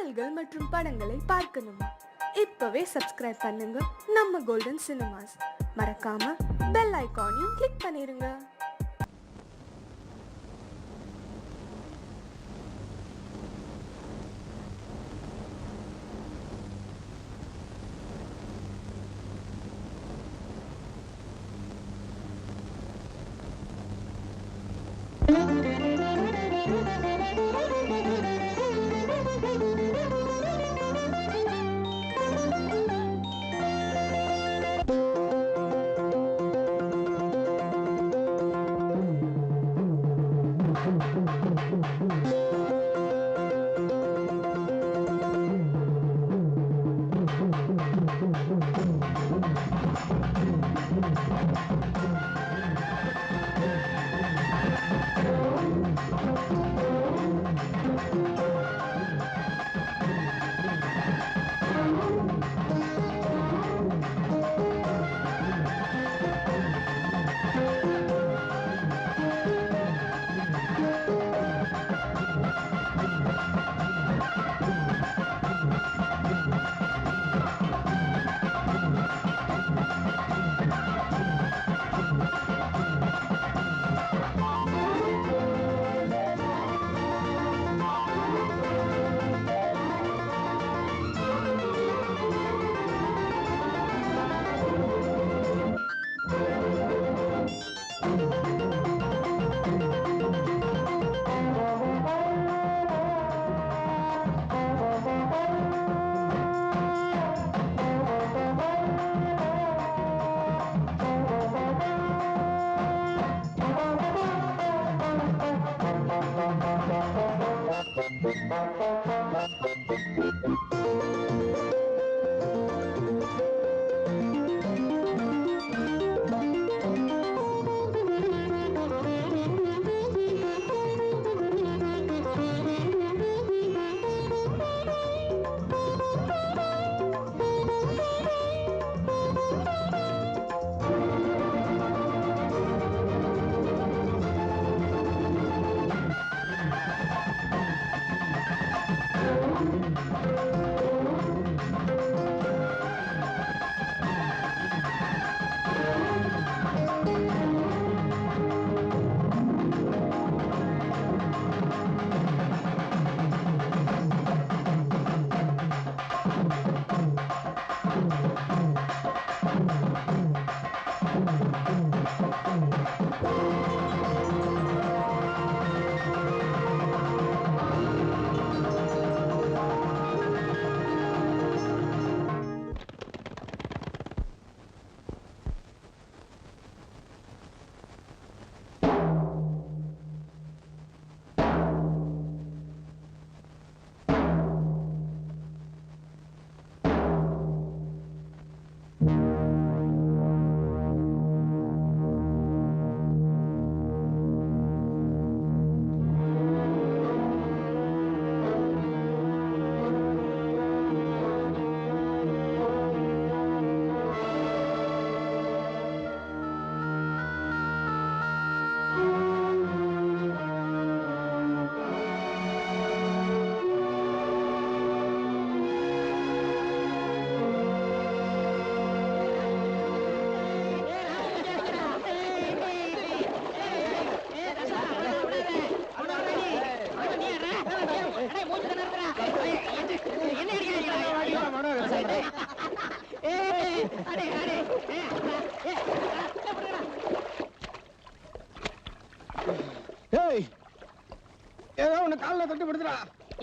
பாடல்கள் மற்றும் படங்களை பார்க்கணுமா? இப்பவே சப்ஸ்கிரைப் பண்ணுங்க நம்ம கோல்டன் சினிமாஸ். மறக்காம பெல் ஐகானையும் கிளிக் பண்ணிருங்க.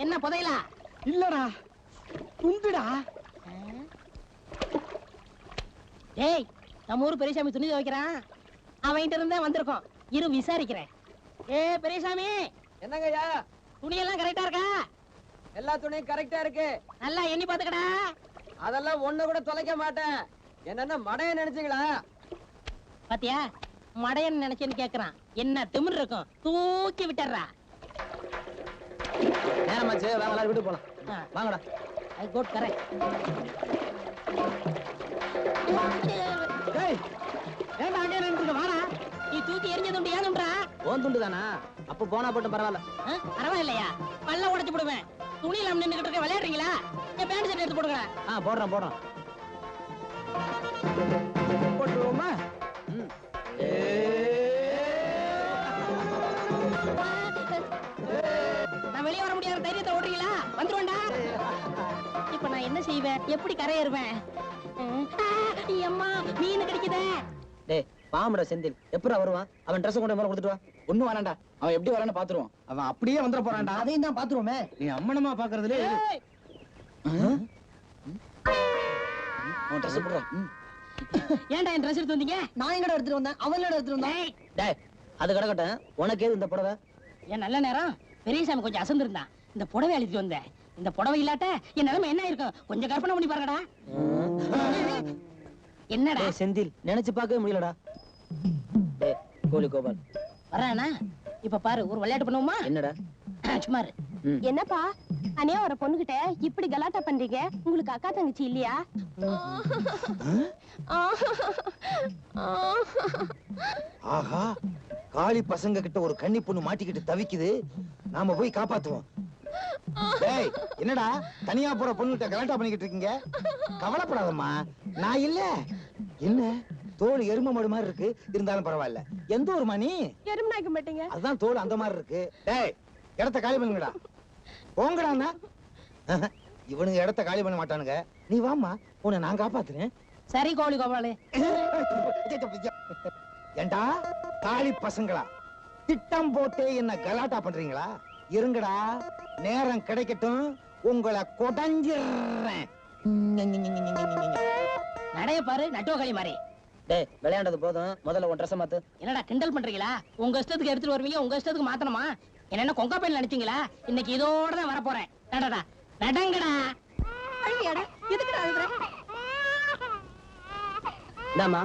என்ன புதையலா? இல்லடா, துண்டுடா. டேய், நம்ம ஊர் பெரியசாமி துணி துவைக்கிறான். அவன்கிட்ட இருந்தா வந்திருக்கோம். இரு விசாரிக்கிறேன். பெரியசாமி, என்னங்கய்யா? துணியெல்லாம் கரெக்டா இருக்கா? எல்லா துணியும் கரெக்டா இருக்கு. நல்லா எண்ணி பாத்துக்கடா. அதெல்லாம் ஒண்ணு கூட தொலைக்க மாட்டேன். என்னன்னா மடைய நினைச்சீங்களா? பாத்தியா, மடையன் நினைச்சேன்னு கேக்குறான். என்ன திமிர் இருக்கும், தூக்கி விட்டுறா. நேரமாச்சு, வாங்க எல்லாரும் வீட்டுக்கு போலாம். வாங்கடா. I quote correct. டேய், ஏன்டா அங்கே நின்னுட்டு வாடா. நீ தூக்கி எரிஞ்ச துண்டு ஏனுன்றா? ஓன் துண்டு தானா? அப்ப போனா போட்டும் பரவாயில்ல. பரவாயில்லையா? பல்ல உடைச்சு போடுவேன். துணியில நின்னுகிட்டு இருக்க விளையாடுறீங்களா? என் பேண்ட் ஷர்ட் எடுத்து போடுங்க. போடுறோம் போட்டுருவோமா? நான் வெளியே வர முடியாத தைரியத்தை ஓடுறீங்களா? வந்துருவேன்டா. இப்ப நான் என்ன செய்வேன்? எப்படி கரையேறுவேன்? அம்மா மீன் கிடைக்குதே. டேய் பாம்புடா செந்தில், எப்படா வருவான்? அவன் ட்ரெஸ் கொண்டு மேல கொடுத்துட்டு வா. ஒண்ணும் வேணாண்டா, அவன் எப்படி வரான்னு பாத்துருவோம். அவன் அப்படியே வந்துட போறான்டா. அதையும் தான் பாத்துருவோமே. நீ அம்மனமா பாக்குறதுல ஏய், அவன் ட்ரெஸ் போடுறா. ஏன்டா என் ட்ரெஸ் எடுத்து வந்தீங்க? நான் எங்கடா எடுத்துட்டு வந்தேன்? அவன் எடுத்துட்டு வந்தான். ஏய், டேய் அது கிடக்கட்டும், உனக்கு ஏது இந்த புடவை? என் நல்ல நேரம் பெரியசாமி கொஞ்சம் அசந்திருந்தான். இந்த புடவை அழித்து வந்தேன். இந்த புடவை இல்லாட்ட என் நிலைமை என்ன இருக்கும்? கொஞ்சம் கற்பனை பண்ணி பாருங்கடா. என்னடா டேய் செந்தில், நினைச்சு பார்க்கவே முடியலடா. டேய் கோலி கோபால் வர்றானா? இப்ப பாரு, ஒரு விளையாட்டு பண்ணுவோமா? என்னடா? சும்மா இரு. என்னப்பா அனியா ஒரு பொண்ணுகிட்ட இப்படி கலாட்டா பண்றீங்க? உங்களுக்கு அக்கா தங்கச்சி இல்லையா? ஆஹா, காளி பசங்க கிட்ட ஒரு கன்னி பொண்ணு மாட்டிக்கிட்டு தவிக்குது. நாம போய் காப்பாத்துவோம். டேய் என்னடா தனியா போற பொண்ணுகிட்ட கலாட்டா பண்ணிக்கிட்டு இருக்கீங்க? கவலைப்படாதம்மா, நான் இல்ல. என்ன தோல் எரும மாடு மாதிரி இருக்கு, இருந்தாலும் பரவாயில்ல. எந்த ஒரு மணி எறும்பு நாய்க்க மாட்டீங்க? அதுதான் தோல் அந்த மாதிரி இருக்கு. டேய் இடத்த காலி பண்ணுங்கடா, போங்கடா. இவனுங்க இடத்த காலி பண்ண மாட்டானுங்க. நீ வாமா, உன்னை நான் காப்பாத்துறேன். சரி கோழி கோபாலு. ஏண்டா காளி பசங்களா, திட்டம் போட்டே என்ன கலாட்டா பண்றீங்களா? இருங்கடா, நேரம் கிடைக்கட்டும், உங்களை கொடைஞ்சிடுறேன். நடைய பாரு, நட்டுவ மாதிரி. டேய் விளையாண்டது போதும், முதல்ல உன் ட்ரெஸ் மாத்து. என்னடா கிண்டல் பண்றீங்களா? உங்க இஷ்டத்துக்கு எடுத்துட்டு வருவீங்க, உங்க இஷ்டத்துக்கு மாத்தணுமா? என்ன கொங்கா பையில நினைச்சீங்களா? இன்னைக்கு இதோட தான் வர போறேன். நடடா நடங்கடா. அழுவியாடா, எதுக்குடா அழுகுற? இந்தாம்மா,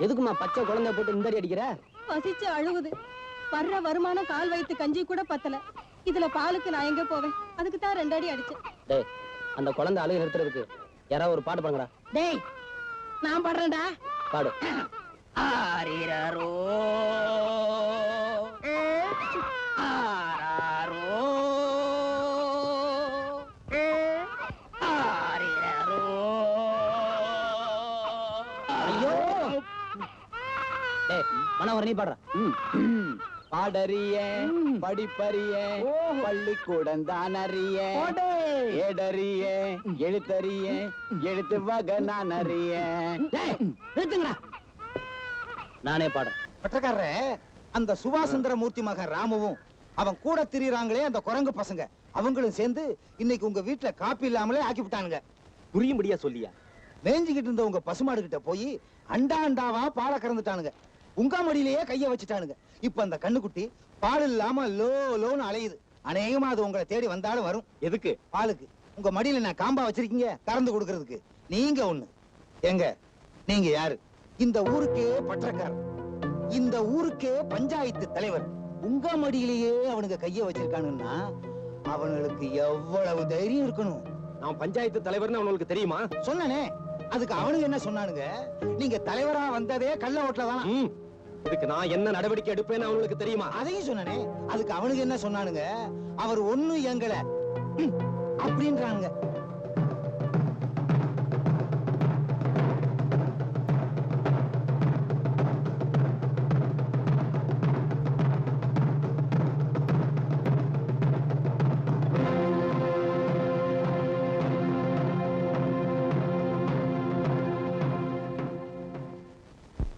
எதுக்குமா பச்சை குழந்தை போட்டு இந்த அடி அடிக்கிற? பசிச்சு அழுகுது. வர்ற வருமானம் கால் வயித்து கஞ்சி கூட பத்தல. இதுல பாலுக்கு நான் எங்க போவேன்? அதுக்கு தான் 2 அடி அடிச்சேன். டேய் அந்த குழந்தை அழுகு நிறுத்துறதுக்கு யாராவது ஒரு பாட்டு பாடுங்கடா. டேய் நான் பாடுறேன்டா. பாடு. ஆரிரரோ ஆராரோ ஆரிரரோ. ஐயோ டேய் மனோகர், நீ பாடுற. பாடறிய படிப்பறிய பள்ளிக்கூடம் தான் அறிய, ஏடறிய எழுத்தறிய எழுத்து வகை நான் அறிய. நிறுத்துங்கடா. நானே பாடுறேன். பட்டக்காரரே, அந்த சுபாசுந்தர மூர்த்தி மகன் ராமுவும் அவன் கூட திரியறாங்களே அந்த குரங்கு பசங்க, அவங்களும் சேர்ந்து இன்னைக்கு உங்க வீட்டுல காப்பி இல்லாமலே ஆக்கி விட்டானுங்க. புரியும்படியா சொல்லியா? மேய்ஞ்சிக்கிட்டு இருந்த உங்க பசுமாடு கிட்ட போய் அண்டா அண்டாவா பாலை கறந்துட்டானுங்க. உங்க மடியிலேயே கைய வச்சுட்டானுங்க. இப்ப அந்த கண்ணுக்குட்டி பால் இல்லாம லோ லோன்னு அலையுது. அநேகமா அது உங்களை தேடி வந்தாலும் வரும். எதுக்கு? பாலுக்கு. உங்க மடியில நான் காம்பா வச்சிருக்கீங்க கறந்து கொடுக்கறதுக்கு. நீங்க ஒண்ணு. எங்க நீங்க யாரு? இந்த ஊருக்கே பற்றக்காரர், இந்த ஊருக்கே பஞ்சாயத்து தலைவர். உங்க மடியிலேயே அவனுங்க கைய வச்சிருக்கானுன்னா அவனுக்கு எவ்வளவு தைரியம் இருக்கணும்? நான் பஞ்சாயத்து தலைவர்னு அவனுக்கு தெரியுமா? சொன்னனே, அதுக்கு அவனுங்க என்ன சொன்னானுங்க? நீங்க தலைவரா வந்ததே கள்ள ஓட்டல தான். இதுக்கு நான் என்ன நடவடிக்கை எடுப்பேன்னு அவனுக்கு தெரியுமா? அதையும் சொன்னனே, அதுக்கு அவனுங்க என்ன சொன்னானுங்க? அவர் ஒண்ணு எங்களை அப்படின்றானுங்க.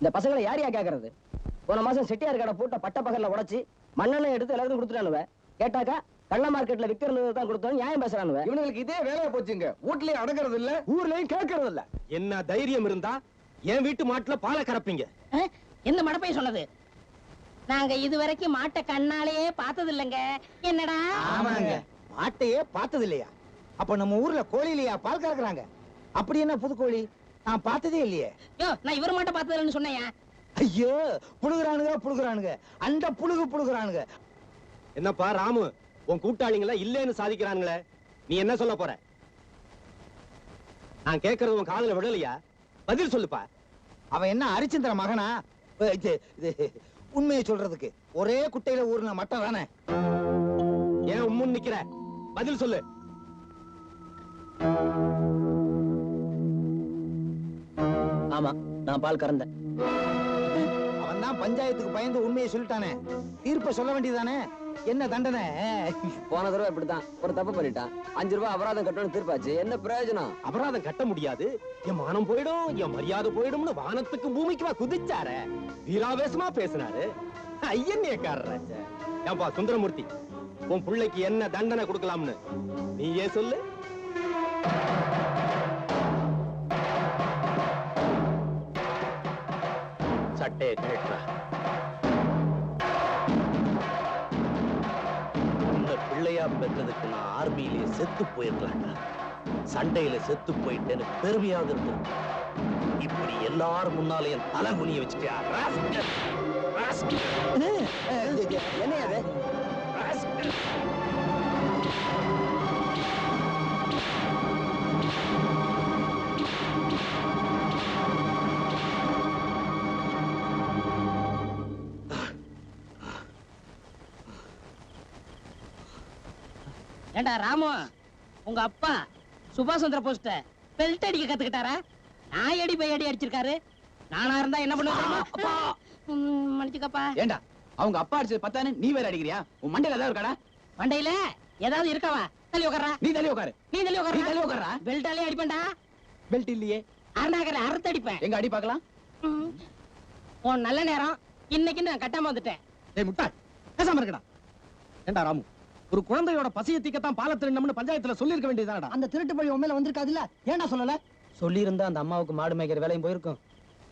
இந்த பசங்களை யாரையா கேக்குறது? போன மாசம் செட்டியார் கடை போட்ட பட்ட பகல்ல உடைச்சு மண்ணெண்ணெய் எடுத்து எல்லாருக்கும் கொடுத்துட்டானுவ. கேட்டாக்கா கள்ள மார்க்கெட்ல விக்கிறது தான் கொடுத்தோம், நியாயம் பேசுறானுவ. இவனுங்களுக்கு இதே வேலையா போச்சுங்க. வீட்லயும் அடங்குறது இல்ல, ஊர்லயும் கேட்கறது இல்ல. என்ன தைரியம் இருந்தா என் வீட்டு மாட்டுல பாலை கறப்பீங்க? எந்த மடப்பை சொன்னது? நாங்க இதுவரைக்கும் மாட்டை கண்ணாலேயே பார்த்தது இல்லைங்க. என்னடா? ஆமாங்க, மாட்டையே பார்த்தது இல்லையா? அப்ப நம்ம ஊர்ல கோழிலையா பால் கறக்குறாங்க? அப்படி என்ன புது கோழி? நான் பார்த்ததே இல்லையே. யோ, நான் இவர் மாட்டை பார்த்தது இல்லைன்னு சொன்னேன். ஐயோ, புழுகுறானுங்க அந்த புழுகுறானுங்க. என்னப்பா ராமு, உன் கூட்டாளிங்கள இல்லேன்னு சாதிக்கிறானுங்களே, நீ என்ன சொல்ல போற? நான் கேக்குறது உன் காதுல விடலையா? பதில் சொல்லுப்பா. அவன் என்ன அரிச்சந்திர மகனா? உண்மையை சொல்றதுக்கு ஒரே குட்டையில ஊர்ன மட்டம் தானே. ஏன் உம்முன்னு நிக்கிற? பதில் சொல்லு. ஆமா, நான் பால் கறந்தேன். அவன் தான் பஞ்சாயத்துக்கு பயந்து உண்மையை சொல்லிட்டானே, தீர்ப்பை சொல்ல வேண்டியதானே. என்ன தண்டனை? போன தடவை இப்படித்தான் ஒரு தப்பு பண்ணிட்டான். 5 ரூபாய் அபராதம் கட்டணும், தீர்ப்பாச்சு. என்ன பிரயோஜனம்? அபராதம் கட்ட முடியாது, என் மானம் போயிடும், என் மரியாதை போயிடும்னு வானத்துக்கு பூமிக்குமா குதிச்சார. வீராவேசமா பேசினாரு ஐயன்யக்காரராச்ச. ஏன்பா சுந்தரமூர்த்தி, உன் பிள்ளைக்கு என்ன தண்டனை கொடுக்கலாம்னு நீயே சொல்லு. சட்டையை கேட்டா பிள்ளையா பெற்றதுக்கு நான் ஆர்மியிலே செத்து போயிருக்கலாம்டா. சண்டையில செத்து போயிட்டேன்னு பெருமையாவது இருக்கு. இப்படி எல்லாரும் முன்னாலே என் தலை குனிய வச்சுட்டியா? என்ன அது? ஏண்டா ராமு, உங்க அப்பா சுபாஷ் சந்திர போஸ்ட பெல்ட் அடிக்க கத்துக்கிட்டாரா? நான் அடி போய் அடி அடிச்சிருக்காரு. நானா இருந்தா என்ன பண்ணுவேன்? மன்னிச்சுக்கப்பா. ஏண்டா அவங்க அப்பா அடிச்சது பத்தானு நீ வேற அடிக்கிறியா? உன் மண்டையில ஏதாவது இருக்காடா? மண்டையில ஏதாவது இருக்கவா? தள்ளி உட்கார்றா. நீ தள்ளி உட்காரு. நீ தள்ளி உட்கார்றா. நீ தள்ளி உட்கார்றா. பெல்ட்டாலே அடிப்பேன்டா. பெல்ட் இல்லையே. அருணாகர அறுத்து அடிப்பேன். எங்க அடி பார்க்கலாம். உன் நல்ல நேரம் இன்னைக்கு நான் கட்டாம வந்துட்டேன். ஏய் முட்டாள், பேசாம இருக்கடா. ஏண்டா ராமு, ஒரு குழந்தையோட பசியை தீக்கத்தான் பாலை திருடணும்னு பஞ்சாயத்துல சொல்லிருக்க வேண்டியதுதானடா. அந்த திருட்டு பழி உண்மையில வந்திருக்காதுல்ல, ஏன்டா சொல்லல? சொல்லியிருந்தா அந்த அம்மாவுக்கு மாடு மேய்க்கிற வேலையும் போயிருக்கும்,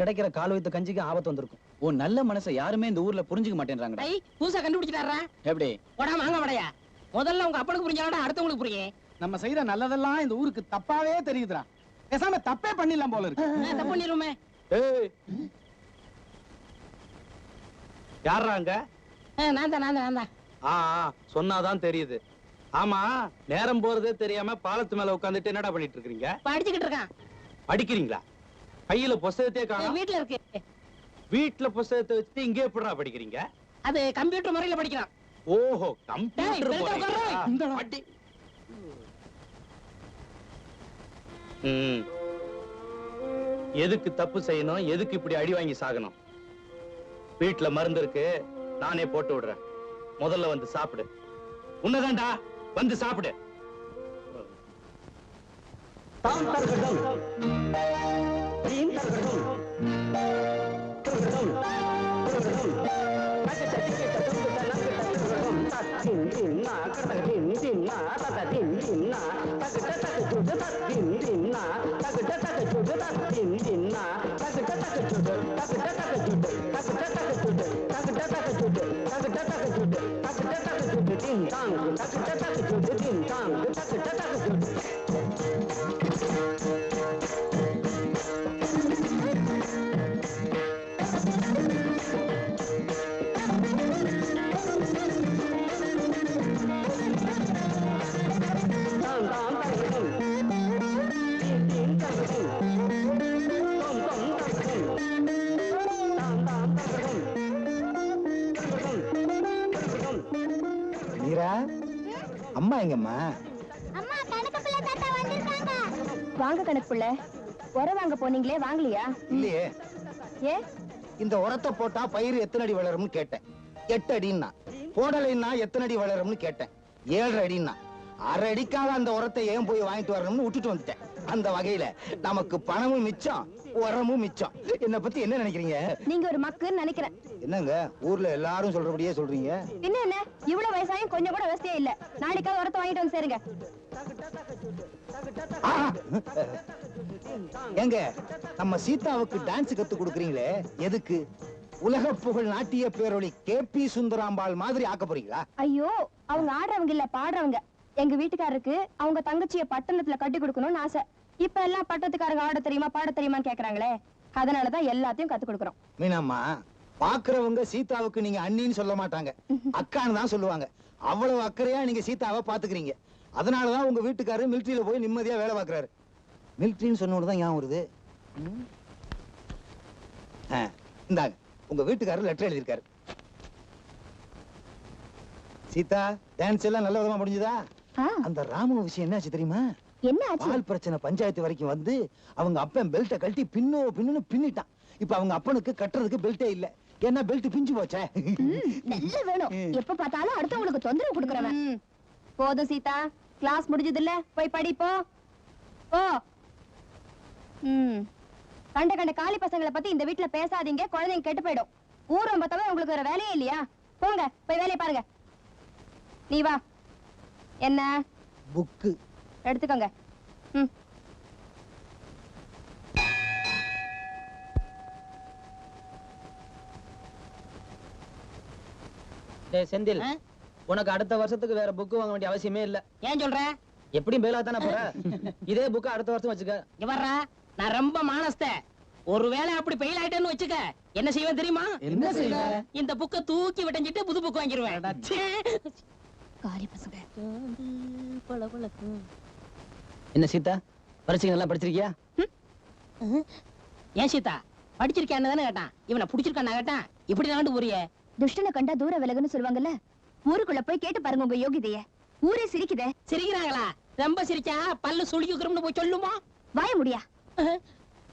கிடைக்கிற கால் வைத்து கஞ்சிக்கு ஆபத்து வந்திருக்கும். உன் நல்ல மனசை யாருமே இந்த ஊர்ல புரிஞ்சுக்க மாட்டேன்றாங்கடா. ஐ, பூசா கண்டுபிடிச்சிட்டாரா? எப்படி? போடா வாங்க வடையா. முதல்ல உங்க அப்பனுக்கு புரிஞ்சாடா, அடுத்தவங்களுக்கு புரியும். நம்ம செய்யற நல்லதெல்லாம் இந்த ஊருக்கு தப்பாவே தெரியுதுடா. பேசாம தப்பே பண்ணிடலாம் போல இருக்கு. தப்பு பண்ணிருமே. ஏய், யாராங்க? நான் தான். சொன்னாதான் தெரியுது. ஆமா, நேரம் போறதே தெரியாம பாலத்து மேல உட்கார்ந்துட்டு என்னடா பண்ணிட்டு இருக்கீங்க? படிச்சுக்கிட்டு இருக்கான். படிக்கிறீங்களா? கையில புஸ்தகத்தையே காணோம். வீட்டுல இருக்கு. வீட்டுல புஸ்தகத்தை வச்சுட்டு இங்கே எப்படிடா படிக்கிறீங்க? அது கம்ப்யூட்டர் முறையில படிக்கிறான். ஓஹோ, கம்ப்யூட்டர் டேய், பெல்ட் போறீங்களா? உட்காரு. இந்தடா. அடி. ம். எதுக்கு தப்பு செய்யணும், எதுக்கு இப்படி அடி வாங்கி சாகணும்? வீட்டுல மருந்து இருக்கு, நானே போட்டு விடுறேன். முதல்ல வந்து சாப்பிடு. உன்னதான்டா, வந்து சாப்பிடு. மீரா, அம்மா எங்கம்மா? வாங்க கணக்கு பிள்ளை. உர வாங்க போனீங்களே, வாங்கலையா? இல்லையே. ஏ, இந்த உரத்தை போட்டா பயிர் எத்தனை அடி வளரும்னு கேட்டேன். 8 அடின்னா. போடலைன்னா எத்தனை அடி வளரும்னு கேட்டேன். 7 அடின்னா. 1/2 அடிக்காக அந்த உரத்தை ஏன் போய் வாங்கிட்டு வரணும்னு விட்டுட்டு வந்துட்டேன். அந்த வகையில நமக்கு பணமும் மிச்சம், உரமும் மிச்சம். என்ன பத்தி என்ன நினைக்கிறீங்க? நீங்க ஒரு மக்குன்னு நினைக்கிறேன். என்னங்க ஊர்ல எல்லாரும் சொல்றபடியே சொல்றீங்க? என்ன இவ்வளவு வயசாயும் கொஞ்சம் கூட வசதியே இல்ல. நாளைக்காவது உரத்தை வாங்கிட்டு வந்து சேருங்க. ஆ! ஏங்க, நம்ம சீதாவுக்கு டான்ஸ் கத்து கொடுக்குறீங்களே, எதுக்கு? உலக புகழ் நாட்டிய பேரொளி கேபி சுந்தராம்பாள் மாதிரி ஆக்க போறீங்களா? ஐயோ, அவங்க ஆடுறவங்க இல்ல, பாடுறவங்க. எங்க வீட்டுக்காரருக்கு அவங்க தங்கச்சிய பட்டணத்துல கட்டி கொடுக்கணும்னு ஆசை. இப்ப எல்லாம் பட்டத்துக்காரங்க ஆட தெரியுமா பாட தெரியுமான்னு கேக்குறாங்களே, அதனாலதான் எல்லாத்தையும் கத்து கொடுக்கறோம். மீனாம்மா, பாக்குறவங்க சீதாவுக்கு நீங்க அண்ணின்னு சொல்ல மாட்டாங்க, அக்கான்னு தான் சொல்லுவாங்க. அவ்வளவு அக்கறையா நீங்க சீதாவை பாத்துக்கிறீங்க. அதனாலதான் உங்க வீட்டுக்காரரு மிலிட்டரியில போய் நிம்மதியா வேலை பாக்குறாரு. மிலிட்டரின்னு சொன்னோட தான் ஞாபகம் வருது. இந்தாங்க, உங்க வீட்டுக்காரர் லெட்டர் எழுதியிருக்காரு. சீதா, டான்ஸ் எல்லாம் நல்ல விதமா முடிஞ்சதா? அந்த ராமு விஷயம் என்னாச்சு தெரியுமா? என்ன ஆச்சு? பால் பிரச்சனை பஞ்சாயத்து வரைக்கும் வந்து அவங்க அப்பன் பெல்ட்டை கழட்டி பின்னு பின்னிட்டான். இப்ப அவங்க அப்பனுக்கு கட்டுறதுக்கு பெல்ட்டே இல்ல. ஏன்னா பெல்ட் பிஞ்சு போச்சே. நல்ல வேணும். எப்ப பார்த்தாலும் அடுத்தவங்களுக்கு தொந்தரவு கொடுக்கறவன். போதும் சீதா, கிளாஸ் முடிஞ்சது இல்ல, போய் படி போ. போ. கண்ட கண்ட காலி பசங்களை பத்தி இந்த வீட்டுல பேசாதீங்க, குழந்தைங்க கெட்டு போயிடும். ஊரம் பார்த்தவன் உங்களுக்கு வேற வேலையே இல்லையா? போங்க, போய் வேலையை பாருங்க. நீ வா. என்ன புக்கு எடுத்துக்கோங்க. செந்தில், உனக்கு அடுத்த வருஷத்துக்கு வேற புக் வாங்க வேண்டிய அவசியமே இல்ல. ஏன் சொல்ற? எப்படியும் பெயிலா தானே போற. இதே புக் அடுத்த வருஷம் வச்சுக்க. இங்க வர்றா, நான் ரொம்ப மானஸ்த. ஒருவேளை அப்படி பெயில் ஆயிட்டேன்னு வச்சுக்க, என்ன செய்வேன் தெரியுமா? என்ன செய்வ? இந்த புக்க தூக்கி விட்டஞ்சிட்டு புது புக் வாங்கிடுவேன். காலி பசங்க. என்ன சீதா, பரிசைங்க நல்லா படிச்சிருக்கியா? ஏன் சீதா, படிச்சிருக்கேன்னு தானே கேட்டான். இவனை புடிச்சிருக்கான்னு கேட்டான். இப்படி நாண்டு போறியே. துஷ்டனை கண்டா தூர விலகுன்னு சொல்லுவாங்கல்ல, ஊருக்குள்ள போய் கேட்டு பாருங்க உங்க யோகிதைய. ஊரே சிரிக்குதே. சிரிக்கிறாங்களா? ரொம்ப சிரிச்சா பல்லு சுளிக்குறோம்னு போய் சொல்லுமா? வாய முடியா?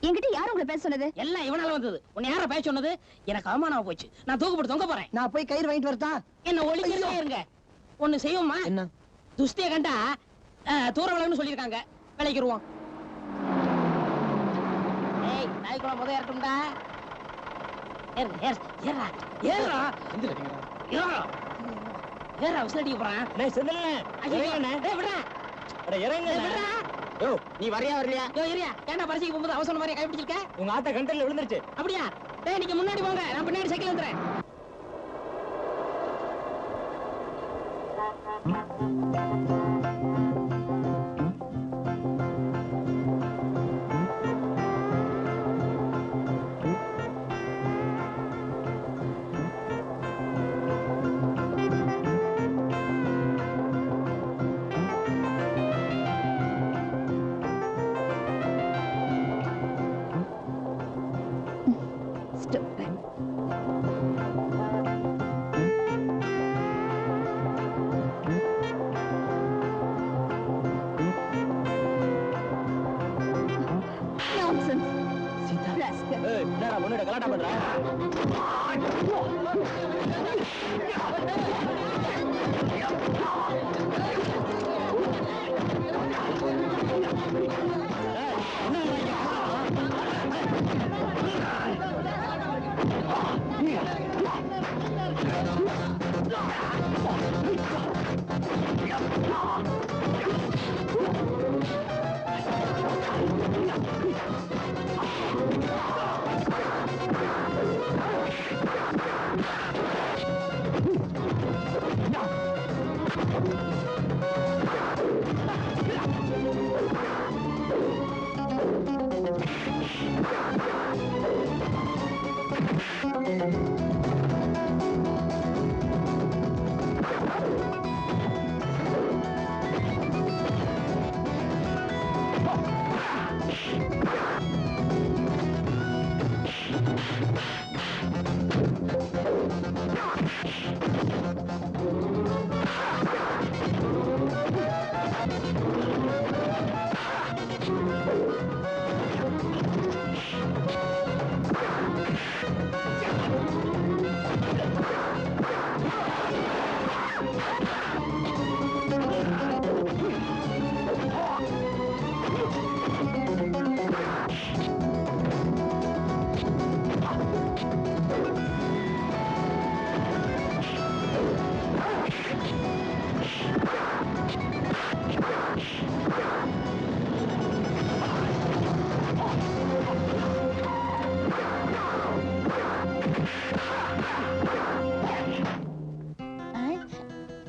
என்கிட்ட யாரும் உங்களை பேச சொன்னது? எல்லாம் இவனால வந்தது. உன்னை யார பேச சொன்னது? எனக்கு அவமானமா போச்சு. நான் தூக்கப்பட்டு தொங்க போறேன். நான் போய் கயிறு வாங்கிட்டு வரட்டா? என்ன ஒளிக்கிறதே இருங்க. ஒண்ணு செய்வோமா? என்ன? துஷ்டிய கண்டா தூர விலகுன்னு சொல்லிருக்காங்க. விளைக்கிருவோம். ஏய், நாய்க்குள்ள முத ஏறட்டும்டா. ஏறா விசிலடிக்க போறான். விடுறா. நீ வரையா வரலையா? ஏன்டா பரிசைக்கு போகும்போது அவசரம் மாதிரி கைப்பிடிச்சிருக்க? உங்க ஆத்தா கண்டல்ல விழுந்துருச்சு. அப்படியா? டேய், நீங்க முன்னாடி போங்க, நான் பின்னாடி சைக்கிள் வந்துறேன். முன்னாடி கலாட்டா பண்ற.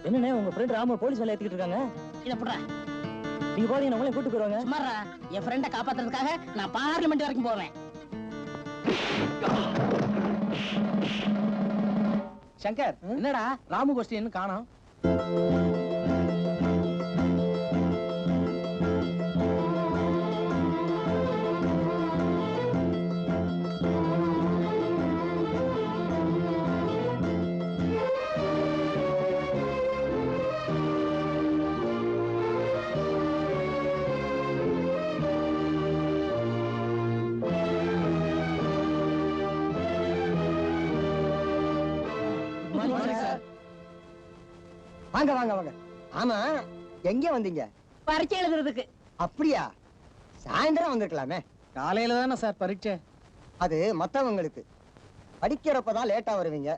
என்னண்ணே, உங்க ஃப்ரெண்ட் ராம போலீஸ் வேலை ஏத்திக்கிட்டு இருக்காங்க. இத புடுறா. நீங்க போறீங்க, உங்களே கூட்டு போயிருவாங்க. சும்மாறா, என் ஃப்ரெண்ட காப்பாத்துறதுக்காக நான் பார்லிமெண்ட் வரைக்கும் போறேன். சங்கர், என்னடா ராமு கோஷ்டி என்ன காணோம்? வாங்க வாங்க வாங்க. ஆமா, எங்க வந்தீங்க? பரீட்சை எழுதுறதுக்கு. அப்படியா? சாயந்தரம் வந்திருக்கலாமே. காலையில தானே சார் பரீட்சை. அது மத்தவங்களுக்கு. படிக்கிறப்பதான் லேட்டா வருவீங்க.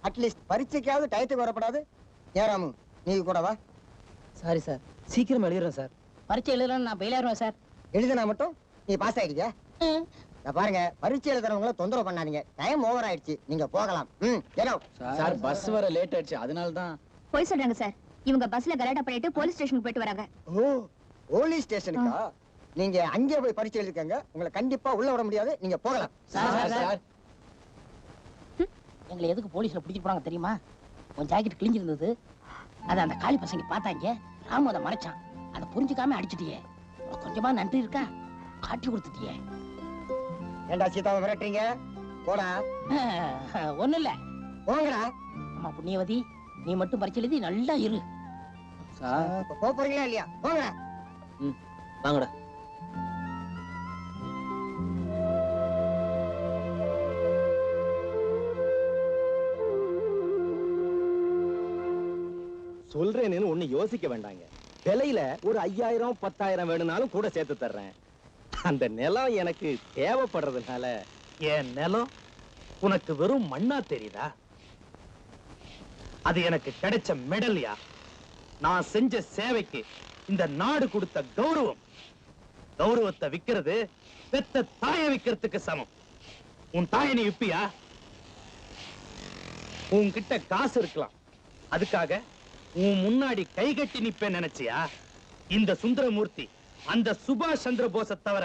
அட்லீஸ்ட் பரீட்சைக்காவது டயத்துக்கு வரப்படாது. ஏராமு, நீ கூட வா. சாரி சார், சீக்கிரம் எழுதுறேன் சார். பரீட்சை எழுதலாம், நான் பயிலாருவேன் சார். எழுதுனா மட்டும் நீ பாஸ் ஆயிடுங்க. பாருங்க, பரீட்சை எழுதுறவங்கள தொந்தரவு பண்ணாதீங்க. டைம் ஓவர் ஆயிடுச்சு, நீங்க போகலாம். சார் பஸ் வர லேட் ஆயிடுச்சு, அதனால தான். போய் சொல்றாங்க சார். இவங்க பஸ்ல கலாட்டா பண்ணிட்டு போலீஸ் ஸ்டேஷனுக்கு போயிட்டு வராங்க. ஓ, போலீஸ் ஸ்டேஷனுக்கா? நீங்க அங்கே போய் பரீட்சை எழுதிக்கங்க. உங்களை கண்டிப்பா உள்ள விட முடியாது. நீங்க போகலாம். சார் எங்களை எதுக்கு போலீஸ்ல பிடிச்சிட்டு போனாங்க தெரியுமா? உன் ஜாக்கெட் கிழிஞ்சிருந்தது. அதை அந்த காளி பசங்க பார்த்தாங்க. ராமு அதை மறைச்சான். அதை புரிஞ்சுக்காம அடிச்சிட்டியே. உனக்கு கொஞ்சமா நன்றி இருக்கா? காட்டி கொடுத்துட்டியே. ஏண்டா சீதாவை மிரட்டுறீங்க? போடா. ஒண்ணு இல்ல, போங்கடா. அம்மா புண்ணியவதி, நீ மட்டும் பரிச்சை எழுதி நல்லா இரு. போறீங்களா இல்லையா? போங்கடா. வாங்கடா. சொல்றேன்னு ஒண்ணு யோசிக்க வேண்டாங்க. விலையில ஒரு 5000 10,000 வேணும்னாலும் கூட சேர்த்து தர்றேன். அந்த நிலம் எனக்கு தேவைப்படுறதுனால. என் நிலம் உனக்கு வெறும் மண்ணா தெரியுதா? அது எனக்கு கிடைச்ச மெடல்யா. நான் செஞ்ச சேவைக்கு இந்த நாடு கொடுத்த கௌரவம். கௌரவத்தை விக்கிறது பெத்த தாயை விக்கிறதுக்கு சமம். உன் தாயை நீ விப்பியா? உன்கிட்ட காசு இருக்கலாம், அதுக்காக உன் முன்னாடி கை கட்டி நிப்பேன் நினைச்சியா? இந்த சுந்தரமூர்த்தி அந்த சுபாஷ் சந்திர போஸ தவிர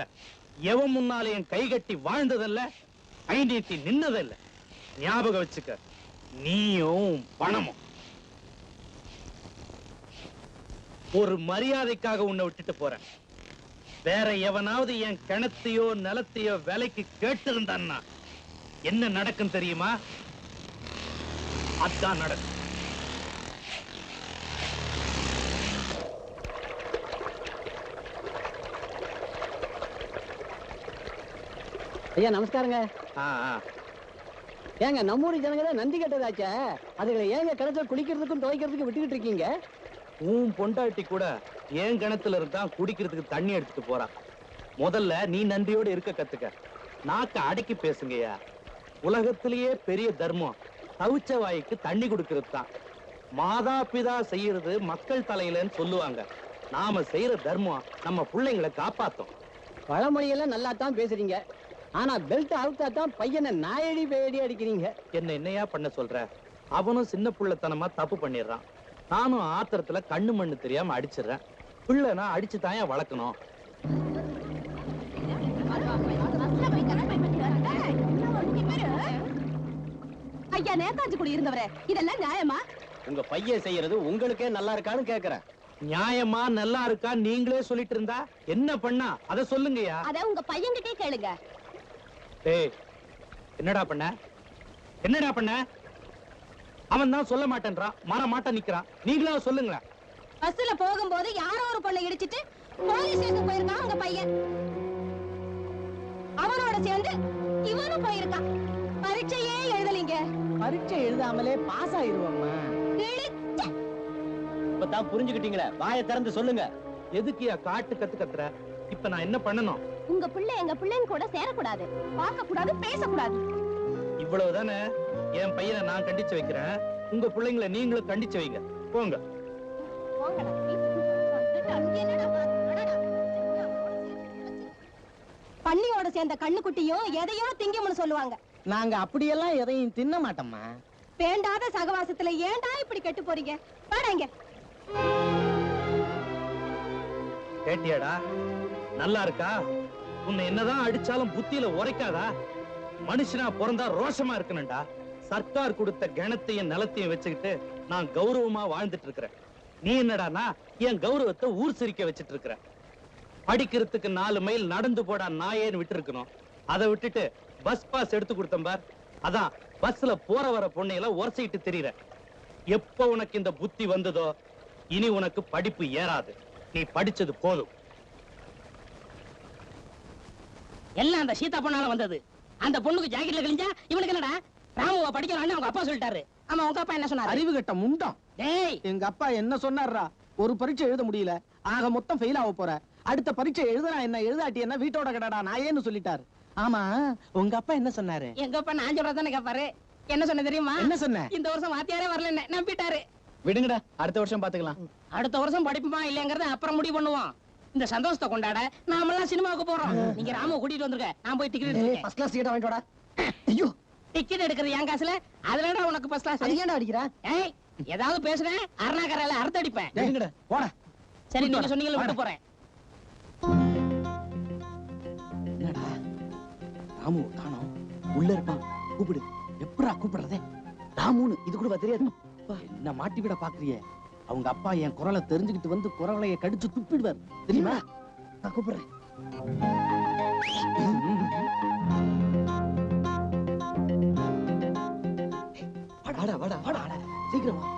எவன் முன்னாலேயும் கை கட்டி வாழ்ந்ததல்ல, கை நீட்டி நின்னதல்ல. ஞாபகம் வச்சுக்க. நீயும் பணமும். ஒரு மரியாதைக்காக உன்னை விட்டுட்டு போறேன். வேற எவனாவது என் கிணத்தையோ நிலத்தையோ விலைக்கு கேட்டிருந்தான்னா என்ன நடக்கும் தெரியுமா? அதான் நடக்கும். ஐயா நமஸ்காரங்க. ஆ, ஆ. ஏங்க, நம்ம ஊர் ஜனங்க தான் நந்தி கட்டதாச்சா? அதுகளை ஏங்க கிணத்துல குளிக்கிறதுக்கும் துவைக்கிறதுக்கும் விட்டுக்கிட்டு இருக்கீங்க? உன் பொண்டாட்டி கூட என் கிணத்துல இருந்தா குடிக்கிறதுக்கு தண்ணி எடுத்துட்டு போறான். முதல்ல நீ நன்றியோடு இருக்க கத்துக்க. நாக்க அடக்கி பேசுங்கய்யா. உலகத்திலேயே பெரிய தர்மம் தவிச்ச வாய்க்கு தண்ணி கொடுக்கிறது தான். மாதா பிதா செய்யறது மக்கள் தலையிலன்னு சொல்லுவாங்க. நாம செய்யற தர்மம் நம்ம பிள்ளைங்களை காப்பாத்தும். பழமொழியெல்லாம் நல்லா தான் பேசுறீங்க. ஆனா பெல்ட் அவுத்தா தான் பையனை நாயடி பேயடி அடிக்கிறீங்க. என்னையா பண்ண சொல்ற? அவனும் சின்ன புள்ளத்தனமா தப்பு பண்ணிடுறான். நானும் ஆத்திரத்துல கண்ணு மண்ணு தெரியாம அடிச்சிடுறேன். பிள்ளைனா அடிச்சு தாயா வளர்க்கணும். ஐயா, நேதாஜி கூட இருந்தவரே, இதெல்லாம் நியாயமா? உங்க பையன் செய்யறது உங்களுக்கே நல்லா இருக்கான்னு கேக்குறேன். நியாயமா நல்லா இருக்கா நீங்களே சொல்லிட்டு இருந்தா என்ன பண்ணா அத சொல்லுங்கய்யா. அத உங்க பையன்கிட்டே கேளுங்க. ஏய், என்னடா பண்ண? என்னடா பண்ண? அவன் தான் சொல்ல மாட்டேன்றான், மாற மாட்டான் நிக்கிறான். நீங்களா சொல்லுங்களேன். பஸ்ல போகும்போது யாரோ ஒரு பொண்ணை இடிச்சிட்டு போலீஸ் ஸ்டேஷன் போயிருக்கான் உங்க பையன். அவனோட சேர்ந்து இவனும் போயிருக்கான். பரீட்சையே எழுதலீங்க. பரீட்சை எழுதாமலே பாஸ் ஆயிருவோம்மா. இப்பதான் புரிஞ்சுக்கிட்டீங்களே, வாயை திறந்து சொல்லுங்க. எதுக்குயா காட்டு கத்து கத்துற? இப்ப நான் என்ன பண்ணணும்? உங்க பிள்ளை எங்க பிள்ளைங்க கூட சேரக்கூடாது, பார்க்க கூடாது, பேசக்கூடாது. இவ்வளவுதானே? என் பையனை நான் கண்டிச்சு வைக்கிறேன். உங்க பிள்ளைங்களை நீங்களும் கண்டிச்சு வைங்க. போங்க. பன்னியோட சேர்ந்த கண்ணுக்குட்டியும் எதையோ திங்கும்னு சொல்லுவாங்க. நாங்க அப்படியெல்லாம் எதையும் தின்ன மாட்டோம்மா. வேண்டாத சகவாசத்துல ஏன்டா இப்படி கெட்டு போறீங்க? வாடாங்க. கேட்டியாடா? நல்லா இருக்கா? உன்னை என்னதான் அடிச்சாலும் புத்தியில உரைக்காதா? மனுஷனா பிறந்தா ரோஷமா இருக்கணும்டா. சர்க்கார் கொடுத்த கிணத்தையும் நிலத்தையும் வச்சுக்கிட்டு நான் கௌரவமா வாழ்ந்துட்டு இருக்கிறேன். நீ என்னடானா என் கௌரவத்தை ஊர் சிரிக்க வச்சிட்டு இருக்கிற. படிக்கிறதுக்கு 4 மைல் நடந்து போடா நாயேன்னு விட்டு இருக்கணும். அதை விட்டுட்டு பஸ் பாஸ் எடுத்து கொடுத்தேன் பார். அதான் பஸ்ல போற வர பொண்ணையெல்லாம் உரசிட்டு தெரியற. எப்ப உனக்கு இந்த புத்தி வந்ததோ இனி உனக்கு படிப்பு ஏறாது. நீ படிச்சது போதும். எல்லாம் அந்த சீதா பொண்ணால வந்தது. அந்த பொண்ணுக்கு ஜாக்கெட்ல கிழிஞ்சா இவனுக்கு என்னடா? ராமுவ படிக்கலாம்னு அவங்க அப்பா சொல்லிட்டாரு. ஆமா, உங்க அப்பா என்ன சொன்னாரு? அறிவு கட்ட முண்டம். டேய் எங்க அப்பா என்ன சொன்னார்ரா? ஒரு பரீட்சை எழுத முடியல, ஆக மொத்தம் ஃபெயில் ஆக போற. அடுத்த பரீட்சை எழுதுனா என்ன, எழுதாட்டி என்ன, வீட்டோட கடடா நான் ஏன்னு சொல்லிட்டாரு. ஆமா, உங்க அப்பா என்ன சொன்னாரு? எங்க அப்பா நான் சொல்றதானே கேப்பாரு. என்ன சொன்ன தெரியுமா? என்ன சொன்ன? இந்த வருஷம் வாத்தியாரே வரல நம்பிட்டாரு. விடுங்கடா, அடுத்த வருஷம் பாத்துக்கலாம். அடுத்த வருஷம் படிப்புமா இல்லங்கறத அப்புறம் முடிவு பண்ணுவோம். இந்த சந்தோஷத்தை கொண்டாட நாமெல்லாம் சினிமாவுக்கு போறோம். நீங்க ராம கூட்டிட்டு வந்துருங்க, நான் போய் டிக்கெட் எடுத்துறேன். ஃபர்ஸ்ட் கிளாஸ் டிக்கெட் வாங்கிட்டு வாடா. ஐயோ, டிக்கெட் எடுக்கிறது என் காசுல, அதுலடா உனக்கு ஃபர்ஸ்ட் கிளாஸ். அது ஏன்டா அடிக்கிறா? ஏய் ஏதாவது பேசுறேன் அருணாகரையில அறுத்து அடிப்பேன். விடுங்கடா, போடா. சரி நீங்க சொன்னீங்களா, விட்டு போறேன். என்னடா ராமு காணோம், உள்ள இருப்பான். கூப்பிடு. எப்படா கூப்பிடுறதே? ராமுன்னு இது கூட தெரியாது. என்ன மாட்டி விட பாக்குறியே? அவங்க அப்பா என் குரலை தெரிஞ்சுக்கிட்டு வந்து குரலைய கடிச்சு துப்பிடுவார் தெரியுமா? நான் கூப்பிடுறேன். வாடா வாடா வாடா வாடா, சீக்கிரம் வா.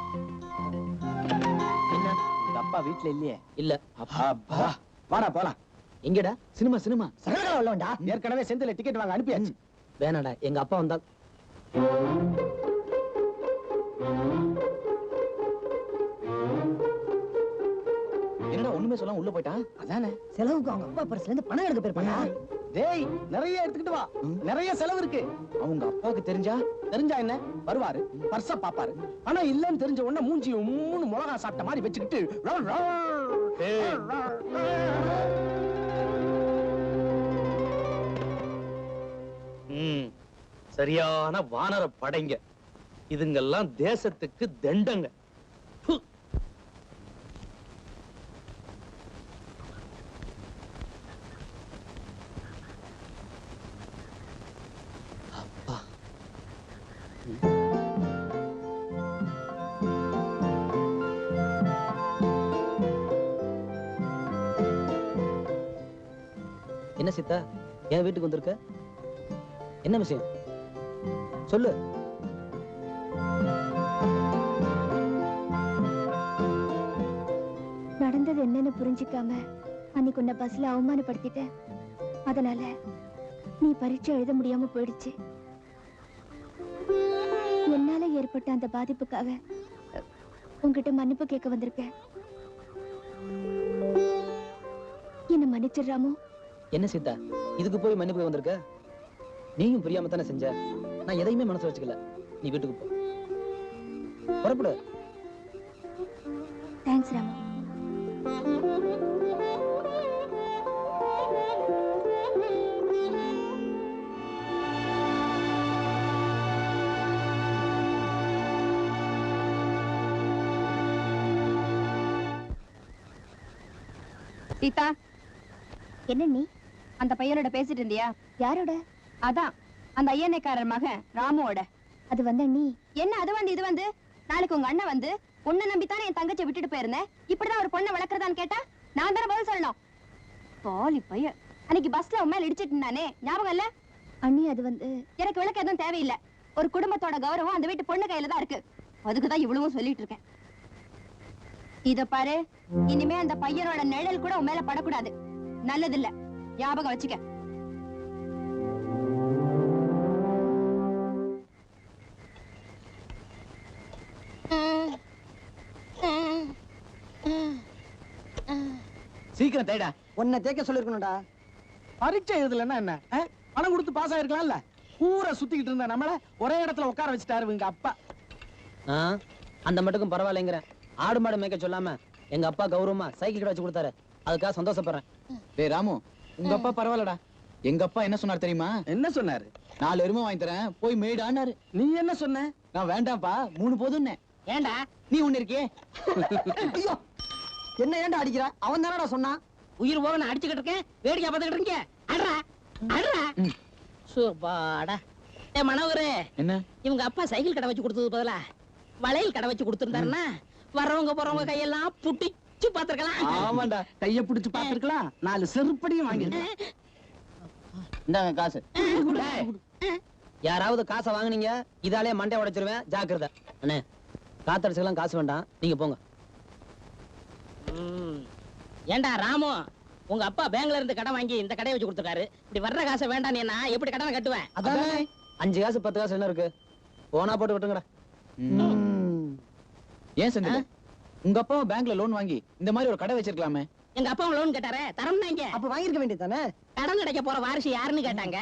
என்ன உங்க அப்பா வீட்ல இல்லையே? இல்ல. அப்பா வாடா போலாம். எங்கடா? Cinema cinema. சகலகலா உள்ளவன்டா. ஏற்கனவே செந்தில டிக்கெட் வாங்க அனுப்பியாச்சு. வேணாடா, எங்க அப்பா வந்தா. என்னடா ஒண்ணுமே சொல்லாம உள்ள போயிட்டான்? அதானே செலவுக்கு அவங்க அப்பா பர்ஸ்ல இருந்து பணம் எடுக்க போயிருப்பானா? டேய், நிறைய எடுத்துக்கிட்டு வா, நிறைய செலவு இருக்கு. அவங்க அப்பாவுக்கு தெரிஞ்சா என்ன வருவாரு, பர்ஸ பாப்பாரு. ஆனா இல்லன்னு தெரிஞ்ச உடனே மூஞ்சி மூணு மிளகா சாப்பிட்ட மாதிரி வச்சுக்கிட்டு சரியான வானர படைங்க இதுங்கெல்லாம், தேசத்துக்கு தண்டங்க. என்ன சீதா, என் வீட்டுக்கு வந்திருக்க? என்ன விஷயம் சொல்லு. நடந்தது என்னன்னு புரிஞ்சுக்காம அன்னைக்கு உன்னை பஸ்ல அவமானப்படுத்திட்டேன். அதனால நீ பரீட்சை எழுத முடியாம போயிடுச்சு. என்னால ஏற்பட்ட அந்த பாதிப்புக்காக உன்கிட்ட மன்னிப்பு கேட்க வந்திருக்கேன். என்ன மன்னிச்சிடுறாமோ? என்ன சீதா, இதுக்கு போய் மன்னிப்பு வந்திருக்க? நீயும் புரியாம தானே செஞ்ச. நான் எதையுமே மனசு வச்சுக்கல. நீ வீட்டுக்கு போ, புறப்படு. தேங்க்ஸ் ராமு. சீதா, என்ன நீ அந்த பையனோட பேசிட்டு இருந்தியா? யாரோட? அதான் அந்த ஐயனைக்காரர் மகன் ராமுவோட. அது வந்து நீ என்ன, அது வந்து இது வந்து நாளைக்கு உங்க அண்ணன் வந்து உன்னை நம்பித்தானே என் தங்கச்சியை விட்டுட்டு போயிருந்தேன். இப்படிதான் ஒரு பொண்ணை வளர்க்கறதான்னு கேட்டா நான் தானே பதில் சொல்லணும். பாலி பையன் அன்னைக்கு பஸ்ல உன் மேல இடிச்சிட்டு இருந்தானே, ஞாபகம் இல்ல? அண்ணி அது வந்து எனக்கு விளக்க எதுவும் தேவையில்லை. ஒரு குடும்பத்தோட கௌரவம் அந்த வீட்டு பொண்ணு கையில தான் இருக்கு. அதுக்குதான் இவ்வளவும் சொல்லிட்டு இருக்கேன். இத பாரு, இனிமே அந்த பையனோட நிழல் கூட உன் மேல படக்கூடாது. நல்லதில்ல, ஞாபகம் வச்சுக்க. சீக்கிரம் தேடா. உன்னை தேக்க சொல்லிருக்கணும்டா. பரீட்சை எழுதலன்னா என்ன? பணம் கொடுத்து பாஸ் ஆயிருக்கலாம்ல. ஊரை சுத்திக்கிட்டு இருந்த நம்மள ஒரே இடத்துல உட்கார வச்சுட்டாரு எங்க அப்பா. அந்த மட்டுக்கும் பரவாயில்லைங்கிற. ஆடு மாடு மேய்க்க சொல்லாம எங்க அப்பா கௌரவமா சைக்கிள் கடை வச்சு கொடுத்தாரு. அதுக்காக சந்தோஷப்படுறேன். டேய் ராமு, உங்க அப்பா பரவாயில்லடா. எங்க அப்பா என்ன சொன்னார் தெரியுமா? என்ன சொன்னாரு? 4 எருமை வாங்கி தரேன், போய் மேய்டான்னாரு. நீ என்ன சொன்ன? நான் வேண்டாம்ப்பா, 3 போதும்னே. ஏண்டா நீ ஒண்ணு இருக்கியே. ஐயோ, என்ன ஏன்டா அடிக்கிறா? அவன் தானடா சொன்னான். உயிர் போக நான் அடிச்சுக்கிட்டு இருக்கேன், வேடிக்கை பார்த்துக்கிட்டு இருக்கீங்க. அட்ரா அட்ரா சூப்பாடா. ஏ மனோகரே, என்ன? இவங்க அப்பா சைக்கிள் கடை வச்சு கொடுத்தது பதிலா வளையல் கடை வச்சு கொடுத்திருந்தாருன்னா வரவங்க போறவங்க கையெல்லாம் புட்டிச்சு பாத்துருக்கலாம். ஆமாண்டா, கைய பிடிச்சு பாத்துருக்கலாம். 4 செருப்படியும் வாங்கிருக்கேன். இந்தாங்க காசு. யாராவது காசை வாங்குனீங்க, இதாலே மண்டை உடைச்சிருவேன், ஜாக்கிரதை. அண்ணே, காத்தடிச்சுக்கலாம் காசு வேண்டாம், நீங்க போங்க. ஏண்டா ராமு, உங்க அப்பா பேங்க்ல இருந்து கடன் வாங்கி இந்த கடையை வச்சு கொடுத்துருக்காரு. இப்படி வர்ற காசை வேண்டாம், நான் எப்படி கடனை கட்டுவேன்? அதானே 5 காசு 10 காசு என்ன இருக்கு? போனா போட்டு விட்டுங்கடா. ஏன் செந்தில் உங்க அப்பா பேங்க்ல லோன் வாங்கி இந்த மாதிரி ஒரு கடை வச்சிருக்கலாமே? எங்க அப்பா லோன் கேட்டாரே தரம்னாங்க. அப்ப வாங்கிருக்க வேண்டியதானே? கடன் கிடைக்க போற வாரிசு யாருன்னு கேட்டாங்க.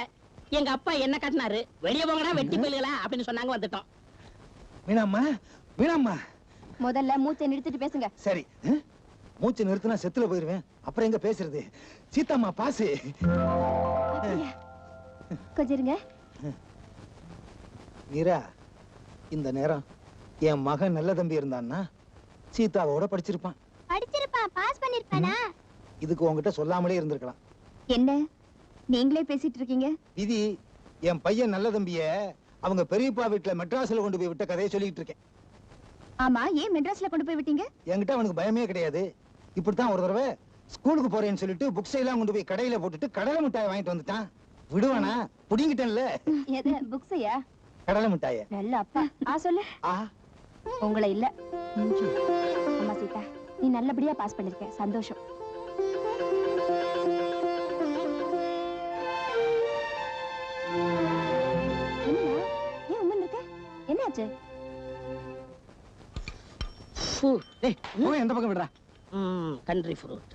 எங்க அப்பா என்ன கட்டினாரு, வெளியே போங்கடா வெட்டி போயிலா அப்படின்னு சொன்னாங்க, வந்துட்டோம். மீனாம்மா, மீனாம்மா. முதல்ல மூச்சை நிறுத்திட்டு பேசுங்க. சரி, மூச்சு நிறுத்தினா செத்துல போயிருவேன், அப்புறம் எங்க பேசுறது? சீதாம்மா பாசு. கொஞ்சம் இருங்க. மீரா, இந்த நேரம் என் மகன் நல்ல தம்பி இருந்தான்னா சீதாவோட படிச்சிருப்பான். படிச்சிருப்பான், பாஸ் பண்ணிருப்பானா? இதுக்கு உங்ககிட்ட சொல்லாமலே இருந்திருக்கலாம். என்ன நீங்களே பேசிட்டு இருக்கீங்க? விதி, என் பையன் நல்ல தம்பிய அவங்க பெரியப்பா வீட்டுல மெட்ராஸ்ல கொண்டு போய் விட்ட கதையை சொல்லிட்டு இருக்கேன். ஆமா, ஏன் மெட்ராஸ்ல கொண்டு போய் விட்டீங்க? என்கிட்ட அவனுக்கு பயமே கிடையாது. இப்படித்தான் ஒரு தடவை ஸ்கூலுக்கு போறேன்னு சொல்லிட்டு புக்ஸ் எல்லாம் கொண்டு போய் கடையில போட்டுட்டு கடலை மிட்டாய் வாங்கிட்டு வந்துட்டான். விடுவானா? புடிங்கிட்டேன்ல. எது புக்ஸையா? கடலை மிட்டாய. நல்ல அப்பா. சொல்லு. உங்களை இல்ல. அம்மா சீதா, நீ நல்லபடியா பாஸ் பண்ணிருக்க, சந்தோஷம். ஏன் உம்மன் இருக்க? என்னாச்சு? எந்த பக்கம் விடுறா? Country fruit.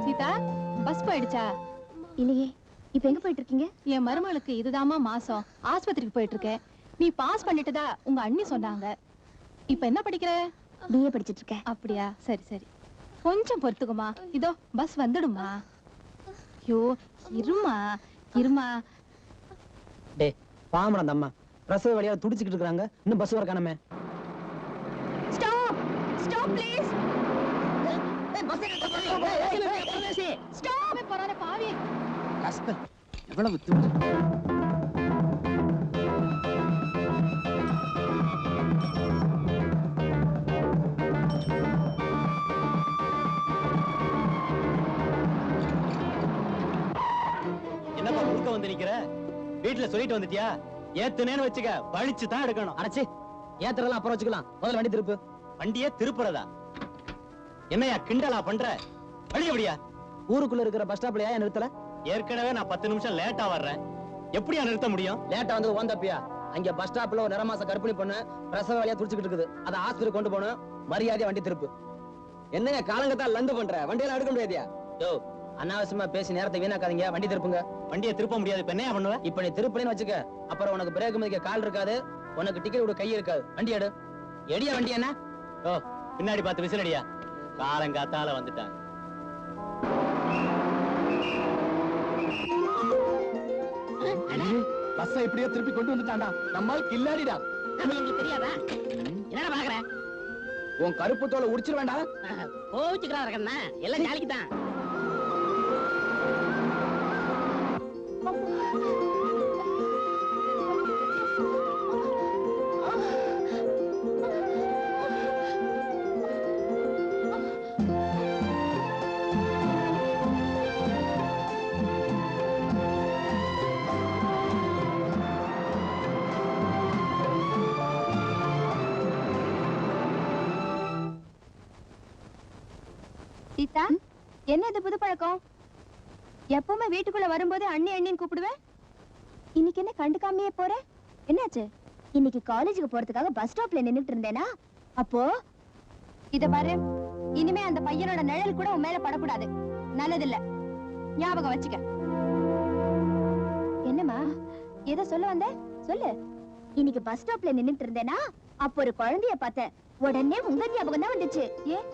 சீதா, பஸ் போயிடுச்சா? இல்லையே. இப்ப எங்க போயிட்டு இருக்கீங்க? என் மருமகளுக்கு இதுதாமா மாசம், ஆஸ்பத்திரிக்கு போயிட்டு இருக்கேன். நீ பாஸ் பண்ணிட்டதா உங்க அண்ணி சொன்னாங்க. இப்ப என்ன படிக்கிற? பிஏ படிச்சிட்டு இருக்கேன். அப்படியா? சரி சரி, கொஞ்சம் பொறுத்துக்குமா, இதோ பஸ் வந்துடுமா. ஐயோ, இருமா இருமா. டே பாமர அந்த அம்மா பிரசவ வழியா துடிச்சுக்கிட்டு இருக்காங்க, இன்னும் பஸ் வர காணமே. Stop stop please. ஸ்டாப் பரானே பாவி. கஷ்டம் எவ்வளவு துணி. என்னப்பா முழுக்க வந்து நிக்கிற? வீட்டுல சொல்லிட்டு வந்துட்டியா? ஏத்துனேன்னு வச்சுக்க, பழிச்சு தான் எடுக்கணும். அடச்சி, ஏத்துறலாம் அப்புறம் வச்சுக்கலாம், முதல்ல வண்டி திருப்பு. வண்டியே திருப்புறதா? என்னையா கிண்டலா பண்ற? வழி எப்படியா? ஊருக்குள்ள இருக்கிற பஸ் ஸ்டாப்ல ஏன் நிறுத்தல? ஏற்கனவே நான் 10 நிமிஷம் லேட்டா வர்றேன், எப்படியா நிறுத்த முடியும்? லேட்டா வந்து ஓன் தப்பியா? அங்க பஸ் ஸ்டாப்ல ஒரு நிறமாச கர்ப்பிணி பொண்ணு பிரசவ வழியா துடிச்சுக்கிட்டு இருக்குது, அதை ஆஸ்பத்திரி கொண்டு போகணும். மரியாதையா வண்டி திருப்பு. என்னங்க காலங்கத்தா லந்து பண்ற? வண்டியெல்லாம் எடுக்க முடியாதியா? யோ, அனாவசியமா பேசி நேரத்தை வீணாக்காதீங்க, வண்டி திருப்புங்க. வண்டியை திருப்ப முடியாது, இப்ப என்ன பண்ணுவ? இப்ப நீ திருப்பலன்னு வச்சுக்க, அப்புறம் உனக்கு பிரேக் மதிக்க கால் இருக்காது, உனக்கு டிக்கெட் கூட கை இருக்காது. வண்டி எடு. எடியா வண்டி என்ன? ஓ, பின்னாடி பார்த்து விசிலடியா. காலங்காத்தால வந்துட்டாங்க. பஸ்ஸை எப்படியோ திருப்பி கொண்டு வந்துட்டான்டா, நம்மால் கில்லாடிடா. உங்களுக்கு தெரியாதா? என்னடா பாக்குற? உன் கருப்பு தோலை உடிச்சிட வேண்டாம். கோவிச்சுக்கிறா இருக்கா? எல்லாம் ஜாலிக்கு தான். சீதா, என்ன இது புது பழக்கம்? எப்பவுமே வீட்டுக்குள்ள வரும்போது அண்ணி அண்ணின்னு கூப்பிடுவேன். இன்னைக்கு என்ன கண்டுக்காமையே போற? என்னாச்சு? இன்னைக்கு காலேஜுக்கு போறதுக்காக பஸ் ஸ்டாப்ல நின்னுட்டு இருந்தேனா, அப்போ இத பாரு, இனிமே அந்த பையனோட நிழல் கூட உன் மேல படக்கூடாது. நல்லதில்ல, ஞாபகம் வச்சுக்க. என்னம்மா, ஏதோ சொல்ல வந்த? சொல்லு. இன்னைக்கு பஸ் ஸ்டாப்ல நின்னுட்டு இருந்தேனா, அப்போ ஒரு குழந்தைய பார்த்தேன். உடனே உங்க ஞாபகம் தான் வந்துச்சு. ஏன்?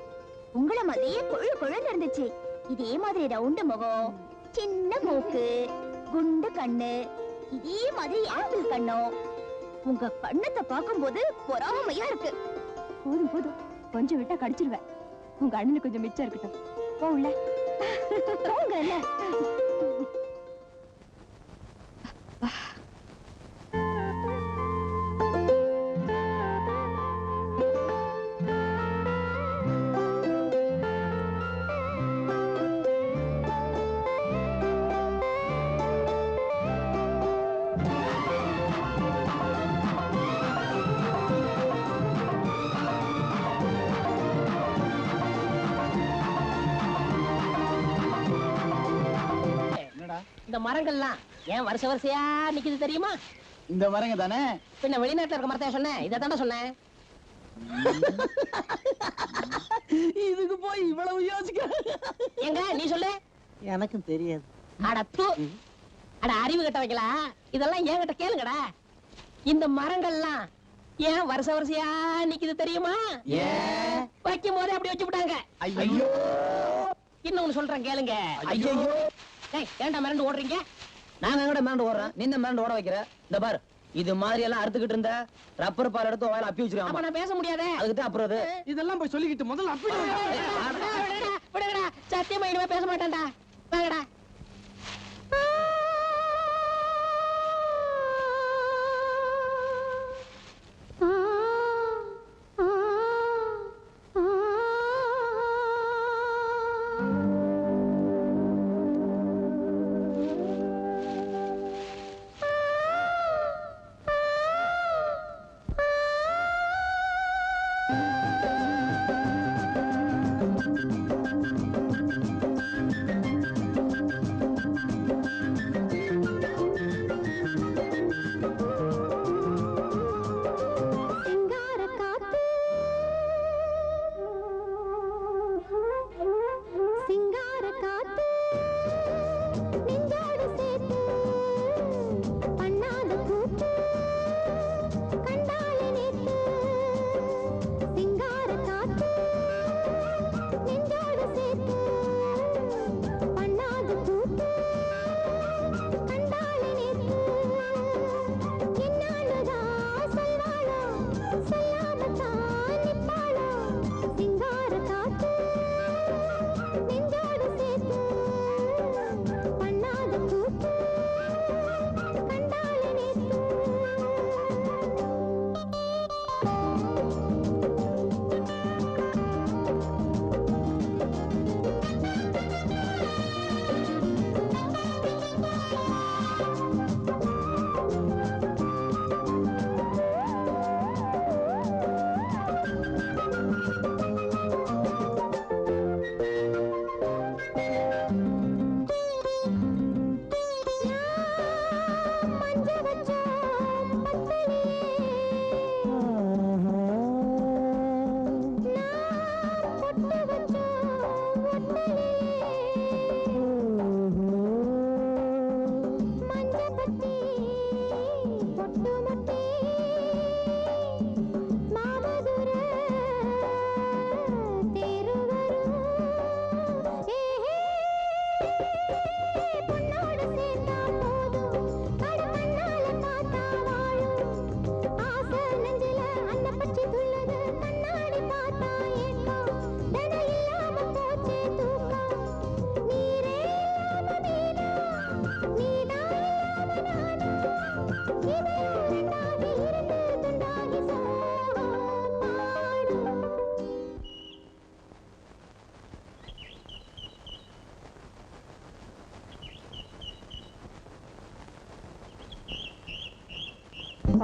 உங்களை மாதிரியே கொழு கொழுன்னு இருந்துச்சு. இதே மாதிரி ரவுண்டு முகம், சின்ன மூக்கு, குண்டு கண்ணு, இதே மாதிரி ஆப்பிள் கண்ணும். உங்க கண்ணத்தை பார்க்கும்போது பொறாமையா இருக்கு. போதும் போதும், கொஞ்சம் விட்டா கடிச்சிருவேன். உங்க அண்ணனுக்கு கொஞ்சம் மிச்சம் இருக்கட்டும். போ உள்ள. போங்கல்ல. இந்த மரங்கள்லாம் ஏன் வருஷ வரிசையா நிக்குது தெரியுமா? இந்த மரங்க தானே? பின்ன வெளிநாட்டுல இருக்க மரத்தையா சொன்னேன்? இதை தானே சொன்னேன். இதுக்கு போய் இவ்வளவு யோசிக்க? எங்க நீ சொல்லு. எனக்கும் தெரியாது. அட தூ. அட அறிவு கட்ட வைக்கலாம். இதெல்லாம் என்கிட்ட கேளுங்கடா. இந்த மரங்கள்லாம் ஏன் வருஷ வரிசையா நிக்குது தெரியுமா? ஏன்? வைக்கும் போதே அப்படி வச்சு விட்டாங்க. ஐயோ. இன்னொன்னு சொல்றேன் கேளுங்க. ஐயோ ஏன்டா மிரண்டு ஓடுறீங்க? நாங்க எங்கட மிரண்டு ஓடுறோம், நின்ன மிரண்டு ஓட வைக்கிற. இந்த பாரு, இது மாதிரி எல்லாம் அறுத்துக்கிட்டு இருந்த ரப்பர் பால் எடுத்து வாயில அப்பி அப்ப வச்சிருக்கான். நான் பேச முடியாதே. அதுக்கிட்ட அப்புறம் அது இதெல்லாம் போய் சொல்லிக்கிட்டு முதல்ல அப்படி விடுங்கடா, சத்தியமா இனிமே பேச மாட்டேன்டா. வாங்கடா.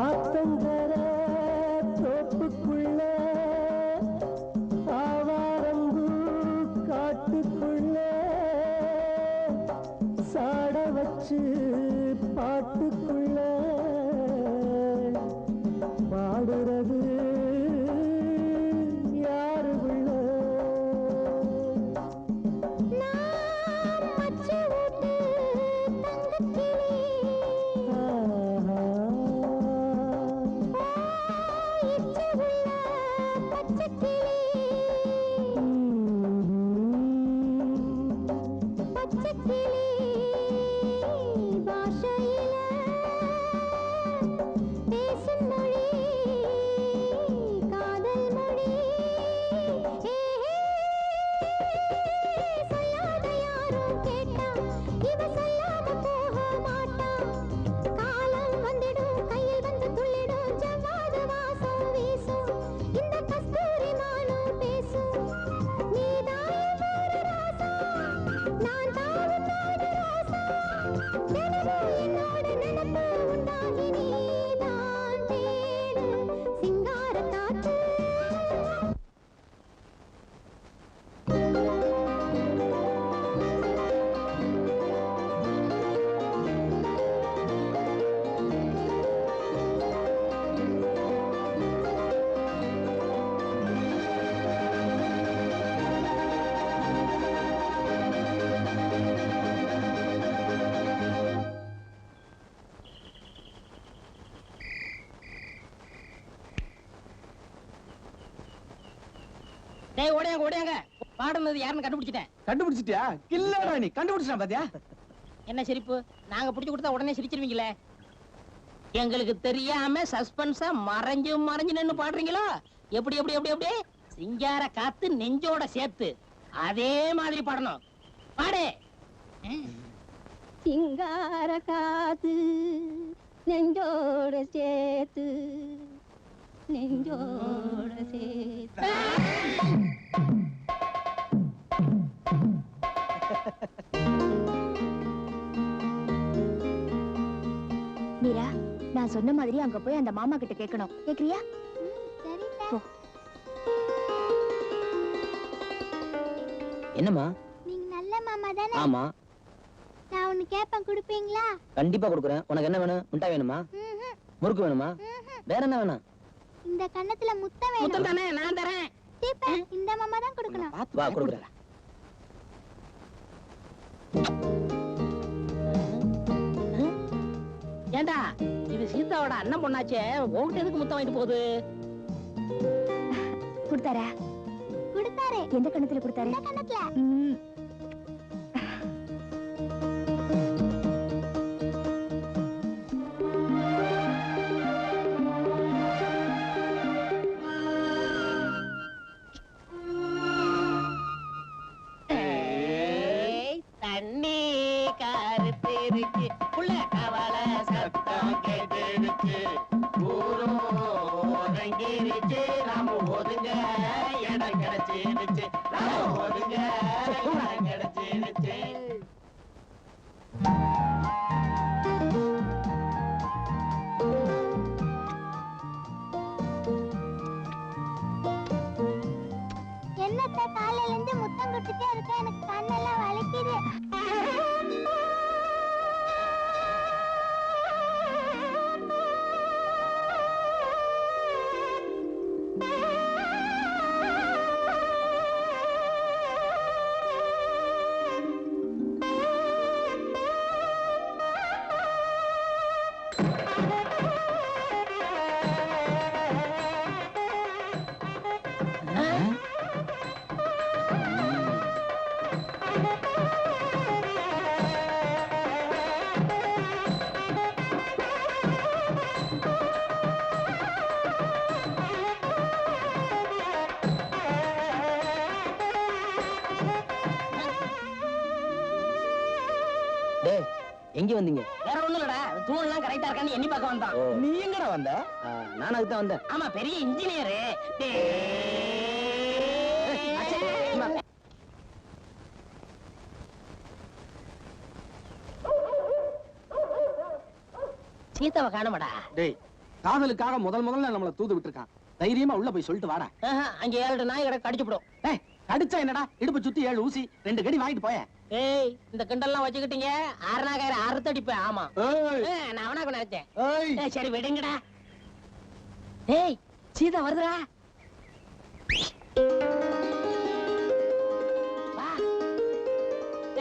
ஆத்தங்கர தோப்புக்குள்ள ஆவாரம்பு காட்டுக்குள்ள சாட வச்சு பாட்டுக்குள்ள பாடுறது யாரு உள்ள டேய் ஓடியாங்க ஓடியாங்க, பாடுனது யாருன்னு கண்டுபிடிச்சிட்டேன். கண்டுபிடிச்சிட்டியா? இல்லடா நீ கண்டுபிடிச்சிட்டா பாத்தியா? என்ன சிரிப்பு? நாங்க பிடிச்சு கொடுத்தா உடனே சிரிச்சிருவீங்களே. எங்களுக்கு தெரியாம சஸ்பென்ஸா மறைஞ்சு மறைஞ்சு நின்னு பாடுறீங்களோ? எப்படி எப்படி எப்படி எப்படி? சிங்கார காத்து நெஞ்சோட சேர்த்து அதே மாதிரி பாடணும். பாடு. சிங்கார காத்து நெஞ்சோட சேர்த்து நெஞ்சோட சேர்த்து. மீரா, நான் சொன்ன மாதிரி அங்க போய் அந்த மாமா கிட்ட கேட்கணும். கேக்குறியா? போ. என்னம்மா? நீங்க நல்ல மாமா தானே? ஆமா. நான் ஒன்னு கேப்பேன், கொடுப்பீங்களா? கண்டிப்பா கொடுக்குறேன். உனக்கு என்ன வேணும்? முட்டை வேணுமா? முறுக்கு வேணுமா? வேற என்ன வேணும்? இந்த கண்ணத்துல முத்தம் வேணும். முத்தம் தானே, நான் தரேன். சீப்பா, இந்த மாமா தான் கொடுக்கணும். வா கொடுக்குறேன். ஏண்டா, இது சீதாவோட அண்ணன் பொண்ணாச்சே, உன்கிட்ட எதுக்கு முத்தம் வாங்கிட்டு போகுது? கொடுத்தாரா? கொடுத்தாரே. எந்த கண்ணத்துல கொடுத்தாரு? இந்த கண்ணத்துல. தண்ணி கருத்திருச்சு, புள்ள கவலை சத்தம் கேட்டுருச்சு, ஊரும் ஒதுங்கிருச்சு, நாம ஒதுங்க இடம் கிடைச்சிருச்சு, நாம ஒதுங்க இடம் கிடைச்சிருச்சு. என்னத்த காலையில இருந்து முத்தம் கொடுத்துட்டே இருக்க, எனக்கு கண்ணெல்லாம் வலிக்குது. டேய், எங்க வந்தீங்க? வேற ஒண்ணும் இல்லடா, தூணெல்லாம் கரெக்டா இருக்கான்னு எண்ணி பார்க்க வந்தான். நீ எங்கடா வந்த? நான் அதுக்கு தான் வந்தேன். ஆமா, பெரிய இன்ஜினியரு. சீதாவை காணமாடா. டேய், காதலுக்காக முதல்ல நம்மள தூது விட்டுருக்கான். தைரியமா உள்ள போய் சொல்லிட்டு வாடா. அங்க 7 நாய் கடை கடிச்சுப்படும். டேய், அடிச்சா என்னடா? இடுப்பு சுத்தி 7 ஊசி, 2 கடி வாங்கிட்டு போய. ஏய், இந்த கிண்டல்லாம் வச்சுக்கிட்டீங்க, அரணாகாயிரம் அறுத்தடிப்பேன். ஆமா, நான் அவனா நினைச்சேன். ஏய், சரி விடுங்கடா. ஏய், சீதா வருதுடா. வா.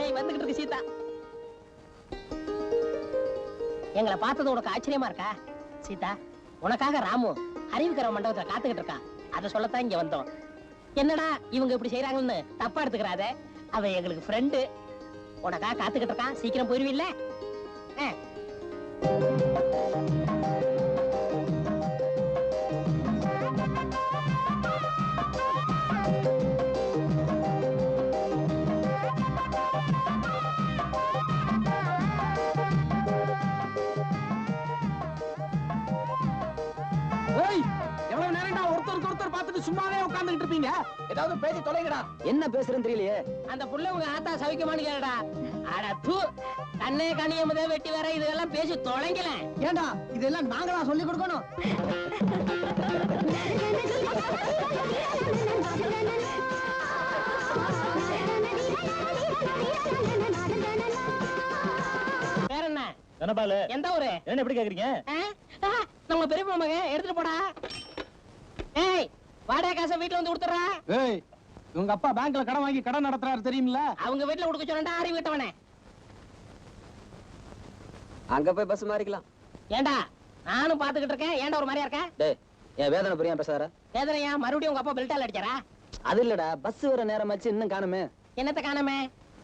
ஏய், வந்துகிட்டு இருக்கு சீதா. எங்களை பார்த்தது உனக்கு ஆச்சரியமா இருக்கா? சீதா, உனக்காக ராமு அறிவுக்கிற மண்டபத்துல காத்துக்கிட்டு இருக்கான். அதை சொல்லத்தான் இங்க வந்தோம். என்னடா இவங்க இப்படி செய்யறாங்கன்னு தப்பா எடுத்துக்கிறாத. அவ எங்களுக்கு ஃப்ரெண்டு. உனக்காக காத்துக்கிட்டு இருக்கான். சீக்கிரம் போயிருவில்ல? எவ்வளவு நேரம்டா ஒருத்தருக்கு ஒருத்தர் பார்த்துட்டு சும்மாவே உட்கார்ந்துட்டு இருப்பீங்க? ஏதாவது பேசி தொலைங்கடா. என்ன பேசுறேன்னு தெரியலையே. அந்த புள்ள உங்க ஆத்தா சவிக்கமானு கேளுடா. அட தூ, கண்ணே கனியமுதே வெட்டி வர இதெல்லாம் பேசி தொலைங்கல. ஏண்டா இதெல்லாம் நாங்களா சொல்லி கொடுக்கணும்? வேற என்ன? தனபாலு, எந்த ஊரு? என்ன எப்படி கேக்குறீங்க? நம்ம பெரியப்பா மகன் எடுத்துட்டு போடா. ஏய், வாடகை காசை வீட்டுல வந்து கொடுத்துறா. ஏய், உங்க அப்பா பேங்க்ல கடன் வாங்கி கடன் நடத்துறாரு தெரியுமில்ல? அவங்க வீட்டுல கொடுக்க சொன்னா அறிவு விட்டவனே. அங்க போய் பஸ் மாறிக்கலாம். ஏண்டா, நானும் பாத்துக்கிட்டு இருக்கேன். ஏண்டா ஒரு மாதிரியா இருக்க? டேய், என் வேதனை புரியாம பேசாத. வேதனையா? மறுபடியும் உங்க அப்பா பெல்ட்டால அடிச்சாரா? அது இல்லடா பஸ் வர நேரமாச்சு இன்னும் காணுமே. என்னத்த காணாமே?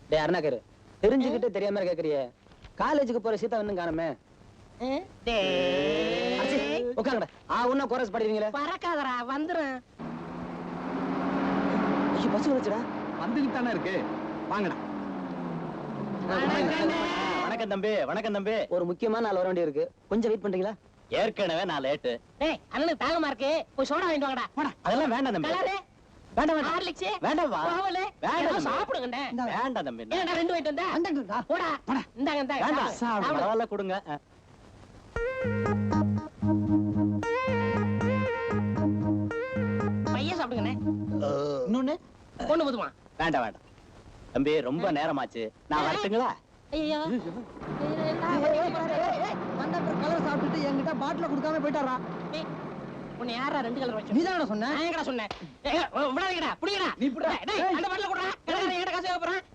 டேய் அருணாக்கரு, தெரிஞ்சுக்கிட்டே தெரியாம கேக்குறியே. காலேஜுக்கு போற சீதா இன்னும் காணுமே. உட்காங்கடா. உன்ன கோரஸ் பாடுவீங்களே. பறக்காதடா, வந்துரும். பஸ் வந்துச்சுடா. வந்துகிட்டு தானே இருக்கு, வாங்கடா. வணக்கம் தம்பி, வணக்கம் தம்பி. ஒரு முக்கியமான ஆள் வர வேண்டிய இருக்கு, கொஞ்சம் வெயிட் பண்றீங்களா? ஏற்கனவே நான் லேட்டு. டேய் அண்ணனுக்கு தாகமா இருக்கு, போய் சோடா வாங்கிட்டு வாங்கடா. அதெல்லாம் வேண்டாம் தம்பி. கலரு வேண்டாம் வேண்டாம் ஹார்லிக்ஸ் வேண்டாம் வா. பாவலே வேண்டாம் ஏதோ தம்பி. சாப்பிடுங்கண்ணே. வேண்டாம் தம்பி. ஏன்டா ரெண்டு வாங்கிட்டு வந்த? போடா இந்தாங்க இந்தாங்க வேண்டாம் சாப்பிடு. பரவாயில்ல கொடுங்க. பையன் சாப்பிடுங்கண்ணே. இன்னொன்னு பொண்ணு போதுமா? வேண்டாம் வேண்டாம் தம்பி, ரொம்ப நேரமாச்சு, நான் வரட்டுங்களா? ஐயோ கலர் சாப்பிட்டுட்டு என்கிட்ட பாட்டில கொடுக்காம போயிட்டாரா? உன்னை யாரா ரெண்டு கலர் வச்சு? நீதான சொன்ன? நான் எங்கடா சொன்னேன்? விடாதீங்கடா, புடிங்கடா. நீ புடிடா. டேய் அந்த பாட்டில குடுறா. கடையில என்கிட்ட காசு வைப்பறேன்.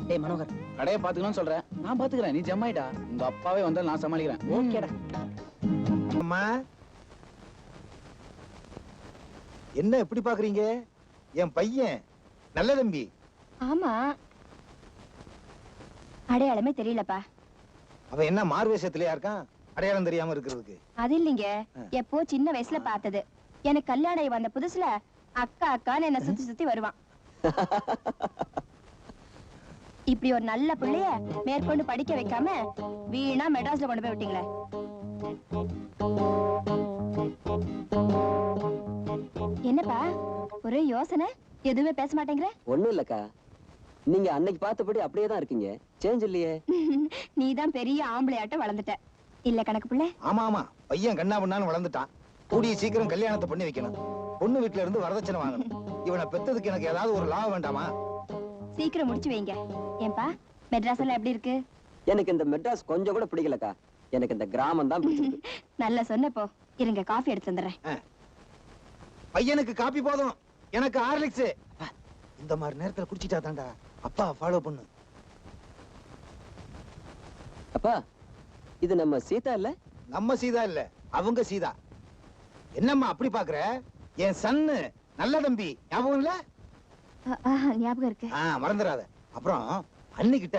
டேய் மனோகர், கடையை பாத்துக்கணும்னு சொல்றேன். நான் பாத்துக்கிறேன், நீ ஜம்மாயிடா. உங்க அப்பாவே வந்தாலும் நான் சமாளிக்கிறேன். ஓகேடா. அம்மா என்ன எப்படி பாக்குறீங்க? என் பையன் நல்ல தம்பி. ஆமா, அடையாளமே தெரியலப்பா. அவன் என்ன மார்வேஷத்திலயா இருக்கான் அடையாளம் தெரியாம இருக்கிறதுக்கு? அது இல்லைங்க, எப்போ சின்ன வயசுல பார்த்தது. எனக்கு கல்யாணம் ஆகி வந்த புதுசுல அக்கா அக்கான்னு என்ன சுத்தி சுத்தி வருவான். இப்படி ஒரு நல்ல பிள்ளைய மேற்கொண்டு படிக்க வைக்காம வீணா மெட்ராஸ்ல கொண்டு போய் விட்டீங்களே. என்னப்பா ஒரே யோசனை, எதுவுமே பேச மாட்டேங்கிற? ஒண்ணும் இல்லக்கா, நீங்க அன்னைக்கு பார்த்தபடி அப்படியே தான் இருக்கீங்க, சேஞ்ச் இல்லையே. நீதான் பெரிய ஆம்பளையாட்ட வளர்ந்துட்ட இல்ல கணக்கு பிள்ளை? ஆமா ஆமா, பையன் கண்ணா பண்ணான்னு வளர்ந்துட்டான். கூடிய சீக்கிரம் கல்யாணத்தை பண்ணி வைக்கணும். பொண்ணு வீட்டுல இருந்து வரதட்சணை வாங்கணும். இவனை பெத்ததுக்கு எனக்கு ஏதாவது ஒரு லாபம் வேண்டாமா? சீக்கிரம் முடிச்சு வைங்க. ஏன்பா மெட்ராஸ் எல்லாம் எப்படி இருக்கு? எனக்கு இந்த மெட்ராஸ் கொஞ்சம் கூட பிடிக்கலக்கா, எனக்கு இந்த கிராமம் தான் பிடிச்சிருக்கு. நல்லா சொன்னப்போ இருங்க, காஃபி எடுத்து வந்துடுறேன். பையனுக்கு காப்பி போதும், எனக்கு ஹார்லிக்ஸ். இந்த மாதிரி நேரத்துல குடிச்சிட்டா தாண்டா அப்பா ஃபாலோ பண்ணு. அப்பா, இது நம்ம சீதா இல்ல? நம்ம சீதா இல்ல, அவங்க சீதா. என்னம்மா அப்படி பாக்குற? என் சன்னு நல்ல தம்பி ஞாபகம் இல்ல? ஞாபகம் இருக்கு. மறந்துடாத. அப்புறம் அன்னிக்கிட்ட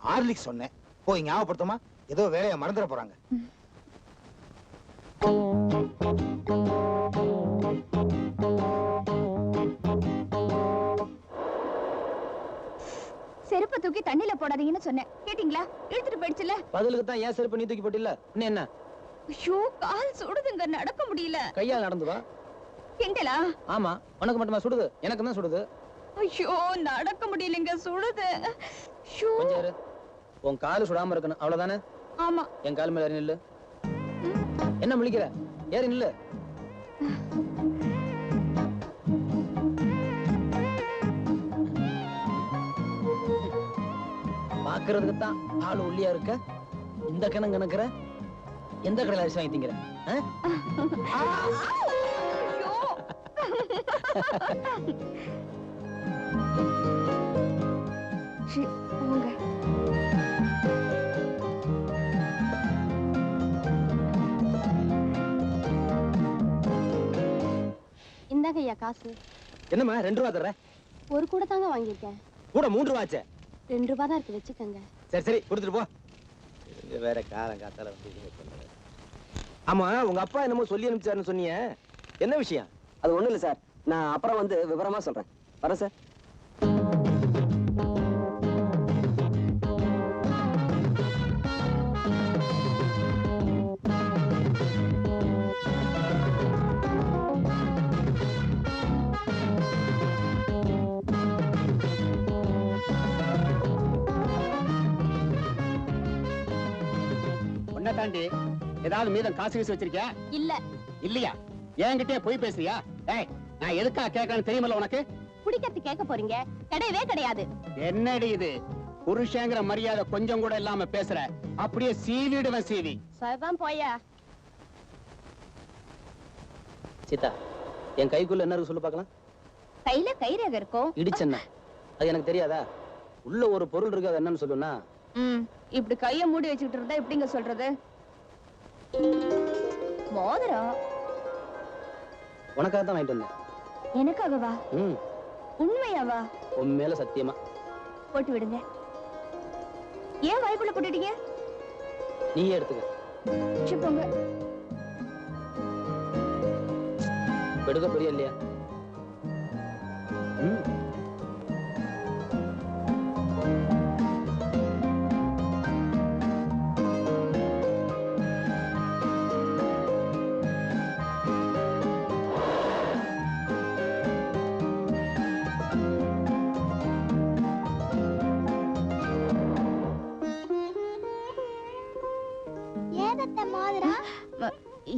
ஹார்லிக்ஸ் சொன்னேன், போய் ஞாபகப்படுத்தமா? ஏதோ வேலையை மறந்துட போறாங்க. செருப்பை தூக்கி தண்ணில போடாதீங்கன்னு சொன்னேன், கேட்டீங்களா? இழுத்துட்டு போயிடுச்சுல. பதிலுக்கு தான் ஏன் செருப்பு நீ தூக்கி போட்டில்ல, இன்னும் என்ன? ஐயோ கால் சுடுதுங்க, நடக்க முடியல. கையால் நடந்து வா. எங்களா? ஆமா, உனக்கு மட்டுமா சுடுது? எனக்கு தான் சுடுது. ஐயோ நடக்க முடியலங்க, சுடுது. ஐயோ. கொஞ்சம் இரு. உன் காலு சுடாம இருக்கணும், அவ்வளவுதானே? ஆமா. என் கால் மேல ஏறி நில்லு. என்ன முழிக்கிற? ஏறி நில்லு. பாக்குறதுக்கு தான் ஆளு ஒல்லியா இருக்க, இந்த கணம் கணக்குற. எந்த கடையில அரிசி வாங்கி திங்கிற? ஐயோ. சீ, போங்க. இந்தாங்க ஐயா காசு. என்னம்மா 2 ரூபா தர்ற? ஒரு கூட தாங்க வாங்கியிருக்கேன். கூட 3 ரூபா ஆச்சே. 2 ரூபா தான் இருக்கு, வச்சுக்கோங்க. சரி சரி, கொடுத்துட்டு போ. இங்க வேற காலம் காத்தால வந்து இது பண்ணுங்க. ஆமா, உங்க அப்பா என்னமோ சொல்லி அனுப்பிச்சாருன்னு சொன்னீங்க, என்ன விஷயம்? அது ஒண்ணு இல்ல சார், நான் அப்புறம் வந்து விவரமா சொல்றேன். வரேன் சார். தாண்டி ஏதாவது மீதம் காசு வீசி வச்சிருக்கியா? இல்ல. இல்லையா? என்கிட்டயே போய் பேசுறியா? டேய், நான் எதுக்காக கேட்கறேன்னு தெரியுமல்ல உனக்கு? குடிக்கிறது கேட்க போறீங்க? கிடையவே கிடையாது. என்னடி இது புருஷங்கிற மரியாதை கொஞ்சம் கூட இல்லாம பேசுற? அப்படியே சீவிடுவேன் சீவி. சரிதான் போயா. சீதா, என் கைக்குள்ள என்ன இருக்கு சொல்லு பார்க்கலாம். கையில கைரேகை இருக்கும். இடிச்சென்ன? அது எனக்கு தெரியாதா? உள்ள ஒரு பொருள் இருக்கு, அது என்னன்னு சொல்லுனா? இப்படி கைய மூடி வச்சுக்கிட்டு இருந்தா எப்படிங்க சொல்றது? மோதிரம். உனக்காக தான் வாங்கிட்டு வந்தேன். எனக்காகவா? உண்மையாவா? உன் மேல சத்தியமா. போட்டு விடுங்க. ஏன் வாய்க்குள்ள போட்டுட்டீங்க? நீயே எடுத்துக்க. போங்க. எடுக்க புரிய இல்லையா?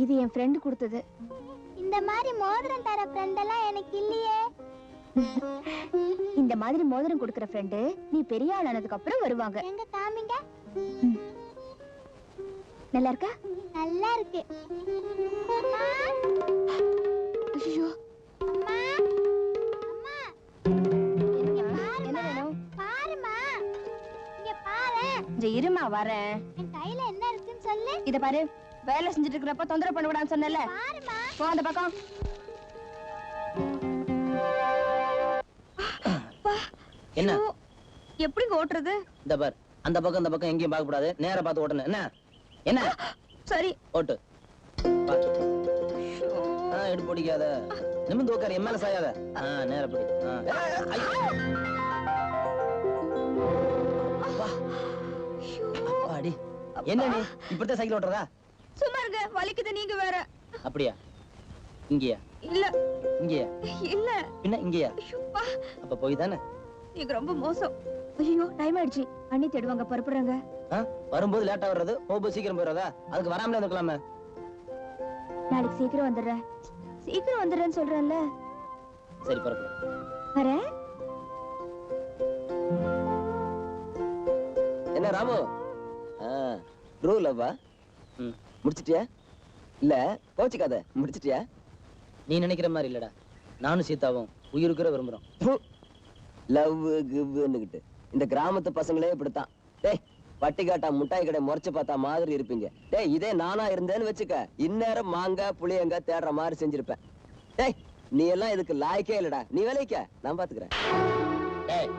இது என் ஃப்ரெண்ட் கொடுத்தது. இந்த மாதிரி மோதிரம் தர ஃப்ரெண்ட் எல்லாம் எனக்கு இல்லையே. இந்த மாதிரி மோதிரம் கொடுக்கிற ஃப்ரெண்ட் நீ பெரிய ஆள் ஆனதுக்கு அப்புறம் வருவாங்க. எங்க காமிங்க. நல்லா இருக்கா? நல்லா இருக்கு. அம்மா. ஐயோ. அம்மா. அம்மா. இங்க பாருமா. என்ன வேணும்? பாருமா. இங்க பாரு. இருமா வரேன். என் கையில என்ன இருக்குன்னு சொல்லு. இத பாரு. வேலை செஞ்சுட்டு இருக்கிறப்ப தொந்தரவு பண்ண கூடாதுன்னு சொன்னேன்ல. பாருமா. போ அந்த பக்கம். என்ன? எப்படி ஓட்டுறது? இந்த பார், அந்த பக்கம் எங்கேயும் பார்க்க கூடாது, நேரா பார்த்து ஓட்டணும். என்ன என்ன? சரி ஓட்டு. எடுப்பு பிடிக்காத, நிமிந்து உட்காரு, என் மேல சாயாத. நேரா பிடி. அப்பாடி, என்ன நீ இப்படித்தான் சைக்கிள் ஓட்டுறதா? சும்மா இருங்க, வலிக்குது. நீங்க வேற. அப்படியா? இங்கயா? இல்ல. இங்கயா? இல்ல. பின்ன இங்கயா? அப்ப போய் தானே. நீங்க ரொம்ப மோசம். ஐயோ டைம் ஆயிடுச்சு. அண்ணி தேடுவாங்க, புறப்படுறாங்க. வரும்போது லேட்டா வர்றது, போகும்போது சீக்கிரம் போயிடாதா? அதுக்கு வராமலே இருந்துக்கலாமே. நாளைக்கு சீக்கிரம் வந்துடுறேன். சீக்கிரம் வந்துடுறேன்னு சொல்றேன்ல. சரி புறப்படு. வரேன். என்ன ராமு? ரூலவா முடிச்சிட்டியா? இல்ல கோச்சிக்காத, முடிச்சிட்டியா? நீ நினைக்கிற மாதிரி இல்லடா, நானும் சீதாவும் உயிருக்குற விரும்புறோம். லவ் கிவ்னுகிட்டு இந்த கிராமத்து பசங்களே இப்படித்தான். டேய், பட்டிக்காட்டா முட்டாய் கடை முறைச்சு பார்த்தா மாதிரி இருப்பீங்க. டேய், இதே நானா இருந்தேன்னு வச்சுக்க, இந்நேரம் மாங்காய் புளியங்காய் தேடுற மாதிரி செஞ்சிருப்பேன். டேய், நீ எல்லாம் இதுக்கு லாய்க்கே இல்லடா. நீ வேலைக்க, நான் பாத்துக்கிறேன். டேய்,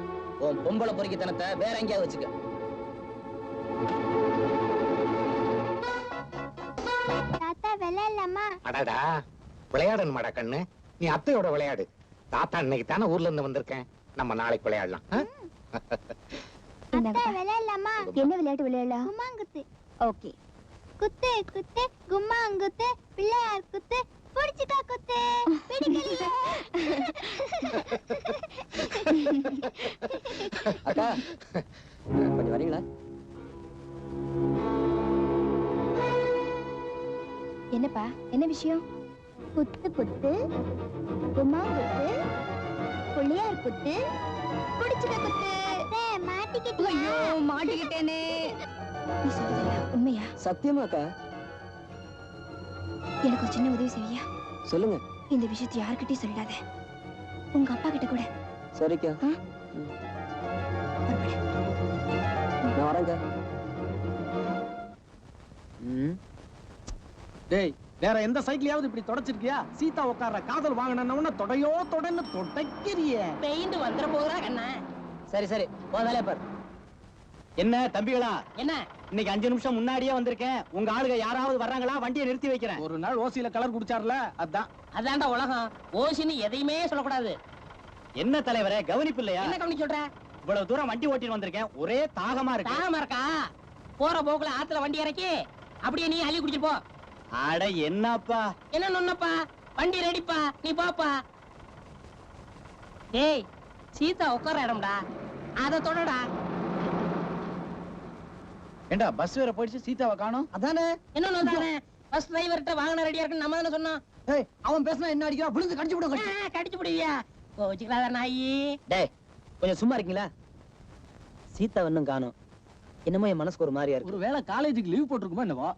உன் பொம்பளை பொறுக்கித்தனத்தை வேற எங்கேயாவது வச்சுக்க. தாத்தா விளையாடலாமா? அடடா, விளையாடணுமாடா கண்ணு? நீ அத்தையோட விளையாடு. தாத்தா இன்னைக்கு தானே ஊர்ல இருந்து வந்திருக்கேன், நம்ம நாளைக்கு விளையாடலாம். அத்தை விளையாடலாமா? என்ன விளையாட்டு விளையாடலாம்? கும்மாங்குத்து. ஓகே. குத்து குத்து கும்மாங்குத்து, பிள்ளையார் குத்து, புடிச்சுக்கா குத்து. பிடிக்கலையே. அக்கா, கொஞ்சம் வரீங்களா? என்னப்பா, என்ன விஷயம்? குத்து குத்து, கும்மாங்குத்து, பிள்ளையார் குத்து, புடிச்சுக்கா குத்து. மாட்டிக்கிட்டியா? ஐயோ மாட்டிக்கிட்டேனே. நீ சொல்றதெல்லாம் உண்மையா? சத்தியமா அக்கா? எனக்கு ஒரு சின்ன உதவி செய்வியா? சொல்லுங்க. இந்த விஷயத்தை யார்கிட்டயும் சொல்லிடாத. உங்க அப்பா கிட்ட கூட. சரிக்கா. நான் வரேங்க. டேய், வேற எந்த சைக்கிளையாவது இப்படி தொடச்சிருக்கியா? சீதா உட்கார்ற காதல் வாங்கினவன தொடையோ தொடன்னு தொடக்கிறியே. பெயிண்ட் வந்துற போகிறா கண்ணா. சரி சரி, போ வேலைய பாரு. என்ன தம்பிகளா? என்ன? இன்னைக்கு 5 நிமிஷம் முன்னாடியே வந்திருக்கேன். உங்க ஆளுங்க யாராவது வர்றாங்களா? வண்டியை நிறுத்தி வைக்கிறேன். ஒரு நாள் ஓசியில கலர் குடிச்சார்ல, அதான். அதான்டா உலகம். ஓசின்னு எதையுமே சொல்லக்கூடாது. என்ன தலைவரே, கவனிப்பு இல்லையா? என்ன கவனிச்சு சொல்ற? இவ்வளவு தூரம் வண்டி ஓட்டிட்டு வந்திருக்கேன், ஒரே தாகமா இருக்கு. தாகமா இருக்கா? போற போக்குல ஆத்துல வண்டி இறக்கி அப்படியே நீ அள்ளி குடிச்சிட்டு போ. அட என்னப்பா? என்ன நொன்னப்பா? வண்டி ரெடிப்பா, நீ பாப்பா. ஏய், சீதா உட்கார இடம்டா, அத தொடடா. ஏண்டா, பஸ் வேற போயிடுச்சு, சீதாவை காணோம். அதானே. என்ன நொந்தானே? பஸ் டிரைவர்ட்ட வாகனம் ரெடியா இருக்குன்னு நம்ம தானே சொன்னோம். ஏய், அவன் பேசினா என்ன அடிக்கிறா? விழுந்து கடிச்சு விடுங்க. கடிச்சு விடுவியா? கோச்சுக்கிறாத நாயி. டேய் கொஞ்சம் சும்மா இருக்கீங்களா? சீதா இன்னும் காணோம். என்னமோ என் மனசுக்கு ஒரு மாதிரியா இருக்கு. ஒருவேளை காலேஜுக்கு லீவ் போட்டிருக்குமா என்னவோ?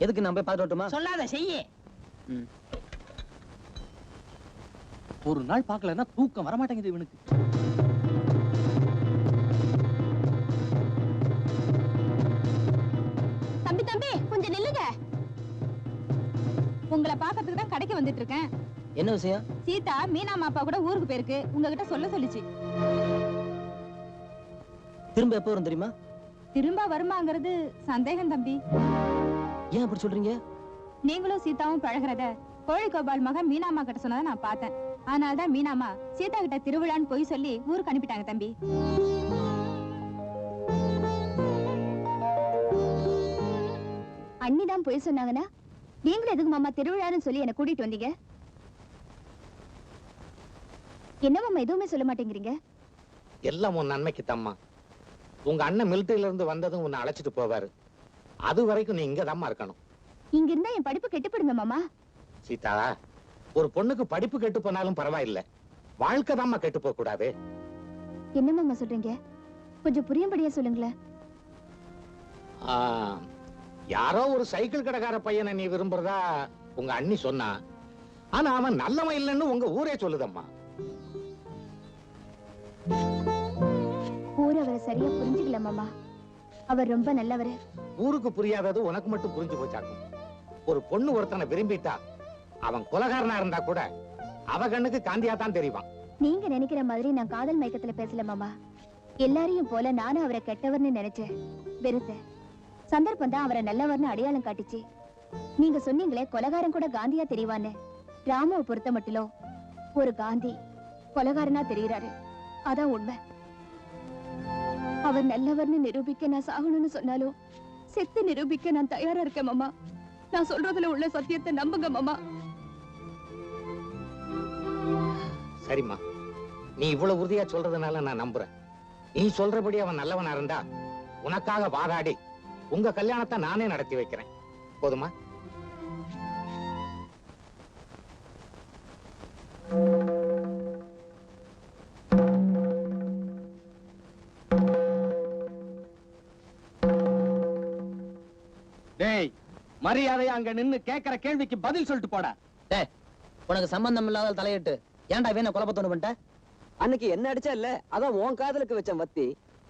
எதுக்கு நான் போய் பார்த்துட்டு வரட்டுமா? சொல்லாத செய்யி. ஒரு நாள் பார்க்கலன்னா தூக்கம் வரமாட்டேங்குது இவனுக்கு. தம்பி தம்பி கொஞ்சம் நில்லுங்க. உங்களை பாக்கிறதுக்கு தான் கடைக்கு வந்துட்டு இருக்கேன். என்ன விஷயம்? சீதா மீனா அப்பா கூட ஊருக்கு போயிருக்கு. உங்ககிட்ட சொல்ல சொல்லிச்சு. திரும்ப எப்போ வரும் தெரியுமா? திரும்ப வருமாங்கிறது சந்தேகம் தம்பி. ஏன் அப்படி சொல்றீங்க? நீங்களும் சீதாவும் பழகிறத கோழி கோபால் மகன் மீனாமா கிட்ட சொன்னதை நான் பார்த்தேன். அதனால்தான் மீனாமா சீதா கிட்ட திருவிழான்னு போய் சொல்லி ஊருக்கு அனுப்பிட்டாங்க தம்பி. அண்ணிதான் போய் சொன்னாங்கன்னா நீங்களும் எதுக்கு மாமா திருவிழான்னு சொல்லி என்ன கூட்டிட்டு வந்தீங்க? என்ன மாமா எதுவுமே சொல்ல மாட்டேங்கிறீங்க? எல்லாம் உன் நன்மைக்கு தம்மா. உங்க அண்ணன் மிலிட்டரியில இருந்து வந்ததும் உன்னை அழைச்சிட்டு போவாரு. அது வரைக்கும் நீ இங்க தாம்மா இருக்கணும். இங்க இருந்தா என் படிப்பு கெட்டுப்படுங்க மாமா. சீதா, ஒரு பொண்ணுக்கு படிப்பு கெட்டு போனாலும் பரவாயில்ல, வாழ்க்கை தாம்மா கெட்டு போக கூடாது. என்ன மாமா சொல்றீங்க? கொஞ்சம் புரியும்படியா சொல்லுங்களேன். யாரோ ஒரு சைக்கிள் கடைக்கார பையனை நீ விரும்புறதா உங்க அண்ணி சொன்னா, ஆனா அவன் நல்லவன் இல்லைன்னு உங்க ஊரே சொல்லுதம்மா. ஊர் அவரை சரியா புரிஞ்சுக்கல மாமா. அவர் ரொம்ப நல்லவரு. ஊருக்கு புரியாதது உனக்கு மட்டும் புரிஞ்சு போச்சாக்கும். ஒரு பொண்ணு ஒருத்தனை விரும்பிட்டா அவன் கொலகாரனா இருந்தா கூட அவ கண்ணுக்கு காந்தியா தான் தெரிவான். நீங்க நினைக்கிற மாதிரி நான் காதல் மயக்கத்துல பேசல மாமா. எல்லாரையும் போல நானும் அவரை கெட்டவர்னு நினைச்சேன், வெறுத்தேன். சந்தர்ப்பம் தான் அவரை நல்லவர்னு அடையாளம் காட்டிச்சு. நீங்க சொன்னீங்களே கொலகாரன் கூட காந்தியா தெரியவான்னு. ராமுவை பொறுத்த மட்டும் ஒரு காந்தி கொலகாரனா தெரிகிறாரு. அதான் உண்மை. அவர் நல்லவர்னு நிரூபிக்க நான் சாகணும்னு சொன்னாலும் செத்து நிரூபிக்க நான் தயாரா இருக்கேன் மாமா. நான் சொல்றதுல உள்ள சத்தியத்தை நம்புங்க மாமா. சரிம்மா, நீ இவ்வளவு உறுதியா சொல்றதுனால நான் நம்புறேன். நீ சொல்றபடி அவன் நல்லவனா இருந்தா உனக்காக வாதாடி உங்க கல்யாணத்தை நானே நடத்தி வைக்கிறேன். போதுமா? டேய், மரியாதையா அங்க நின்னு கேக்குற கேள்விக்கு பதில் சொல்லிட்டு போடா. டேய், உனக்கு சம்பந்தம் இல்லாத தலையிட்டு ஏன்டா வேணா குழப்பத்தோடு பண்ணிட்ட? அன்னைக்கு என்ன அடிச்சா இல்ல, அதான் உன் காதலுக்கு வச்ச வத்தி.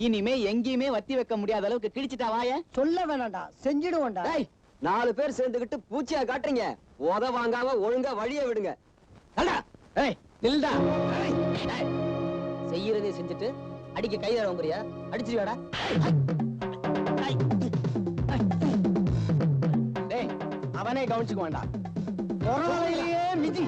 இனிமே எங்கேயுமே வத்தி வைக்க முடியாத அளவுக்கு கிழிச்சிட்டா வாய. சொல்ல வேணாம்டா, செஞ்சிடுவோம்டா. டேய், 4 பேர் சேர்ந்துகிட்டு பூச்சியா காட்டுறீங்க. உத வாங்காம ஒழுங்கா வழிய விடுங்க. ஏய் நில்டா. செய்யறதே செஞ்சுட்டு அடிக்க கை தரவங்கறியா? அடிச்சிருவாடா. டேய், அவனே கவனிச்சுக்க வேண்டாம். பொறவலையிலேயே மிதி.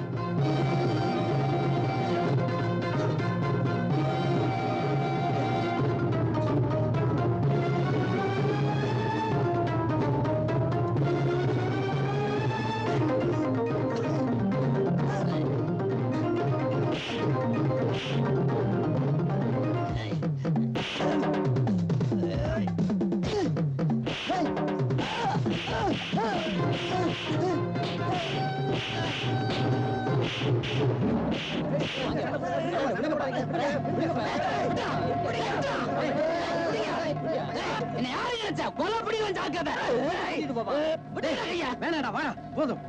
வேணாடா, வாடா, போதும்.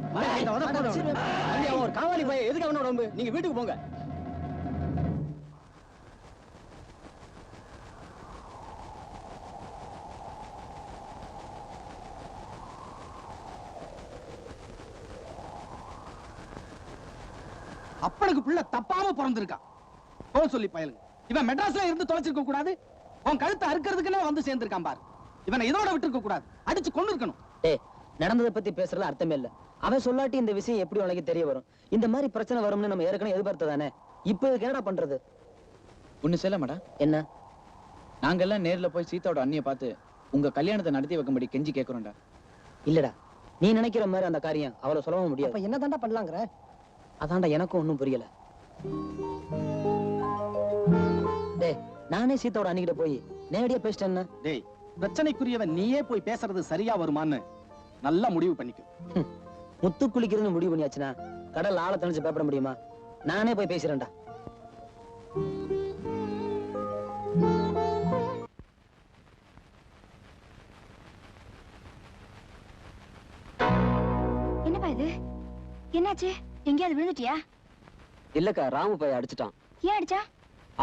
ஒரு காவாலி பையன் எதுக்கு அவனோட ரொம்ப? நீங்க வீட்டுக்கு போங்க. அப்பனுக்கு பிள்ளை தப்பாம பிறந்திருக்கான். போ சொல்லி பயலுங்க. இவன் மெட்ராஸ்ல இருந்து தொலைச்சிருக்க கூடாது. உன் கழுத்தை அறுக்கிறதுக்குன்னே வந்து சேர்ந்திருக்கான் பாரு. இவனை இதோட விட்டுருக்க கூடாது, அடிச்சு கொண்டு இருக்கணும். டேய், நடந்ததை பத்தி பேசுறது அர்த்தமே இல்ல. அவன் சொல்லாட்டி இந்த விஷயம் எப்படி உனக்கு தெரிய வரும்? இந்த மாதிரி பிரச்சனை வரும்னு நம்ம ஏற்கனவே எதிர்பார்த்ததானே. இப்போ இதுக்கு என்னடா பண்றது? ஒண்ணு சொல்ல மாடா. என்ன? நாங்கெல்லாம் நேர்ல போய் சீதாவோட அண்ணியை பார்த்து உங்க கல்யாணத்தை நடத்தி வைக்கும்படி கெஞ்சி கேட்கிறோம்டா. இல்லடா, நீ நினைக்கிற மாதிரி அந்த காரியம் அவ்வளவு சொல்லவும் முடியாது. அப்ப என்னதான்டா பண்ணலாங்கற? அதான்டா எனக்கும் ஒண்ணும் புரியல. டேய், நானே சீதாவோட அண்ணிகிட்ட போய் நேரடியா பேசிட்டேன்னா? டேய், பிரச்சனைக்குரியவன் நீயே போய் பேசுறது சரியா வருமான்னு நல்லா முடிவு பண்ணிக்க. முத்து குளிக்கிறதுன்னு முடிவு பண்ணியாச்சுன்னா கடல் ஆழ தணிச்சு பேப்பட முடியுமா? நானே போய் பேசுறேன்டா. என்னப்பா இது? என்னாச்சு? எங்கேயாவது விழுந்துட்டியா? இல்லக்கா, ராமு போய் அடிச்சிட்டான். ஏன் அடிச்சா?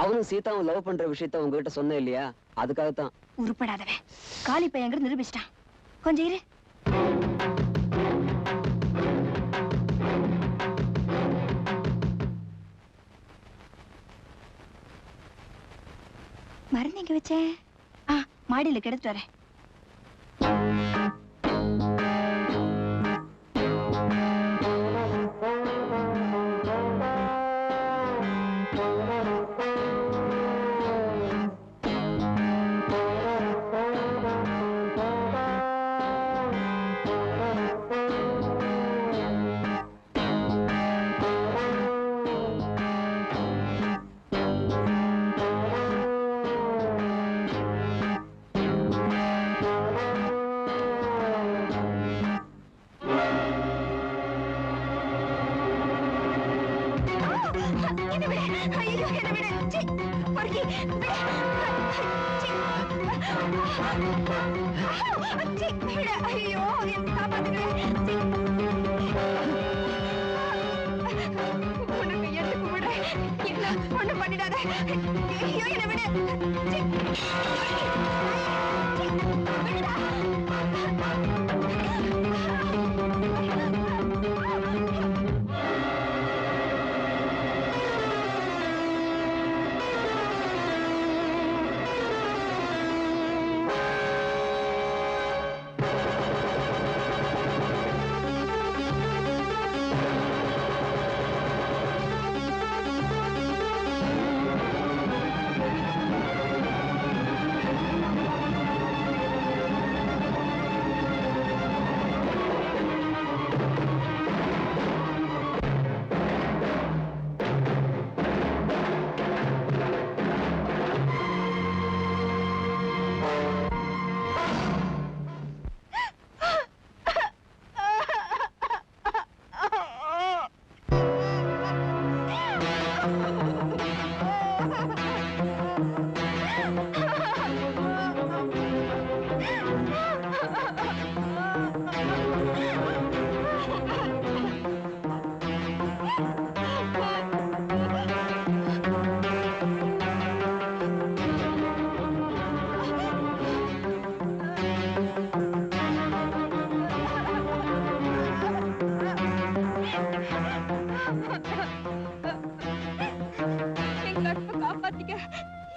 அவனும் சீதாவும் லவ் பண்ற விஷயத்த உங்ககிட்ட சொன்னேன் இல்லையா, அதுக்காகத்தான். உருப்படாதவன் காலி பையங்கிறது நிரூபிச்சிட்டான். கொஞ்சம் இரு. மருந்து எங்க வச்சேன்? மாடியில கெடுத்துட்டு வரேன்.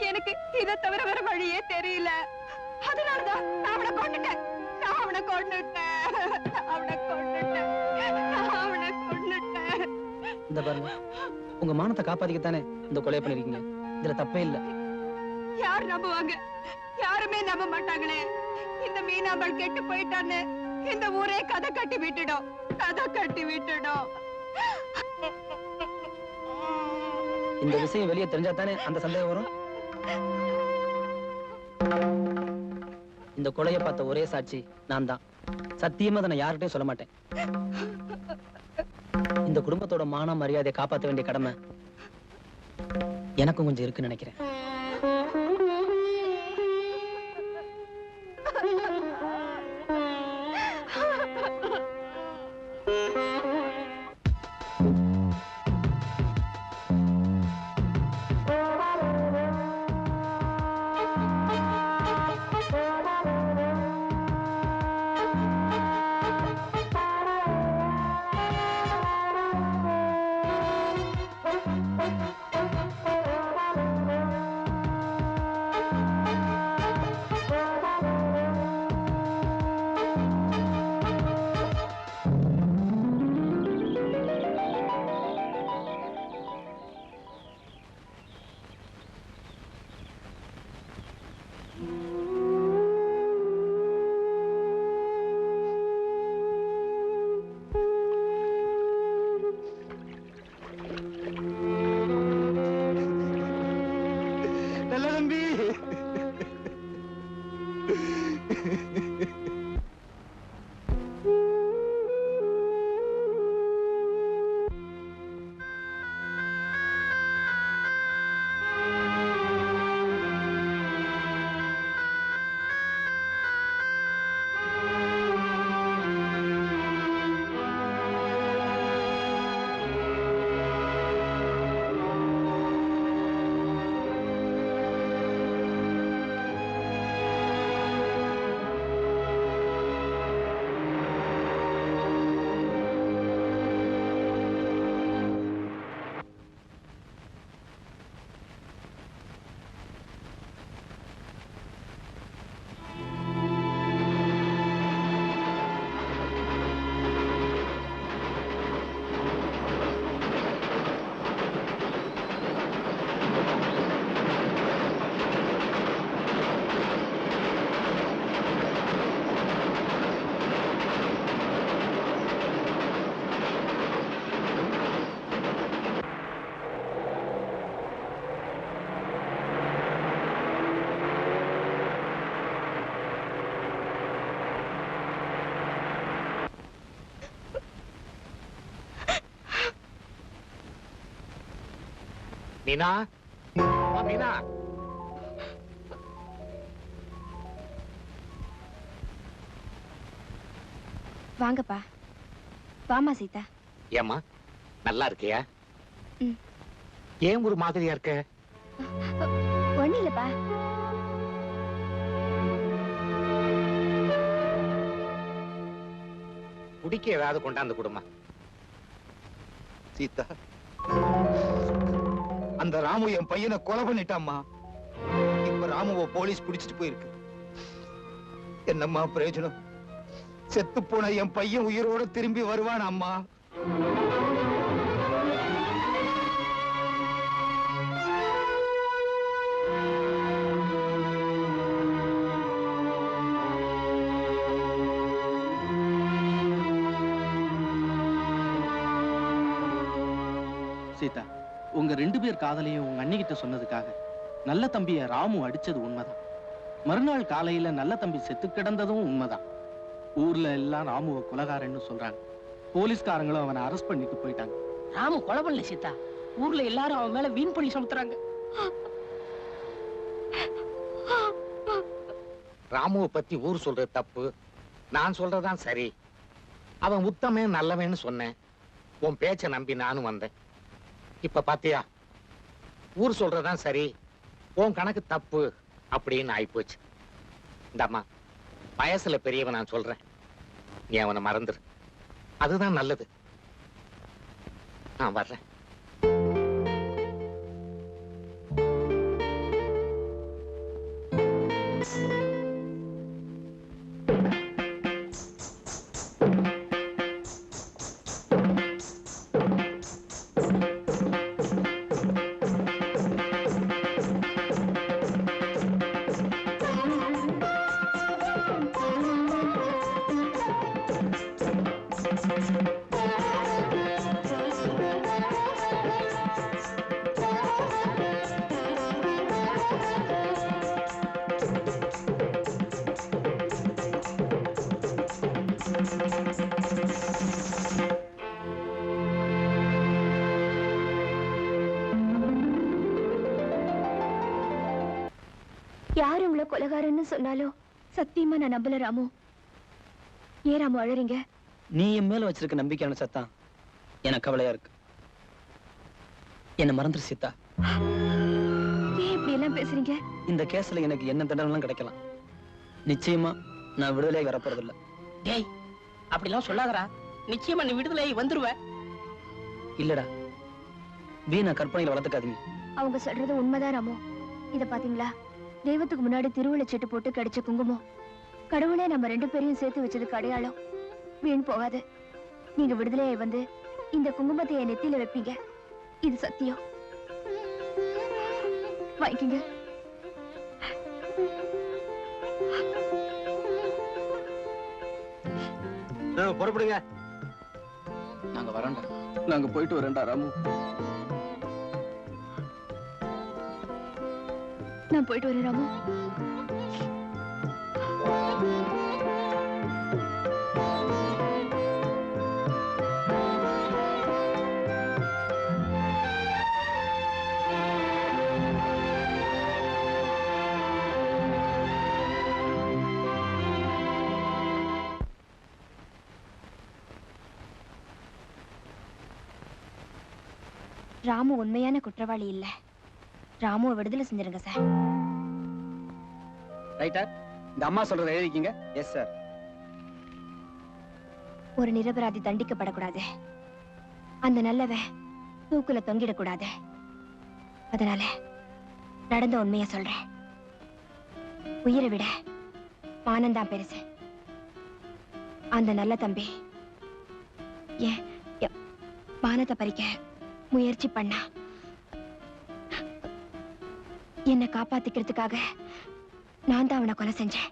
எனக்கு இதை தவிர வேற வழியே தெரியல. அதனாலதான் நான் அவனை கொண்டுட்டேன். இந்த பாருங்க, உங்க மானத்தை காப்பாத்திக்கத்தானே இந்த கொலை பண்ணிருக்கீங்க. இதுல தப்பே இல்ல. யார் நம்புவாங்க? யாருமே நம்ப மாட்டாங்களே. இந்த மீனாம்பள் கெட்டு போயிட்டான்னு இந்த ஊரே கதை கட்டி விட்டுடும். இந்த விஷயம் வெளியே தெரிஞ்சா தானே அந்த சந்தேகம் வரும். இந்த கொலையை பார்த்த ஒரே சாட்சி நான் தான். சத்தியமா அதை நான் யார்கிட்டயும் சொல்ல மாட்டேன். இந்த குடும்பத்தோட மான மரியாதையை காப்பாற்ற வேண்டிய கடமை எனக்கும் கொஞ்சம் இருக்குன்னு நினைக்கிறேன். மீனா, அம்மா மீனா. வாங்கப்பா. வாமா சீதா. ஏம்மா நல்லா இருக்கியா? ம். ஏன் ஒரு மாதிரியா இருக்க? ஒண்ணு இல்லப்பா. குடிக்க ஏதாவது கொண்டாந்து கொடுமா. சீதா, அந்த ராமு என் பையனை கொலை பண்ணிட்டாம்மா. இப்ப ராமுவ போலீஸ் பிடிச்சிட்டு போயிருக்கு. என்னம்மா பிரயோஜனம்? செத்து போன என் பையன் உயிரோட திரும்பி வருவான் அம்மா. சீதா, உங்க 2 பேர் காதலையும் உங்க அண்ணிகிட்ட சொன்னதுக்காக நல்ல தம்பிய ராமு அடிச்சது உண்மைதான். மறுநாள் காலையில நல்ல தம்பி செத்து கிடந்ததும் உண்மைதான். ஊர்ல எல்லாம் ராமுவ கொலைகாரன்னு சொல்றாங்க. போலீஸ்காரங்களும் அவனை அரெஸ்ட் பண்ணிட்டு போயிட்டாங்க. ராமு கொலை பண்ணல சீதா. ஊர்ல எல்லாரும் அவன் மேல வீண் பழி சுமத்துறாங்க. ராமுவை பத்தி ஊர் சொல்றது தப்பு, நான் சொல்றதான் சரி. அவன் உத்தமன் நல்லவன்னு சொன்னேன். உன் பேச்ச நம்பி நானும் வந்தேன். இப்ப பாத்தியா, ஊர் சொல்றதான் சரி, உன் கணக்கு தப்பு அப்படின்னு ஆயிப்போச்சு. இந்தம்மா, வயசுல பெரியவன் நான் சொல்றேன், நீ அவனை மறந்துரு. அதுதான் நல்லது. நான் வர்றேன். யார் உங்களை கொலைகாரன்னு சொன்னாலும் சத்தியமா நான் நம்பல ராமு. ஏன் ராமு அழறீங்க? நீ என் மேல வச்சிருக்க நம்பிக்கையான சத்தம் எனக்கு கவலையா இருக்கு. என்ன மறந்துரு சீதா. ஏன் இப்படி எல்லாம் பேசுறீங்க? இந்த கேஸ்ல எனக்கு என்ன தண்டனை கிடைக்கலாம். நிச்சயமா நான் விடுதலை வரப்போறது இல்ல. டேய், அப்படிலாம் சொல்லாதடா. நிச்சயமா நீ விடுதலை வந்துருவ. இல்லடா, வீணா கற்பனையில வளர்த்துக்காதீங்க. அவங்க சொல்றது உண்மைதான் ராமு. இத பாத்தீங்களா? தெய்வத்துக்கு முன்னாடி திருவிழா சீட்டு போட்டு கிடைச்ச குங்குமம். கடவுளே நம்ம 2 பேரையும் சேர்த்து வச்சதுக்கு அடையாளம். வீண் போகாது. நீங்க விடுதலையை வந்து இந்த குங்குமத்தை என் நெத்தியில வைப்பீங்க. இது சத்தியம். வாங்கிங்க. புறப்படுங்க. நாங்க வரோம்டா. நாங்க போயிட்டு வரேன்டா ராமு. நான் போயிட்டு வரேன் ராமு. ராமு உண்மையான குற்றவாளி இல்ல. ராமுவை விடுதலை செஞ்சிருங்க சார். ரைட்டா? இந்த அம்மா சொல்றதை எழுதிக்கீங்க. Yes sir. ஒரு நிரபராதி தண்டிக்கப்படக்கூடாது. அந்த நல்லவன் தூக்குல தொங்கிடக்கூடாது. அதனால நடந்த உண்மைய சொல்றேன். உயிரை விட மானம்தான் பெருசு. அந்த நல்ல தம்பி ஏன் மானத்தை பறிக்க முயற்சி பண்ணா. என்னை காப்பாத்திக்கிறதுக்காக நான் தான் அவனை கொலை செஞ்சேன்.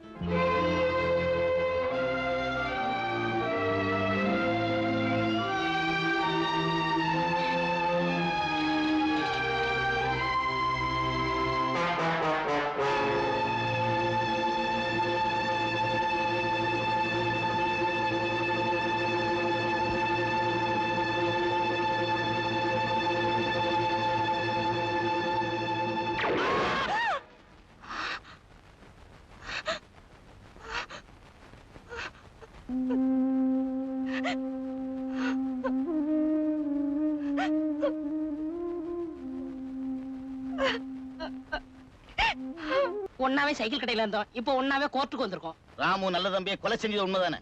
ஒண்ணாவே சைக்கிள் கடையில இருந்தோம், இப்போ ஒண்ணாவே கோர்ட்டுக்கு வந்திருக்கோம். ராமு நல்ல தம்பியை கொலை செஞ்சது உண்மைதானே?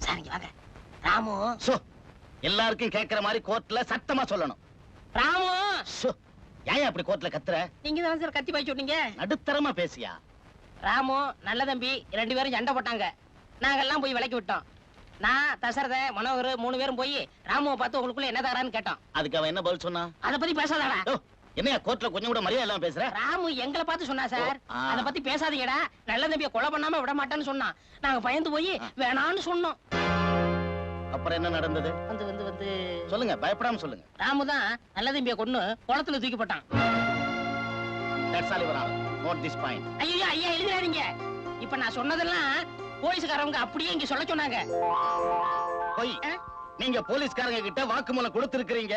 சார் இங்க வாங்க. ராமு எல்லாருக்கும் கேட்கிற மாதிரி கோர்ட்ல சத்தமா சொல்லணும். ராமு ஏன் அப்படி கோர்ட்ல கத்துற? நீங்க தான் சார் கத்தி பாய் சொன்னீங்க. நடுத்தரமா பேசியா? ராமு நல்ல தம்பி 2 பேரும் சண்டை போட்டாங்க. நாங்கெல்லாம் போய் விலக்கி விட்டோம். நான் தசரத மனோகர் 3 பேரும் போய் ராமுவை பார்த்து உங்களுக்குள்ள என்ன தகரான்னு கேட்டோம். அதுக்கு அவன் என்ன பதில் சொன்னா? அத பத்தி பேசாதடா. என்னையா கோர்ட்ல கொஞ்சம் கூட மரியாதை இல்லாம பேசுற? ராமு எங்களை பார்த்து சொன்னா சார், அத பத்தி பேசாதீங்கடா, நல்ல தம்பியை கொலை பண்ணாம விட மாட்டேன்னு சொன்னான். நாங்க பயந்து போய் வேணான்னு சொன்னோம். அப்புறம் என்ன நடந்தது? வந்து சொல்லுங்க, பயப்படாம சொல்லுங்க. ராமு தான் நல்ல தம்பியை கொன்னு குளத்துல தூக்கி போட்டான். That's all, Your Honor. Note this point. ஐயா ஐயா எழுதுறாதீங்க. இப்ப நான் சொன்னதெல்லாம் போலீஸ்காரங்க அப்படியே இங்க சொல்ல சொன்னாங்க. போய் நீங்க போலீஸ்காரங்க கிட்ட வாக்குமூலம் கொடுத்திருக்கீங்க.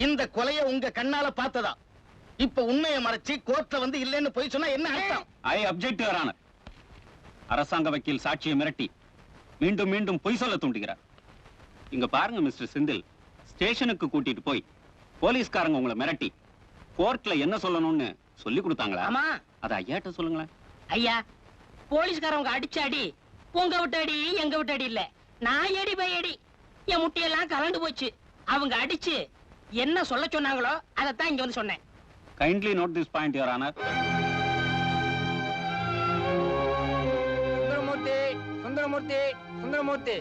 இந்த கொலையை உங்க கண்ணால பார்த்ததா? இப்ப உண்மையை மறைச்சு கோர்ட்ல வந்து இல்லைன்னு போய் சொன்னா என்ன அர்த்தம்? ஐ அப்ஜெக்ட் யுவர் ஆனர். அரசாங்க வக்கீல் சாட்சியை மிரட்டி மீண்டும் மீண்டும் பொய் சொல்ல தூண்டுகிறார். இங்க பாருங்க மிஸ்டர் செந்தில், ஸ்டேஷனுக்கு கூட்டிட்டு போய் போலீஸ்காரங்க உங்களை மிரட்டி கோர்ட்ல என்ன சொல்லணும்னு சொல்லி கொடுத்தாங்களா? ஆமா. அத ஐயாட்ட சொல்லுங்களேன். ஐயா, போலீஸ்காரங்க அடிச்ச அடி உங்க விட்டு அடி எங்க விட்டு அடி இல்ல, நான் அடி பை அடி. என் முட்டையெல்லாம் கலந்து போச்சு. அவங்க அடிச்சு என்ன சொல்ல சொன்னாங்களோ அதைத்தான் இங்க வந்து சொன்னேன். Kindly note this point your honour. Sundaramurthy, Sundaramurthy, Sundaramurthy.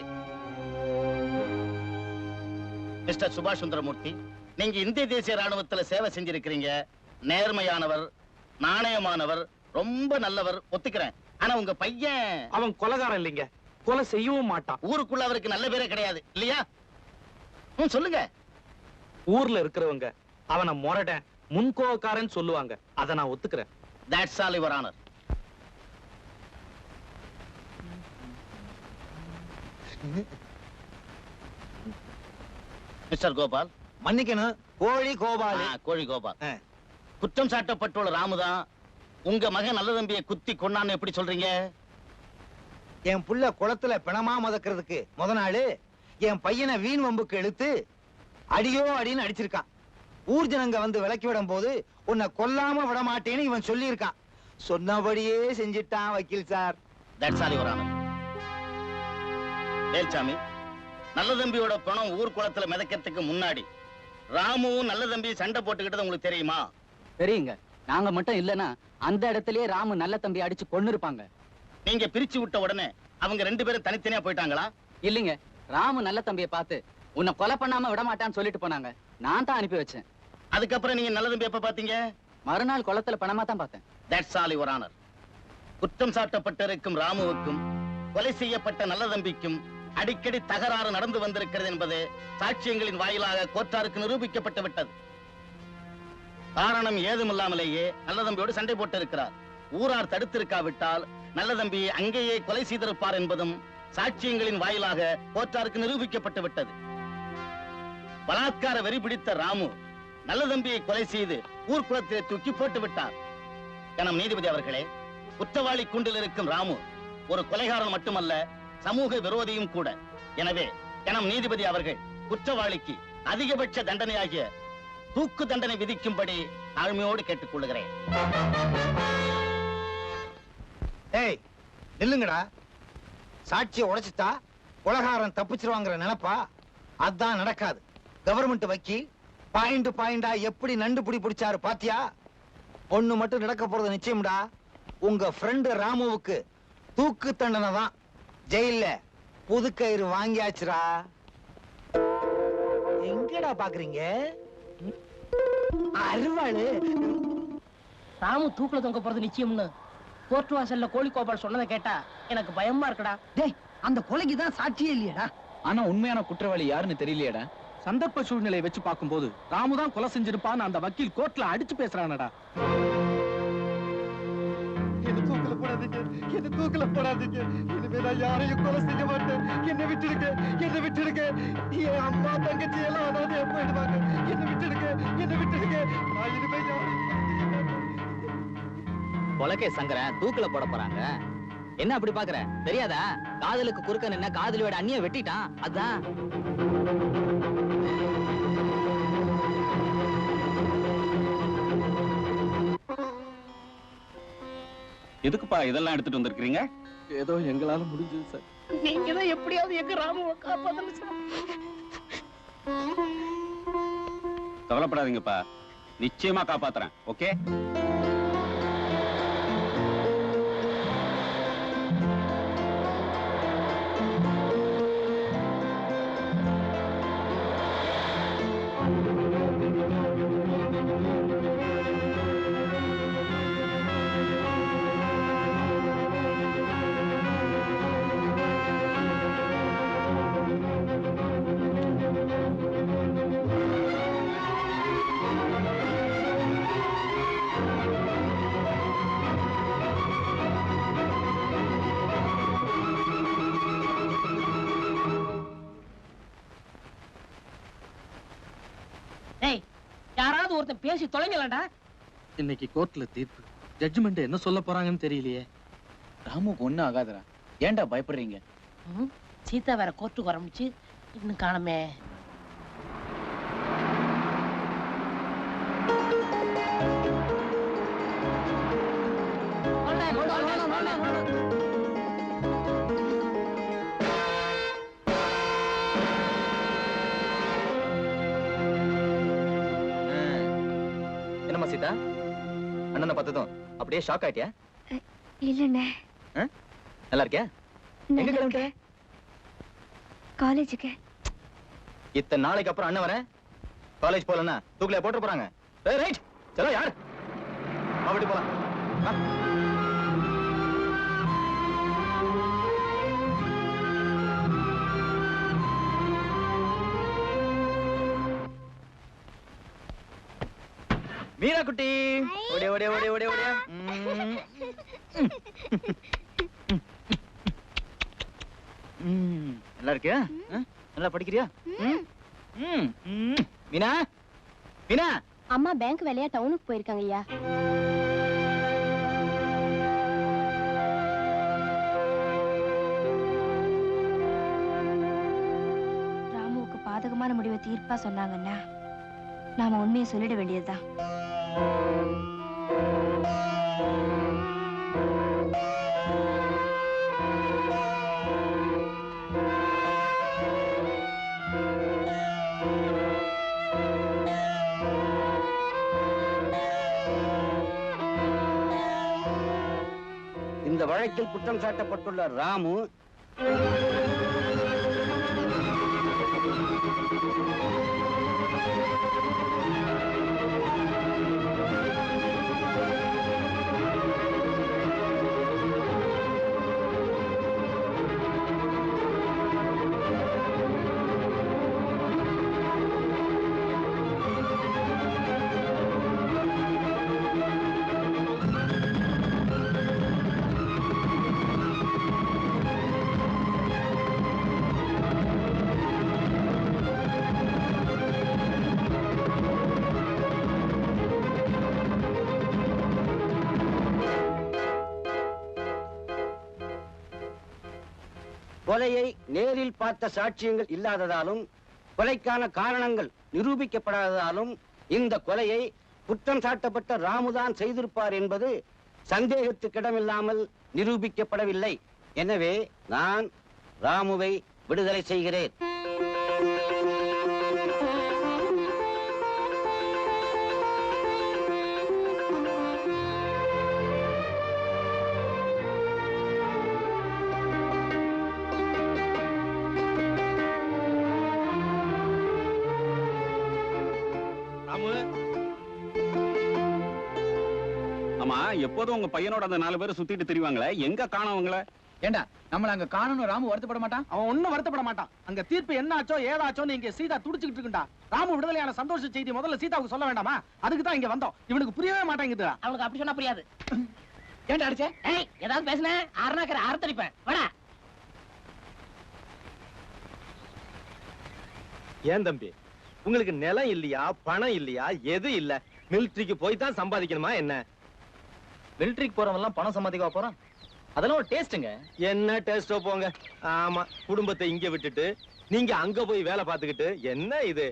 Mister Subash Sundaramurthy, நீங்க இந்திய தேசிய ராணுவத்துல சேவை செஞ்சிருக்கிறீங்க. நேர்மையானவர், நாணயமானவர், ரொம்ப நல்லவர், ஒத்துக்கிறேன். ஆனா உங்க பையன் அவன் கொலைகாரன் இல்லைங்க, கொலை செய்யவும் மாட்டான். ஊருக்குள்ள அவருக்கு நல்ல பேரே கிடையாது இல்லையா? சொல்லுங்க. ஊர்ல இருக்கிறவங்க அவனை மொரடன் முன்கோவக்காரன் சொல்லுவாங்க. அத நான் ஒத்துக்கிறேன். That's all, Your Honor. Mister Gopal. மன்னிக்கணும், கோழி கோபால். கோழி கோபால். குற்றம் சாட்டப்பட்டுள்ள ராமுதான் உங்க மகன் நல்ல தம்பியை குத்தி கொன்னான்னு எப்படி சொல்றீங்க? என் புள்ள குளத்துல பிணமா மதக்கிறதுக்கு முத நாள் என் பையனை வீண் வம்புக்கு இழுத்து அடியோ அடின்னு அடிச்சிருக்கான். ஊர்ஜனங்க வந்து விலக்கி விடும் போது உன்னை கொல்லாம விட மாட்டேன்னு இவன் சொல்லி இருக்கான். சொன்னபடியே செஞ்சிட்டான் வக்கீல் sir. That's all, Your Honor. Velsamy, நல்ல தம்பியோட பணம் ஊர் குளத்துல மிதக்கிறதுக்கு முன்னாடி ராமுவும் நல்ல தம்பி சண்டை போட்டுக்கிட்டது உங்களுக்கு தெரியுமா? தெரியுங்க. நாங்க மட்டும் இல்லனா அந்த இடத்துலயே ராமு நல்ல தம்பி அடிச்சு கொன்னு இருப்பாங்க. நீங்க பிரிச்சு விட்ட உடனே அவங்க 2 பேரும் தனித்தனியா போயிட்டாங்களா? இல்லைங்க, ராமு நல்ல தம்பியை பார்த்து உன்னை கொலை பண்ணாம விட மாட்டான்னு சொல்லிட்டு போனாங்க. நான் தான் அனுப்பி வச்சேன். அதுக்கப்புறம் நீங்க நல்ல தம்பி எப்ப பாத்தீங்க? மறுநாள் குளத்துல பணமா தான் பார்த்தேன். That's all, Your Honor. குற்றம் சாட்டப்பட்டிருக்கும் ராமுவுக்கும் கொலை செய்யப்பட்ட நல்ல தம்பிக்கும் அடிக்கடி தகராறு நடந்து வந்திருக்கிறது என்பது சாட்சியங்களின் வாயிலாக கோர்ட்டாருக்கு நிரூபிக்கப்பட்டு விட்டது. காரணம் ஏதுமில்லாமலேயே நல்ல தம்பியோடு சண்டை போட்டு இருக்கிறார். ஊரார் தடுத்திருக்காவிட்டால் நல்ல தம்பி அங்கேயே கொலை செய்திருப்பார் என்பதும் சாட்சியங்களின் வாயிலாக கோர்ட்டாருக்கு நிரூபிக்கப்பட்டு விட்டது. பலாத்கார வெறி பிடித்த ராமு நல்ல தம்பியை கொலை செய்து ஊர்க்குளத்திலே தூக்கி போட்டு விட்டார். கனம் நீதிபதி அவர்களே, குற்றவாளி கூண்டில் இருக்கும் ராமு ஒரு கொலைகாரன் மட்டுமல்ல, சமூக விரோதியும் கூட. எனவே கனம் நீதிபதி அவர்கள் குற்றவாளிக்கு அதிகபட்ச தண்டனையாகிய தூக்கு தண்டனை விதிக்கும்படி தாழ்மையோடு கேட்டுக் கொள்கிறேன். ஏய் நில்லுங்கடா. சாட்சியை உடைச்சிட்டா கொலைகாரன் தப்பிச்சிருவாங்கிற நினைப்பா? அதான் நடக்காது. கவர்மெண்ட் வக்கீல் பாயிண்ட் பாயிண்டா எப்படி நண்டு பிடி பிடிச்சாரு பாத்தியா? ஒண்ணு மட்டும் நடக்க போறது நிச்சயம்டா. உங்க ஃப்ரெண்டு ராமுவுக்கு தூக்கு தண்டனை தான். ஜெயில்ல புது கயிறு வாங்கியாச்சுடா. எங்கடா பாக்குறீங்க? அருவாளு. ராமு தூக்குல தொங்க போறது நிச்சயம்னு கோர்ட் வாசல்ல கோழி கோபால் சொன்னதை கேட்டா எனக்கு பயமா இருக்குடா. டேய், அந்த கொலைக்கு தான் சாட்சியே இல்லையடா. ஆனா உண்மையான குற்றவாளி யாருன்னு தெரியலையேடா. சந்தர்ப்ப சூழ்நிலையை வச்சு பார்க்கும்போது ராமு தான் கொலை செஞ்சிருப்பான்னு அந்த வக்கீல் கோர்ட்ல அடிச்சு பேசுறானடா. என்ன தூக்கல போடாதீங்க, என்ன தூக்கல போடாதீங்க. இனிமே நான் யாரையும் கொலை செய்ய மாட்டேன். என்ன விட்டுடுங்க, என்ன விட்டுடுங்க. என் அம்மா தங்கச்சி எல்லாம் அனாதையா போயிடுவாங்க. என்ன விட்டுடுங்க, என்ன விட்டுடுங்க. நான் இனிமே யாரையும் கொலைக்கே சங்கரன் தூக்குல போட போறாங்க. என்ன அப்படி பாக்குற? தெரியாதா? காதலுக்கு குறுக்க நின்ன காதலியோட அண்ணிய வெட்டிட்டான். அதான் எதுக்குப்பா இதெல்லாம் எடுத்துட்டு வந்திருக்கீங்க? ஏதோ எங்களால முடிஞ்சது சார். நீங்க தான் எப்படியாவது எங்க ராமுவை காப்பாத்தணும் சார். கவலைப்படாதீங்கப்பா, நிச்சயமா காப்பாத்துறேன். ஓகே? டேய், யாராவது ஒருத்தன் பேசி தொலைங்களாடா. இன்னைக்கு கோர்ட்ல தீர்ப்பு. ஜட்ஜ்மெண்ட் என்ன சொல்ல போறாங்கன்னு தெரியலையே. ராமுக்கு ஒண்ணும் ஆகாதடா. ஏன்டா பயப்படுறீங்க? சீதா வேற கோர்ட்டுக்கு வரமிச்சு இன்னும் காணமே. என்னம்மா சீதா, அண்ணனை பார்த்ததும் அப்படியே ஷாக் ஆயிட்டியா? இல்லண்ணே, நல்லா இருக்கியா? எங்க கிளம்பிட்ட? காலேஜுக்கு. இத்தனை நாளைக்கு அப்புறம் அண்ணன் வரேன், காலேஜ் போலன்னா தூக்கில போட்டு போறாங்க. ரைட், சலோ யார் அப்படி போலாம். மீரா குட்டி, ஓடியா ஓடியா ஓடியா ஓடியா ஓடியா. நல்லா இருக்கியா? நல்லா படிக்கிறியா? மீனா, மீனா. அம்மா பேங்க் வேலையா டவுனுக்கு போயிருக்காங்க ஐயா. ராமுவுக்கு பாதகமான முடிவை தீர்ப்பா சொன்னாங்கன்னா நாம உண்மையை சொல்லிட வேண்டியதுதான். இந்த வழக்கில் குற்றம் சாட்டப்பட்டுள்ள ராமு கொலையை நேரில் பார்த்த சாட்சியங்கள் இல்லாததாலும் கொலைக்கான காரணங்கள் நிரூபிக்கப்படாததாலும் இந்த கொலையை குற்றம் சாட்டப்பட்ட ராமுதான் செய்திருப்பார் என்பது சந்தேகத்துக்கிடமில்லாமல் நிரூபிக்கப்படவில்லை. எனவே நான் ராமுவை விடுதலை செய்கிறேன். ஆமா, எப்போதும் உங்க பையனோட அந்த 4 பேரை சுத்திட்டு திரிவாங்களே, எங்க காணவங்கள? ஏண்டா நம்மள அங்க காணணும் ராமு வருத்தப்பட மாட்டான்? அவன் ஒண்ணும் வருத்தப்பட மாட்டான். அங்க தீர்ப்பு என்ன ஆச்சோ ஏதாச்சோன்னு இங்க சீதா துடிச்சுக்கிட்டு இருக்குண்டா. ராமு விடுதலையான சந்தோஷ செய்தி முதல்ல சீதாவுக்கு சொல்ல வேண்டாமா? அதுக்கு தான் இங்க வந்தோம். இவனுக்கு புரியவே மாட்டேங்குதுடா. அவனுக்கு அப்படி சொன்னா புரியாது. ஏன்டா அடிச்சே? ஏய், ஏதாவது பேசுன அரணாக்கற அறுத்தடிப்பேன். வாடா. ஏன் தம்பி, உங்களுக்கு நிலம் இல்லையா, பணம் இல்லையா, எது இல்ல? மிலிட்டரிக்கு போய் தான் சம்பாதிக்கணுமா என்ன? மிலிட்டரிக்கு போறவங்க எல்லாம் பணம் சம்பாதிக்க போறான். அதெல்லாம் ஒரு டேஸ்ட்ங்க. என்ன டேஸ்டோ போங்க. ஆமா, குடும்பத்தை இங்க விட்டுட்டு நீங்க அங்க போய் வேலை பார்த்துக்கிட்டு என்ன இது?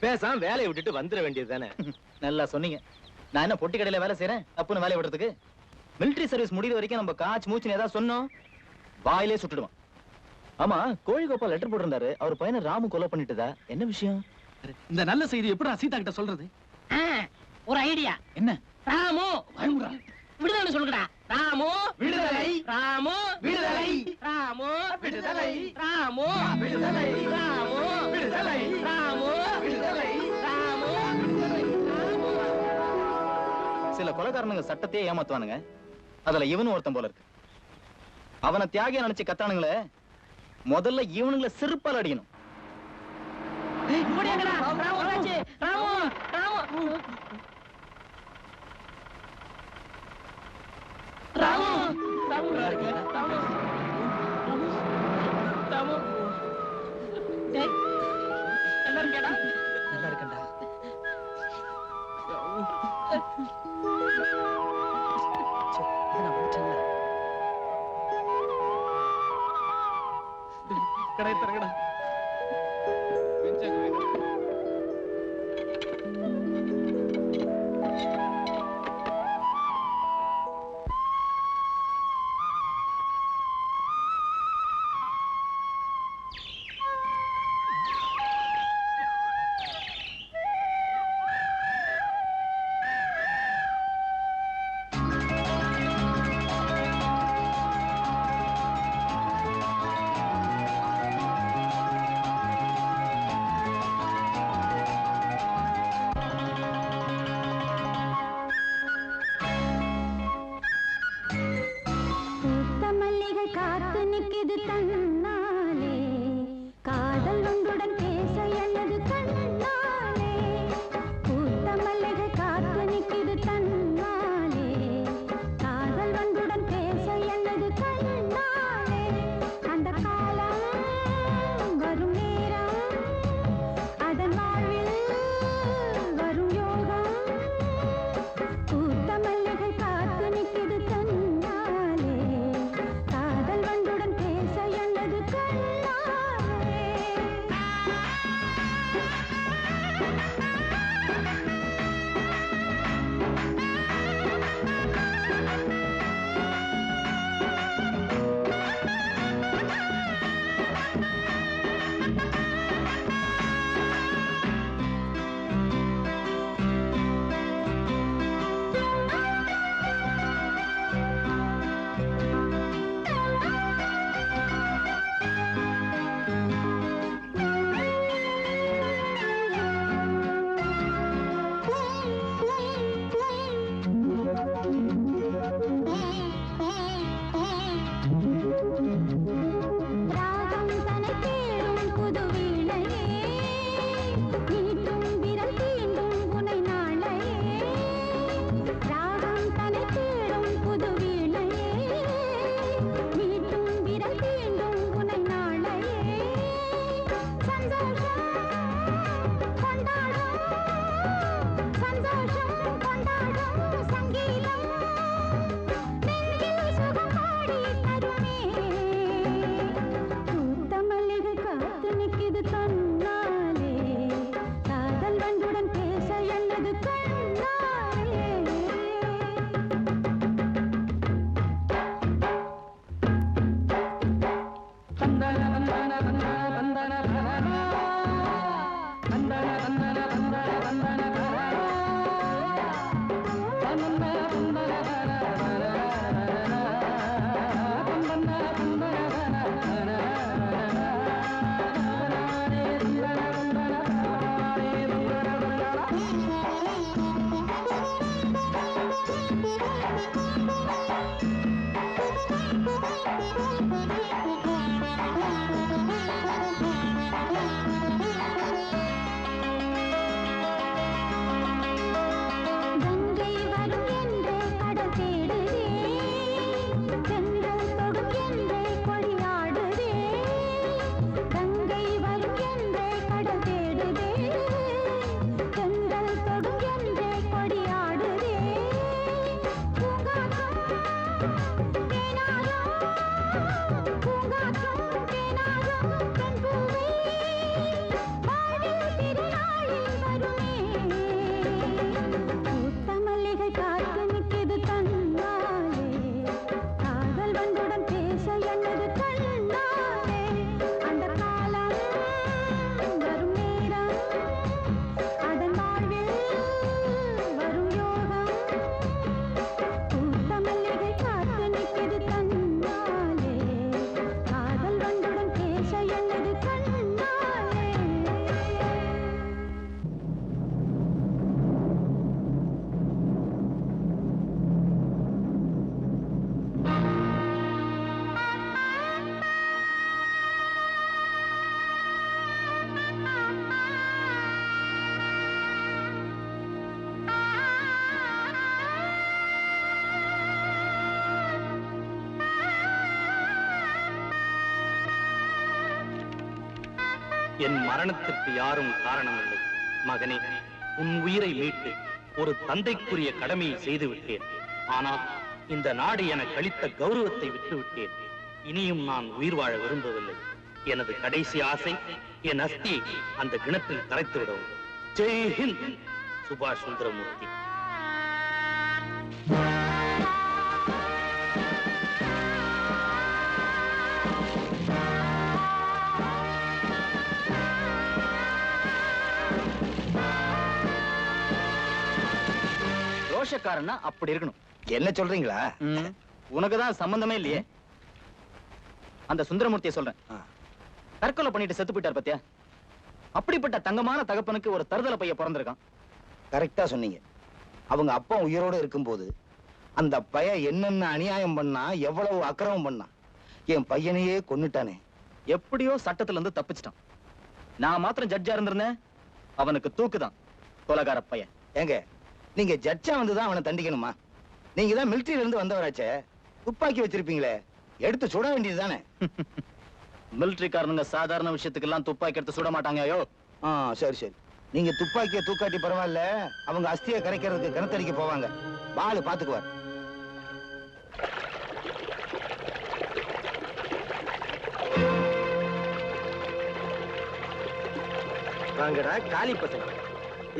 பேசாம வேலையை விட்டுட்டு வந்துட வேண்டியது தானே. நல்லா சொன்னீங்க. நான் என்ன பொட்டி கடையில வேலை செய்யறேன் தப்புன்னு வேலையை விடுறதுக்கு? மிலிட்டரி சர்வீஸ் முடிகிற வரைக்கும் நம்ம காச்சு மூச்சுன்னு ஏதாவது சொன்னோம் வாயிலே சுட்டுடுவான். ஆமா, கோழி கோபால் லெட்டர் போட்டிருந்தாரு. அவர் பையனை ராமு கொலை பண்ணிட்டதா? என்ன விஷயம்? இந்த நல்ல செய்தி எப்படி சீதா கிட்ட சொல்றது? ஒரு ஐடியா. என்ன? ராமு விடுதலை சொல்லுடா. ராமு விடுதலை, ராமு விடுதலை, ராமு விடுதலை, ராமு விடுதலை, ராமு விடுதலை, ராமு விடுதலை, ராமு விடுதலை. சில கொலைகாரனுங்க சட்டத்தையே ஏமாத்துவானுங்க. அதுல இவனும் ஒருத்தன் போல இருக்கு. அவனை தியாகியா நினைச்சு கத்தானுங்களே, முதல்ல இவனுங்களை செருப்பால் அடிக்கணும். நல்லா இருக்கேன்டா. கடை தரங்கடா. என் மரணத்திற்கு யாரும் காரணமில்லை. மகனே, உன் உயிரை மீட்டு ஒரு தந்தைக்குரிய கடமையை செய்து விட்டேன். ஆனால் இந்த நாடு எனக்கு அளித்த கௌரவத்தை விட்டுவிட்டேன். இனியும் நான் உயிர் வாழ விரும்பவில்லை. எனது கடைசி ஆசை என் அஸ்தியை அந்த கிணற்றில் கரைத்து விடவும். ஜெய் ஹிந்த். சுபாஷ் சுந்தரமூர்த்தி. ரோஷக்காரன்னா அப்படி இருக்கணும். என்ன சொல்றீங்களா? உனக்குதான் சம்பந்தமே இல்லையே. அந்த சுந்தரமூர்த்தியை சொல்றேன். தற்கொலை பண்ணிட்டு செத்து போயிட்டார் பத்தியா? அப்படிப்பட்ட தங்கமான தகப்பனுக்கு ஒரு தருதலை பைய பிறந்திருக்கான். கரெக்டா சொன்னீங்க. அவங்க அப்பா உயிரோட இருக்கும்போது அந்த பையன் என்னென்ன அநியாயம் பண்ணா, எவ்வளவு அக்கிரமம் பண்ணா. என் பையனையே கொன்னுட்டானே. எப்படியோ சட்டத்துல இருந்து தப்பிச்சிட்டான். நான் மாத்திரம் ஜட்ஜா இருந்திருந்தேன், அவனுக்கு தூக்குதான். கொலகார பையன். ஏங்க, நீங்க ஜட்ஜா வந்துதான் அவனை தண்டிக்கணுமா? நீங்க தான் மிலிட்டரியில இருந்து வந்தவராச்சே, துப்பாக்கி வச்சிருப்பீங்களே, எடுத்து சுட வேண்டியது தானே? மிலிட்டரிக்காரனுங்க சாதாரண விஷயத்துக்கு எல்லாம் துப்பாக்கி எடுத்து சுட மாட்டாங்க. ஐயோ, சரி சரி. நீங்க துப்பாக்கிய தூக்காட்டி பரவாயில்ல, அவங்க அஸ்தியை கரைக்கிறதுக்கு கிணத்தடிக்க போவாங்க. பாலு பாத்துக்குவார். வாங்கடா காலி பசங்க,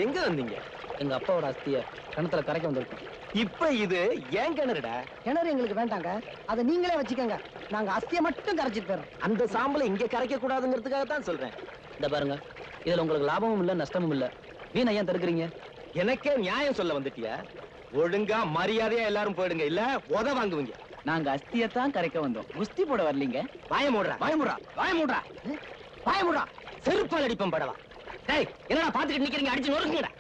எங்க வந்தீங்க? எங்க அப்பாவோட அஸ்திய கிணத்துல கரைக்க வந்திருக்கோம். இப்ப இது ஏன் கிணறுடா? கிணறு எங்களுக்கு வேண்டாங்க, அதை நீங்களே வச்சுக்கோங்க. நாங்க அஸ்தியை மட்டும் கரைச்சிட்டு போறோம். அந்த சாம்பலை இங்க கரைக்க கூடாதுங்கிறதுக்காக தான் சொல்றேன். இந்த பாருங்க, இதுல உங்களுக்கு லாபமும் இல்ல நஷ்டமும் இல்ல. வீணா ஏன் தடுக்கிறீங்க? எனக்கே நியாயம் சொல்ல வந்துட்டியா? ஒழுங்கா மரியாதையா எல்லாரும் போயிடுங்க, இல்ல உத வாங்குவீங்க. நாங்க அஸ்தியத்தான் கரைக்க வந்தோம், குஸ்தி போட வரலீங்க. வாய மூடுறா, வாய மூடுறா, வாய மூடுறா, வாய மூடுறா. செருப்பால் அடிப்போம் படவா. டேய், என்னடா பாத்துக்கிட்டு நிக்கிறீங்க? அடிச்சு நொறுக்குங்கடா.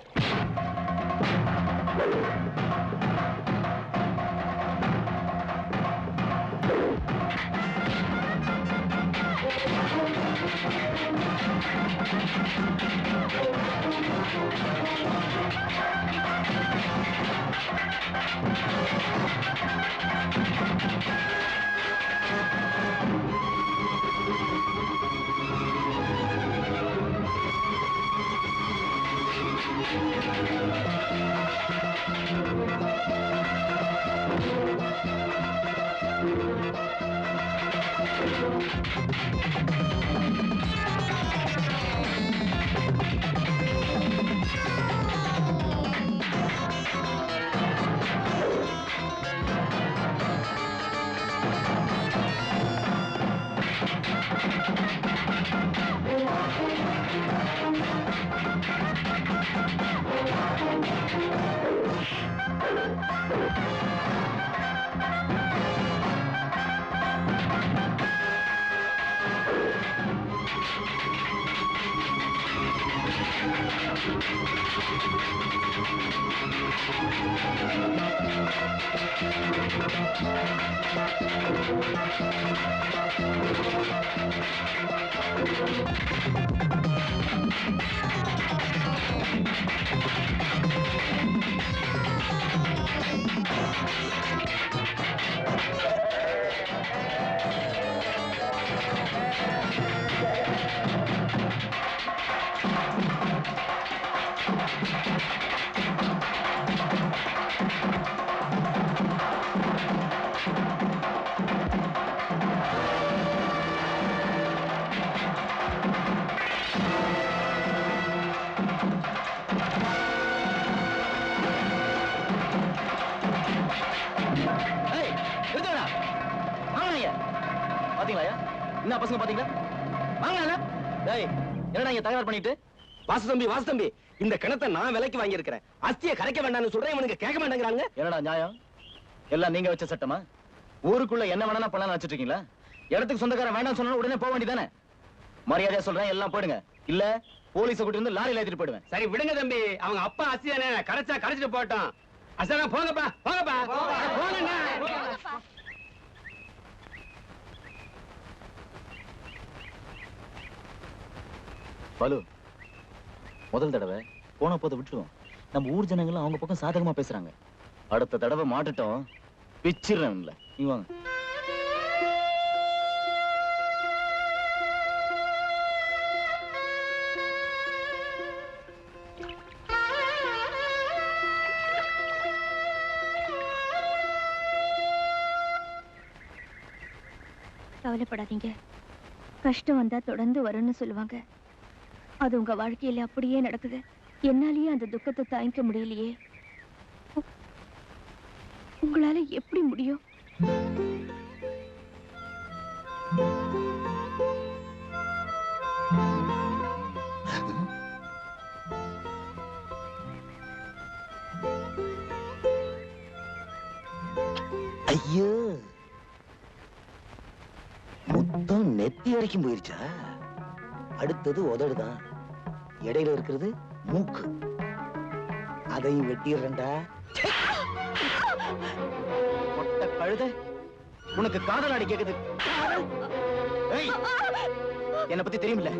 என்ன பசங்க பாத்தீங்களா? வாங்க. டேய், என்னடா இங்க தகராறு பண்ணிட்டு? வாசுதம்பி, வாசுதம்பி, இந்த கிணத்தை நான் விலைக்கு வாங்கி இருக்கிறேன். அஸ்தியை கரைக்க வேண்டாம்னு சொல்றேன், இவனுக்கு கேட்க மாட்டேங்கிறாங்க. என்னடா நியாயம்? எல்லாம் நீங்க வச்ச சட்டமா? ஊருக்குள்ள என்ன வேணா பண்ணலாம் நினைச்சிட்டு இருக்கீங்களா? இடத்துக்கு சொந்தக்காரன் வேண்டாம் சொன்னா உடனே போக வேண்டியதானே? மரியாதையா சொல்றேன், எல்லாம் போயிடுங்க. இல்ல போலீஸ கூட்டி வந்து லாரியில ஏத்திட்டு போயிடுவேன். சரி விடுங்க தம்பி, அவங்க அப்பா அஸ்தியானே கரைச்சா கரைச்சிட்டு போட்டோம். அசனா போங்கப்பா, போங்கப்பா, போங்க. பாலு, முதல் தடவை போன போத விட்டுருவோம். நம்ம ஊர் ஜனங்களும் அவங்க பக்கம் சாதகமா பேசுறாங்க. அடுத்த தடவை மாட்டுட்டோம், பிச்சிடுறேன். நீ வாங்க. கவலைப்படாதீங்க. கஷ்டம் வந்தா தொடர்ந்து வரும்னு சொல்லுவாங்க. அது உங்க வாழ்க்கையில அப்படியே நடக்குது. என்னாலேயே அந்த துக்கத்தை தாங்கிக்க முடியலையே. உங்களால எப்படி முடியும்? ஐயோ, மொத்தம் நெத்தி வரைக்கும் போயிருச்சா? அடுத்தது உதடுதான், இடையில இருக்கிறது மூக்கு. அதையும் வெட்டிடுறேன்டா. மொட்டை கழுத, உனக்கு காதல் அடி கேக்குது. ஏய், என்னை பத்தி தெரியுமில்ல,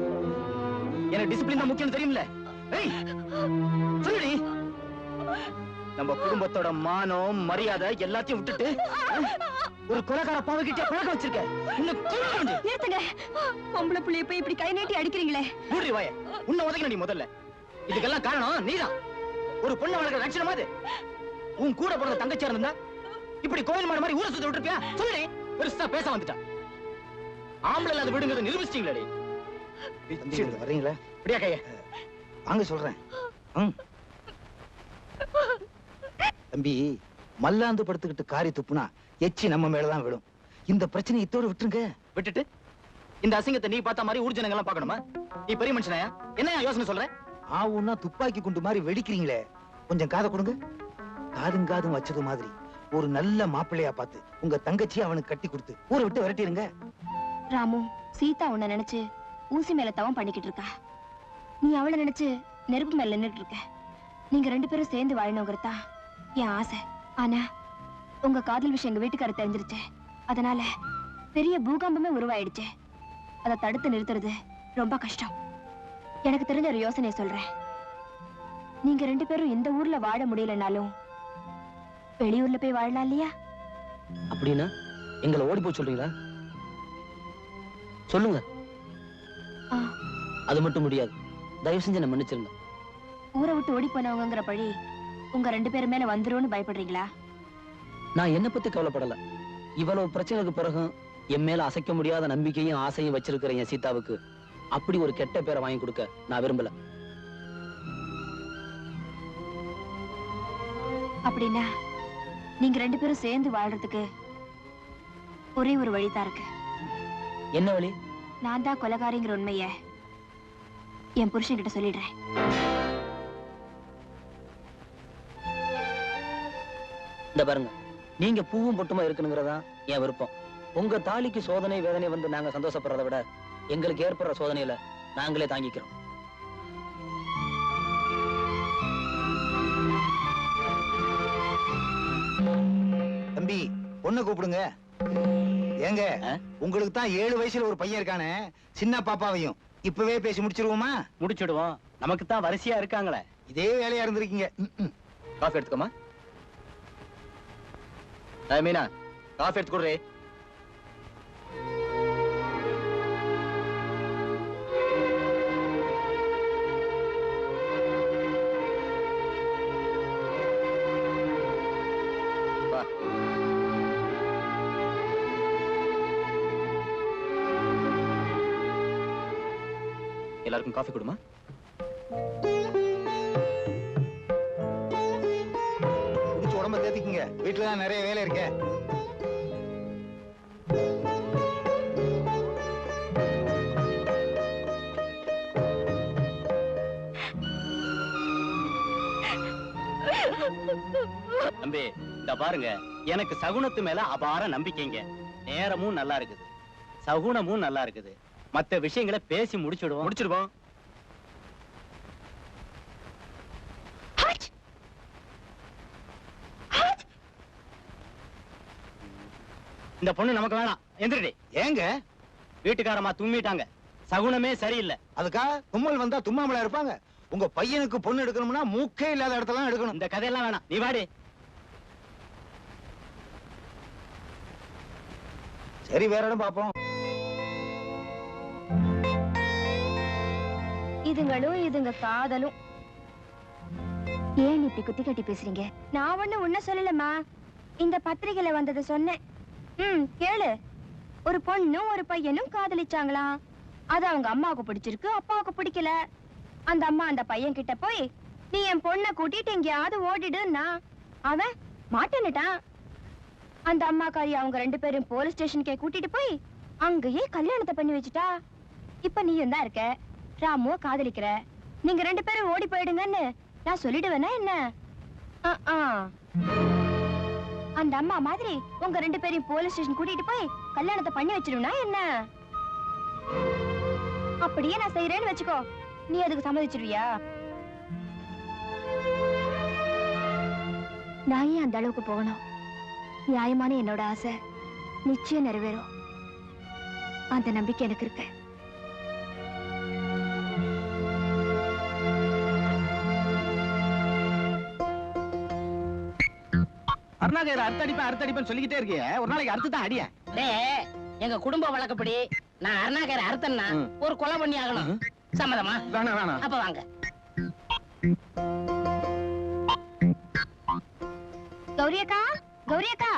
எனக்கு டிசிப்ளின் தான் முக்கியம் தெரியுமில்ல. ஏய், சொல்லுடி. நம்ம குடும்பத்தோட மானம் மரியாதை எல்லாத்தையும் விட்டுட்டு ஒரு கொலைகார பாவகிட்ட பழக்கம் வச்சிருக்க. நிறுத்துங்க. பொம்பளை புள்ளைய போய் இப்படி கை நீட்டி அடிக்கிறீங்களே. மூடி வாய. உன்னை உதைக்கணும் நீ முதல்ல. இதுக்கெல்லாம் காரணம் நீதான். ஒரு பொண்ணு வளர்க்கிற லட்சணமா அது. உன் கூட பிறந்த தங்கச்சியா இருந்தா இப்படி கோயில் மாடு மாதிரி ஊரை சுத்த விட்டுருப்பியா? சொல்லுடி. பெருசா பேச வந்துட்டா. ஆம்பளை இல்லாத வீடுங்கிறத நிரூபிச்சிட்டீங்களே. வர்றீங்களா? இப்படியா கைய வாங்க சொல்றேன். தம்பி, மல்லாந்து படுத்துக்கிட்டு காரி துப்புனா எச்சி நம்ம மேலதான் விடும். இந்த பிரச்சனை இத்தோடு விட்டுருங்க. விட்டுட்டு இந்த அசிங்கத்தை நீ பார்த்த மாதிரி ஊர் ஜனங்க எல்லாம் பார்க்கணுமா? நீ பெரிய மனுஷனாயா? என்ன யோசனை சொல்ற? ஆவுன்னா துப்பாக்கி குண்டு மாதிரி வெடிக்கிறீங்களே. கொஞ்சம் காதை கொடுங்க. காதும் காதும் வச்சது மாதிரி ஒரு நல்ல மாப்பிள்ளையா பார்த்து உங்க தங்கச்சி அவனுக்கு கட்டி கொடுத்து ஊரை விட்டு விரட்டிடுங்க. ராமு, சீதா உன்னை நினைச்சு ஊசி மேல தவம் பண்ணிக்கிட்டு இருக்கா. நீ அவளை நினைச்சு நெருப்பு மேல நின்னுட்டு இருக்க. நீங்க 2 பேரும் சேர்ந்து வாழணுங்கிறதா என் ஆசை. ஆனா உங்க காதல் விஷயம் எங்க வீட்டுக்காரர் தெரிஞ்சிருச்சு. அதனால பெரிய பூகம்பமே உருவாயிடுச்சு. அதை தடுத்து நிறுத்துறது ரொம்ப கஷ்டம். எனக்கு தெரிஞ்ச ஒரு யோசனை சொல்றேன். நீங்க 2 பேரும் இந்த ஊர்ல வாழ முடியலனாலும் வெளியூர்ல போய் வாழலாம் இல்லையா? அப்படின்னா எங்களை ஓடி போய் சொல்றீங்களா? சொல்லுங்க. அது மட்டும் முடியாது. தயவு செஞ்சு என்ன மன்னிச்சிருங்க. ஊரை விட்டு ஓடி போனவங்கிற பழி உங்க 2 பேர் மேல வந்துரும்னு பயப்படுறீங்களா? நான் என்ன பத்தி கவலைப்படல. இவ்வளவு பிரச்சனைக்கு பிறகு என் மேல அசைக்க முடியாத நம்பிக்கையும் ஆசையும் வச்சிருக்கிற என் சீதாவுக்கு அப்படி ஒரு கெட்ட பேரை வாங்கி கொடுக்க நான் விரும்பல. அப்படின்னா நீங்க 2 பேரும் சேர்ந்து வாழ்றதுக்கு ஒரே ஒரு வழிதான் இருக்கு. என்ன வழி? நான் தான் கொலைகாரிங்கிற உண்மைய என் புருஷன் கிட்ட சொல்லிடுறேன். இந்த பாருங்க, நீங்க பூவும் பொட்டுமா இருக்கணுங்கிறதா என் விருப்பம். உங்க தாலிக்கு சோதனை வேதனை வந்து நாங்க சந்தோஷப்படுறதை விட எங்களுக்கு ஏற்படுற சோதனையில நாங்களே தாங்கிக்கிறோம். தம்பி, பொண்ணை கூப்பிடுங்க. ஏங்க, உங்களுக்கு தான் 7 வயசுல ஒரு பையன் இருக்கானே, சின்ன பாப்பாவையும் இப்பவே பேசி முடிச்சிருவோமா? முடிச்சிடுவோம். நமக்கு தான் வரிசையா இருக்காங்களே. இதே வேலையா இருந்திருக்கீங்க. காஃபி எடுத்துக்கோமா. மீனா, காஃபி எடுத்து கொடுறே. எல்லாருக்கும் காஃபி கொடுமா. குடிச்சு உடம்ப தேத்திக்குங்க. வீட்டுல தான் நிறைய வேலை இருக்கு. தம்பி, இந்த பாருங்க, எனக்கு சகுனத்து மேல அபார நம்பிக்கைங்க. நேரமும் நல்லா இருக்குது, சகுனமும் நல்லா இருக்குது. மத்த விஷயங்களை பேசி முடிச்சிடுவோம். இந்த பொண்ணு நமக்கு வேணாம். எந்திரடி. ஏங்க? வீட்டுக்காரமா தும்மிட்டாங்க. சகுனமே சரியில்லை. அதுக்கா தும்மல் வந்தா தும்மாமலா இருப்பாங்க? உங்க பையனுக்கு பொண்ணு எடுக்கணும்னா மூக்கே இல்லாத இடத்துல எடுக்கணும். இந்த கதையெல்லாம் வேணாம், நீ வாடி. சரி, வேற இடம் பாப்போம். இதுங்களும் இதுங்க காதலும். ஏன் இப்படி குத்தி கட்டி பேசுறீங்க? நான் ஒண்ணு உன்ன சொல்லலமா. இந்த பத்திரிகையில வந்ததை சொன்னேன். கேளு. ஒரு பொண்ணும் ஒரு பையனும் காதலிச்சாங்களாம். அது அவங்க அம்மாவுக்கு பிடிச்சிருக்கு, அப்பாவுக்கு பிடிக்கல. அந்த அம்மா அந்த பையன் கிட்ட போய் நீ என் பொண்ணை கூட்டிட்டு எங்கேயாவது ஓடிடுன்னா அவன் மாட்டேன்னுட்டான். அந்த அம்மாக்காரி அவங்க 2 பேரும் போலீஸ் ஸ்டேஷனுக்கே கூட்டிட்டு போய் அங்கேயே கல்யாணத்தை பண்ணி வச்சுட்டா. இப்ப நீயும் தான் இருக்க, ராமுவ காதலிக்கிற. நீங்க 2 பேரும் ஓடி போயிடுங்கன்னு நான் சொல்லிடுவேனா என்ன? அந்த அம்மா மாதிரி உங்க 2 பேரையும் போலீஸ் ஸ்டேஷன் கூட்டிட்டு போய் கல்யாணத்தை பண்ணி வச்சிடுனா என்ன? அப்படியே நான் செய்யறேன்னு வச்சுக்கோ, நீ அதுக்கு சம்மதிச்சிருவியா? நான் ஏன் அந்த அளவுக்கு போகணும்? நியாயமான என்னோட ஆசை நிச்சயம் நிறைவேறும். அந்த நம்பிக்கை எனக்கு இருக்கு. அருணாகர் அறுத்தடிப்பேன் சொல்லிக்கிட்டே இருக்கிய, ஒரு நாளைக்கு அறுத்து தான் அடிய. எங்க குடும்ப வழக்கப்படி நான் அருணாகரை அறுத்தன்னா ஒரு கொலை பண்ணி ஆகணும். சம்மதமா? வேணாம். அப்ப வாங்க. கௌரி அக்கா, கௌரி அக்கா.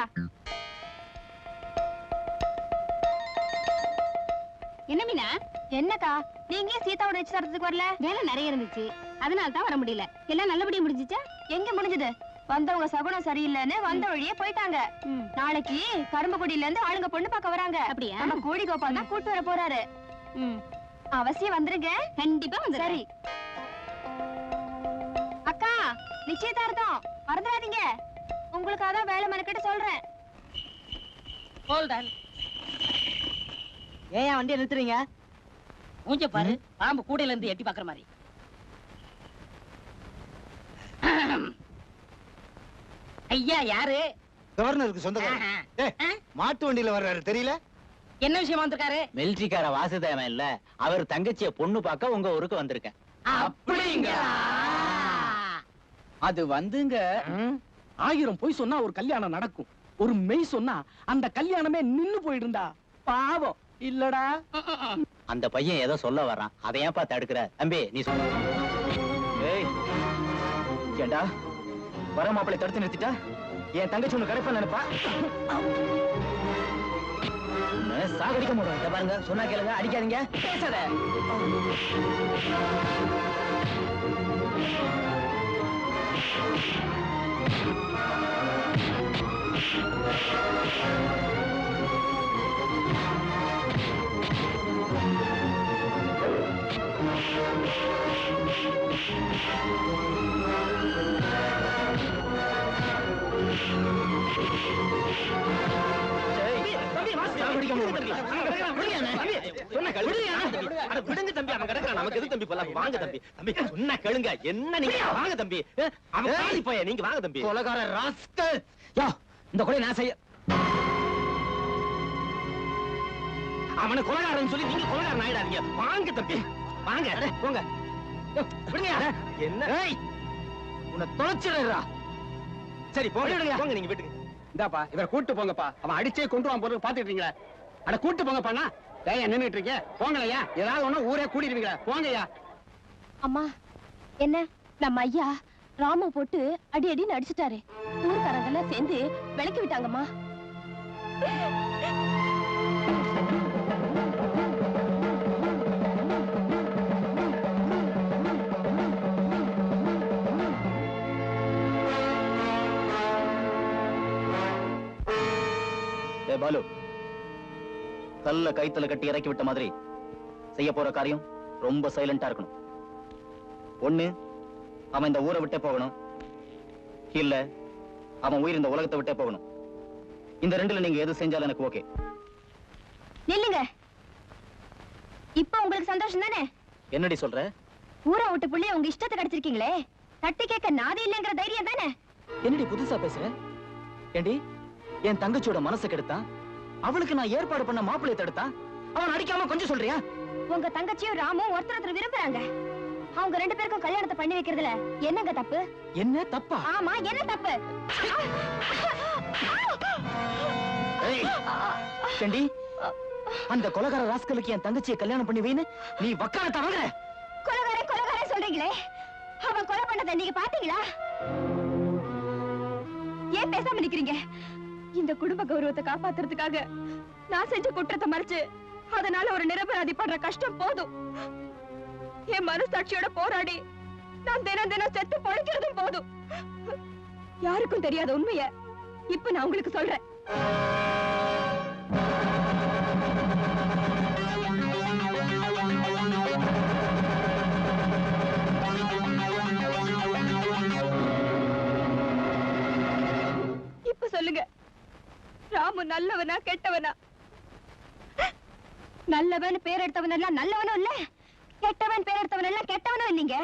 என்ன மீனா? என்னக்கா நீங்க சீதாவோட நிச்சயதார்த்தத்துக்கு வரல? வேலை நிறைய இருந்துச்சு, அதனால தான் வர முடியல. எல்லாம் நல்லபடியா முடிஞ்சுச்சா? எங்க முடிஞ்சது? வந்தவங்க சகுனம் சரியில்லைன்னு வந்த வழியே போயிட்டாங்க. நாளைக்கு கரும்புக்குடியில இருந்து ஆளுங்க பொண்ணு பார்க்க வராங்க. அப்படியா? நம்ம கோடி கோபால் தான் கூட்டு வர போறாரு. அவசியம் வந்துருங்க. கண்டிப்பா வந்து. சரி அக்கா, நிச்சயதார்த்தம் மறந்துடாதீங்க. உங்களுக்காக தான் வேலை மெனக்கிட்ட சொல்றேன். ஏன் வண்டியை நிறுத்துறீங்க? மூஞ்ச பாரு, பாம்பு கூடையில இருந்து எட்டி பாக்குற மாதிரி. ஐயா யாரு? கவர்னருக்கு சொந்தக்காரர். மாட்டு வண்டியில வர்றாரு, தெரியல? என்ன விஷயம் வந்திருக்காரு? மிலிட்டரிக்கார வாசுதேவன் இல்ல, அவர் தங்கச்சிய பொண்ணு பார்க்க உங்க ஊருக்கு வந்திருக்கேன். அப்படிங்க? அது வந்துங்க, 1000 பொய் சொன்னா ஒரு கல்யாணம் நடக்கும், ஒரு மெய் சொன்னா அந்த கல்யாணமே நின்னு போயிடுண்டா. பாவம் இல்லடா. அந்த பையன் ஏதோ சொல்ல வர்றான், அதை ஏன்பா தடுக்கிற? தம்பி நீ சொல்லு. ஏய் ஏண்டா வர மாப்பிளை தடுத்து நிறுத்திட்டா? என் தங்கச்சி ஒண்ணு கிடைப்பா நினைப்பா? சாகடிக்க முடியும். பாருங்க, சொன்னா கேளுங்க, அடிக்காதீங்க, பேசாத. விடுங்க தம்பி, அவன் கிடக்குறான், நமக்கு எது தம்பி போலாம்? வாங்க தம்பி, தம்பி சொன்னா கேளுங்க. என்ன நீங்க வாங்க தம்பி, அவன் காலி போய, நீங்க வாங்க தம்பி. கொலைகார ராஸ்கல். யா, இந்த கொலை நான் செய்ய. அவனை கொலைகாரன் சொல்லி நீங்க கொலைகாரன் ஆயிடாதீங்க. வாங்க தம்பி, வாங்க போங்க. விடுங்க. என்ன உன்னை தொலைச்சிடுறா. சரி போங்க, போங்க நீங்க வீட்டுக்கு. இந்தாப்பா, இவரை கூட்டு போங்கப்பா. அவன் அடிச்சே கொண்டு வான் போறது பாத்துட்டு இருக்கீங்களா? அட கூட்டு போங்கப்பா. ஏன் நின்னுட்டு இருக்கீங்க? போங்களையா, ஏதாவது ஒண்ணு ஊரே கூட்டிடுவீங்களா? போங்கய்யா. அம்மா, என்ன நம்ம ஐயா ராம போட்டு அடி அடின்னு அடிச்சுட்டாரு. ஊர்க்காரங்க எல்லாம் சேர்ந்து விளக்கி விட்டாங்கம்மா. பாலு, கல்ல கைத்துல கட்டி இறக்கி விட்ட மாதிரி செய்ய போற காரியம் ரொம்ப சைலண்டா இருக்கணும். ஒண்ணு, அவன் இந்த ஊரை விட்டே போகணும், இல்ல அவன் உயிர் இந்த உலகத்தை விட்டே போகணும். இந்த ரெண்டுல நீங்க எது செஞ்சாலும் எனக்கு ஓகே. நில்லுங்க. இப்ப உங்களுக்கு சந்தோஷம் தானே? என்னடி சொல்ற? ஊரை விட்டு புள்ளைய உங்க இஷ்டத்துக்கு அடிச்சிருக்கீங்களே, தட்டி கேட்க நாதி இல்லைங்கிற தைரியம் தானே? என்னடி புதுசா பேசுற? ஏண்டி என் தங்கச்சியோட மனசை கெடுத்தான், அவளுக்கு நான் ஏற்பாடு பண்ண மாப்பிள்ளைய தடுத்தான், அவன் அடிக்காம கொஞ்சம் சொல்றியா? உங்க தங்கச்சியும் ராமும் ஒருத்தர் விரும்புறாங்க. அவங்க 2 பேருக்கும் கல்யாணத்தை பண்ணி வைக்கிறதுல என்னங்க தப்பு? என்ன தப்பா? ஆமா, என்ன தப்பு? ஏண்டி அந்த கொலைகார ராஸ்கலுக்கு என் தங்கச்சியை கல்யாணம் பண்ணி வைன்னு நீ வக்கால தவற? கொலைகாரே சொல்றீங்களே, அவன் கொலை பண்ணதை நீங்க பாத்தீங்களா? ஏன் பேசாம நிக்கிறீங்க? இந்த குடும்ப கௌரவத்தை காப்பாத்துறதுக்காக நான் செஞ்ச குற்றத்தை மறைச்சு அதனால ஒரு நிரபராதி படுற கஷ்டம் போதும். என் மனசாட்சியோட போராடி நான் தினம் தினம் செத்து பொழைக்கிறதும் போதும். யாருக்கும் தெரியாத உண்மைய இப்ப நான் உங்களுக்கு சொல்றேன். இப்ப சொல்லுங்க, ராமு நல்லவனா கெட்டவனா? நல்லவன் பேர் எடுத்தவன் எல்லாம் நல்லவனும் இல்ல, கெட்டவன் பேர் எடுத்தவன் எல்லாம் கெட்டவனும் இல்லைங்க.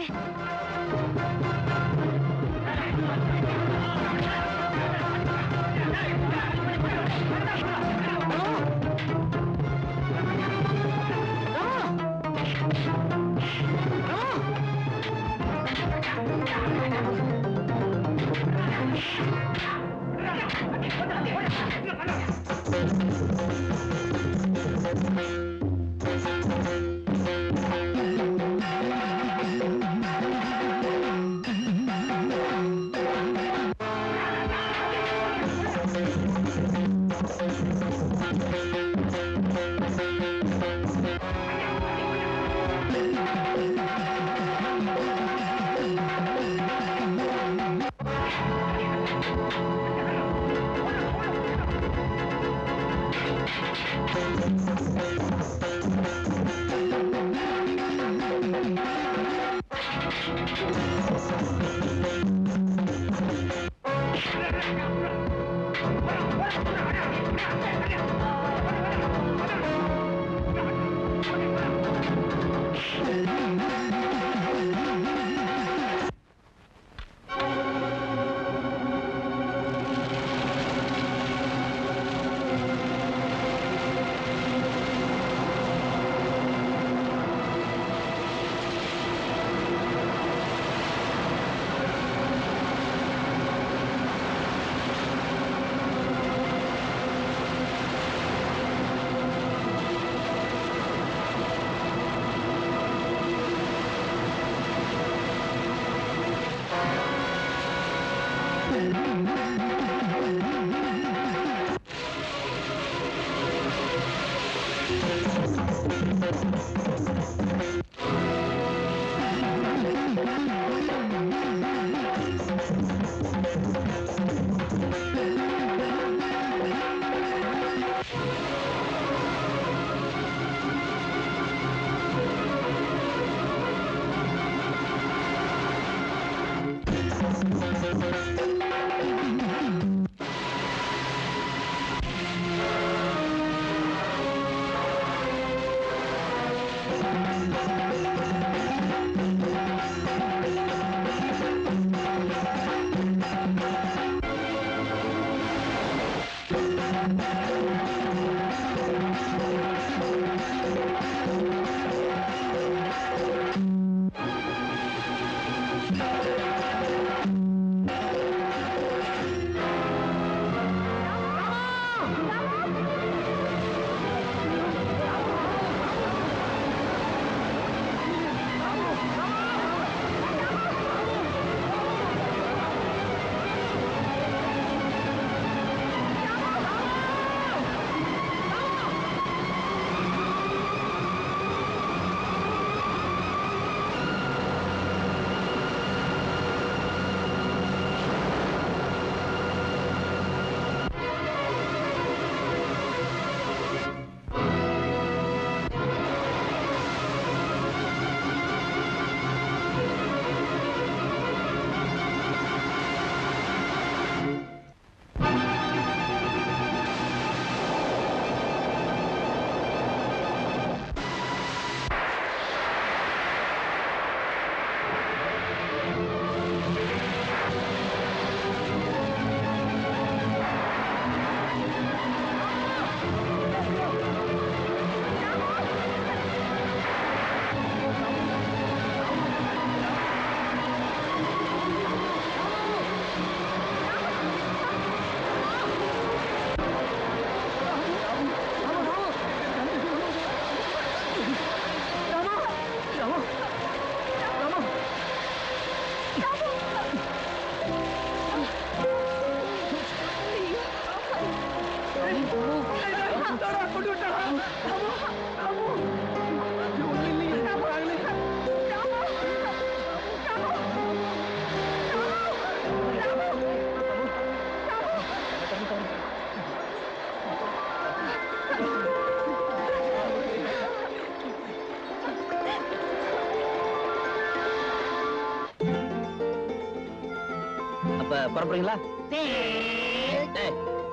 அப்ப புறப்படுறீங்களா?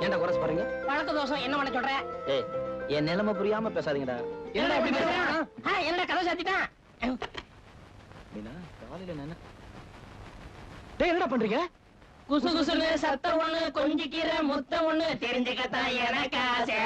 ஏன்டா குறைச்சு பாருங்க? பழக்க தோஷம் என்ன பண்ண சொல்ற? ஏய், என் நிலைமை புரியாம பேசாதீங்கடா. என்னடா இப்படி பேசுறான்? என்னடா கதவை சாத்திட்டான்? மீனா, காலையில என்ன? டேய், என்னடா பண்றீங்க? குசு குசுன்னு சத்தம் ஒண்ணு, கொஞ்சிக்கிற முத்தம் ஒண்ணு, தெரிஞ்சுக்கத்தான் எனக்கு ஆசை.